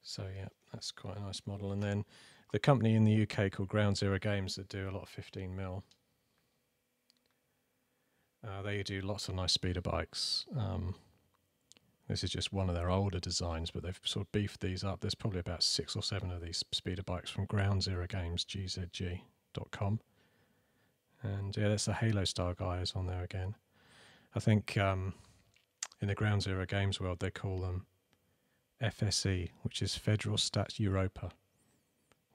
[SPEAKER 1] So yeah, that's quite a nice model. And then the company in the UK called Ground Zero Games that do a lot of 15mm. They do lots of nice speeder bikes. This is just one of their older designs, but they've sort of beefed these up. There's probably about 6 or 7 of these speeder bikes from Ground Zero Games, Ghg.com. And yeah, that's the Halo Star guys on there again. I think in the Ground Zero Games world they call them FSE, which is Federal Stats Europa,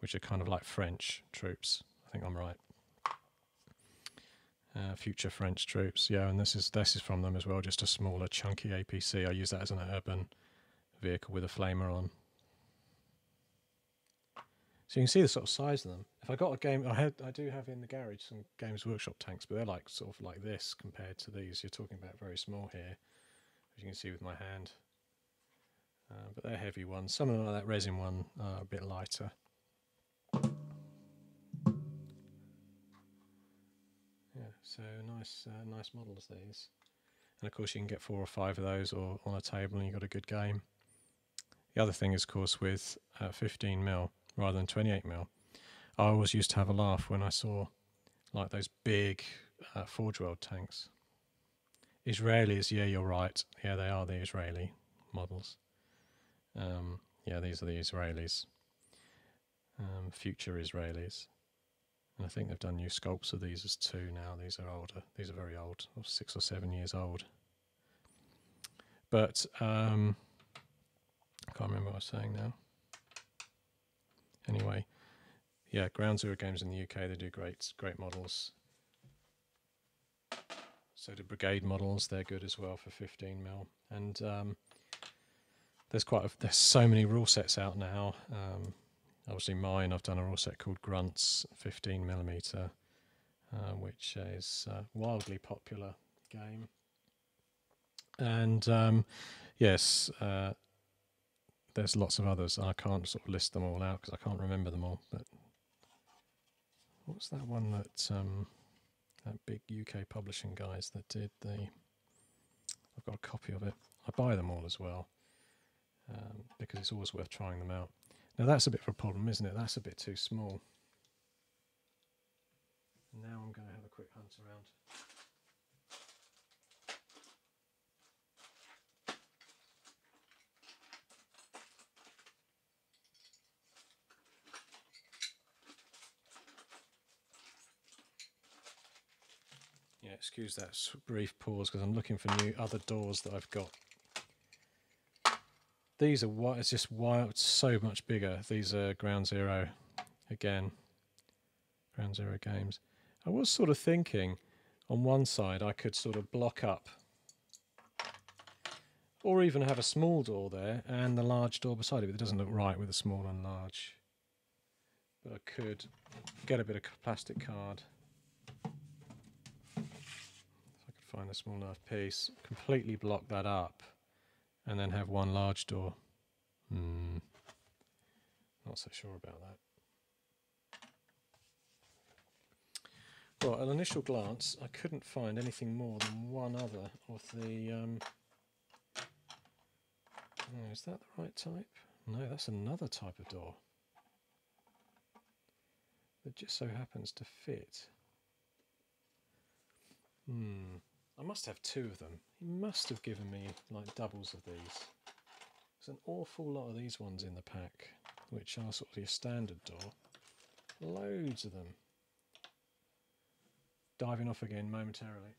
[SPEAKER 1] which are kind of like French troops. I think I'm right. Future French troops, yeah, and this is from them as well, just a smaller, chunky APC. I use that as an urban vehicle with a flamer on. So you can see the sort of size of them. If I got a game, I do have in the garage some Games Workshop tanks, but they're like sort of like this compared to these. You're talking about very small here, as you can see with my hand. But they're heavy ones. Some of them, like that resin one, are a bit lighter. Yeah, so nice models these. And of course you can get 4 or 5 of those or on a table and you've got a good game. The other thing is, of course, with 15mm rather than 28mm, I always used to have a laugh when I saw like those big Forge World tanks. Israelis, yeah, you're right. Yeah, they are the Israeli models. Yeah, these are the Israelis. Future Israelis. And I think they've done new sculpts of these as 2 now. These are older. These are very old, 6 or 7 years old. But I can't remember what I was saying now. Anyway, yeah, Ground Zero Games in the UK, they do great models. So do Brigade models, they're good as well for 15mm. And there's so many rule sets out now. Obviously mine, I've done a rule set called Grunts 15mm, which is a wildly popular game. And yes, there's lots of others. I can't sort of list them all out because I can't remember them all. But what's that one that that big UK publishing guys that did the? I've got a copy of it. I buy them all as well because it's always worth trying them out. Now that's a bit of a problem, isn't it? That's a bit too small. Now I'm going to have a quick hunt around. Yeah, excuse that brief pause because I'm looking for other doors that I've got. These are it's just wild, so much bigger. These are Ground Zero again. Ground Zero Games. I was sort of thinking on one side I could sort of block up or even have a small door there and the large door beside it, but it doesn't look right with the small and large. But I could get a bit of plastic card. If I could find a small enough piece, completely block that up and then have one large door. Not so sure about that. Well, at an initial glance, I couldn't find anything more than one other of the Oh, is that the right type? No, that's another type of door that just so happens to fit. I must have two of them. He must have given me like doubles of these. There's an awful lot of these ones in the pack, which are sort of your standard door. Loads of them. Diving off again momentarily.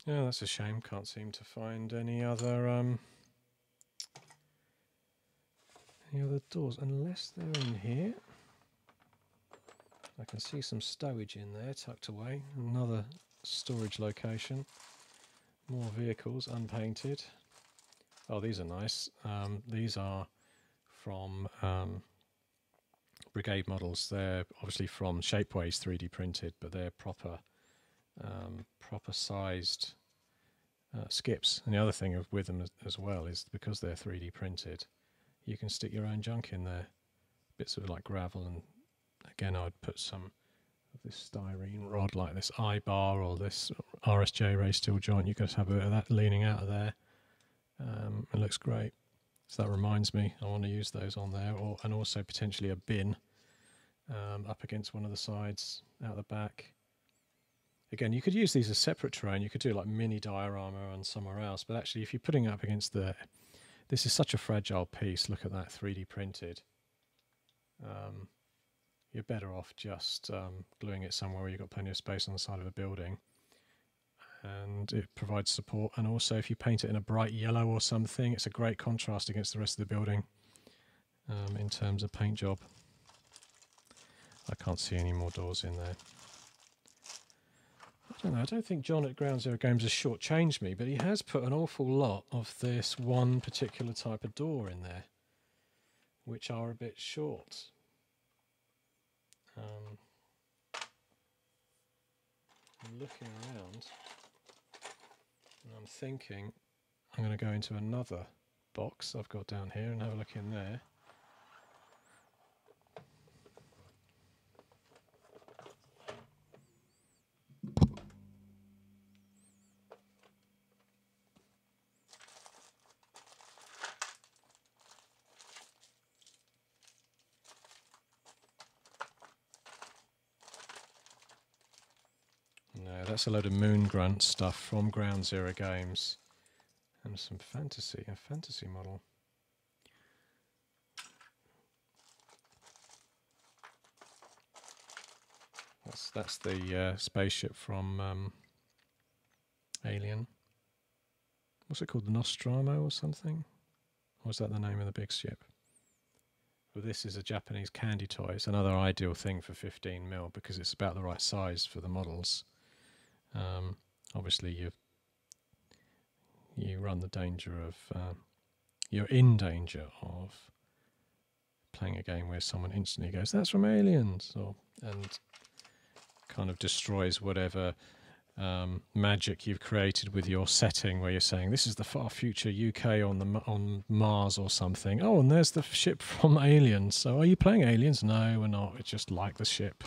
[SPEAKER 1] Yeah, that's a shame. Can't seem to find any other doors, unless they're in here. I can see some stowage in there, tucked away. Another storage location. More vehicles, unpainted. Oh, these are nice. These are from Brigade models. They're obviously from Shapeways 3D printed, but they're proper sized skips. And the other thing with them as well is because they're 3D printed, you can stick your own junk in there. Bits of like gravel, and again I'd put some of this styrene rod like this I-bar or this RSJ raised steel joint. You could have a bit of that leaning out of there. It looks great. So that reminds me, I want to use those on there, and also potentially a bin up against one of the sides out the back. Again, you could use these as separate terrain. You could do like mini diorama on somewhere else, but actually if you're putting it up against this is such a fragile piece. Look at that, 3D printed. You're better off just gluing it somewhere where you've got plenty of space on the side of a building, and it provides support. And also if you paint it in a bright yellow or something, it's a great contrast against the rest of the building in terms of paint job. I can't see any more doors in there. I don't know, I don't think John at Ground Zero Games has shortchanged me, but he has put an awful lot of this one particular type of door in there, which are a bit short. I'm looking around and I'm thinking I'm going to go into another box I've got down here and have a look in there. No, that's a load of Moon Grunt stuff from Ground Zero Games. And some a fantasy model. That's the spaceship from Alien. What's it called, the Nostromo or something? Or is that the name of the big ship? Well, this is a Japanese candy toy. It's another ideal thing for 15mm because it's about the right size for the models. Obviously, you run the danger of you're in danger of playing a game where someone instantly goes, "That's from Aliens," and kind of destroys whatever magic you've created with your setting, where you're saying this is the far future UK on Mars or something. Oh, and there's the ship from Aliens. So are you playing Aliens? No, we're not. It's just like the ship.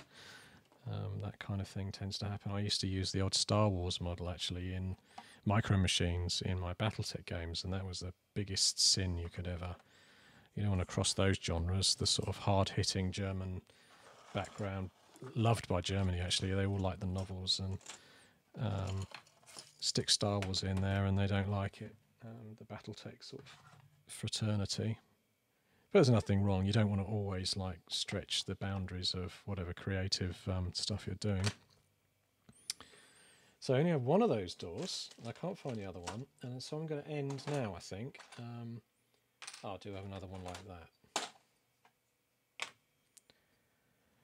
[SPEAKER 1] That kind of thing tends to happen. I used to use the odd Star Wars model actually in Micro Machines in my BattleTech games, and that was the biggest sin you could ever. You don't want to cross those genres. The sort of hard-hitting German background, loved by Germany actually. They all like the novels, and stick Star Wars in there, and they don't like it. The BattleTech sort of fraternity. But there's nothing wrong. You don't want to always like stretch the boundaries of whatever creative stuff you're doing. So I only have one of those doors. I can't find the other one, and so I'm going to end now, I think. I do have another one like that.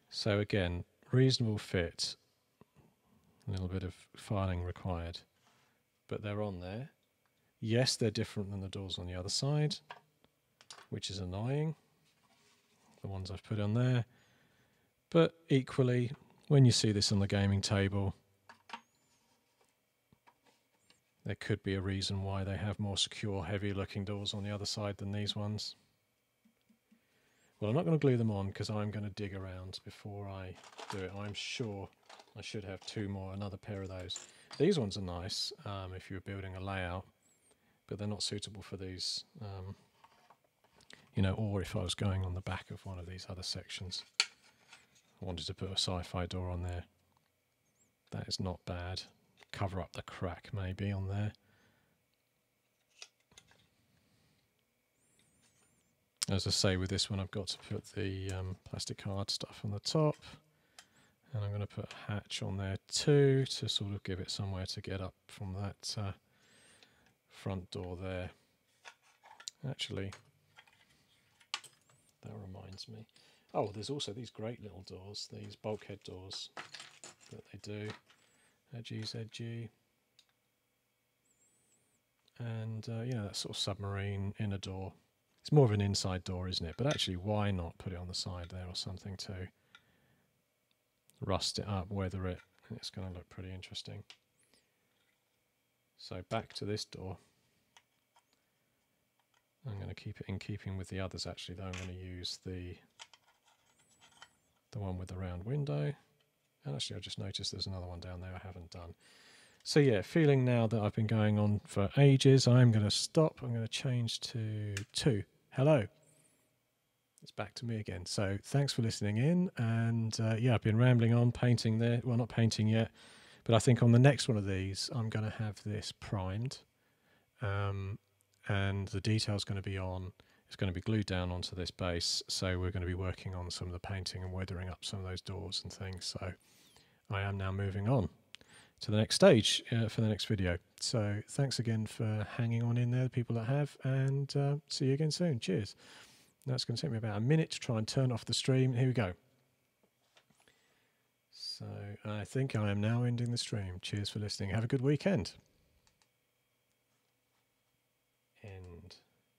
[SPEAKER 1] So again, reasonable fit. A little bit of filing required, but they're on there. Yes, they're different than the doors on the other side, which is annoying, the ones I've put on there. But equally, when you see this on the gaming table, there could be a reason why they have more secure, heavy looking doors on the other side than these ones. Well, I'm not going to glue them on because I'm going to dig around before I do it. I'm sure I should have another pair of those. These ones are nice if you're building a layout, but they're not suitable for these, you know, or if I was going on the back of one of these other sections. I wanted to put a SCIFI door on there. That is not bad. Cover up the crack maybe on there. As I say, with this one I've got to put the plastic hard stuff on the top, and I'm going to put a hatch on there too to sort of give it somewhere to get up from that front door there. Actually, that reminds me. Oh, there's also these great little doors, these bulkhead doors that they do. Ghg. And, you know, that sort of submarine inner door. It's more of an inside door, isn't it? But actually, why not put it on the side there or something to rust it up, weather it. It's going to look pretty interesting. So back to this door. I'm going to keep it in keeping with the others, actually, though. I'm going to use the one with the round window. And actually, I just noticed there's another one down there I haven't done. So yeah, feeling now that I've been going on for ages, I'm going to stop. I'm going to change to 2. Hello. It's back to me again. So thanks for listening in. And yeah, I've been rambling on, painting there. Well, not painting yet, but I think on the next one of these, I'm going to have this primed. And the detail's going to be on. It's going to be glued down onto this base. So we're going to be working on some of the painting and weathering up some of those doors and things. So I am now moving on to the next stage for the next video. So thanks again for hanging on in there, the people that have, and see you again soon. Cheers. That's going to take me about a minute to try and turn off the stream. Here we go. So I think I am now ending the stream. Cheers for listening. Have a good weekend.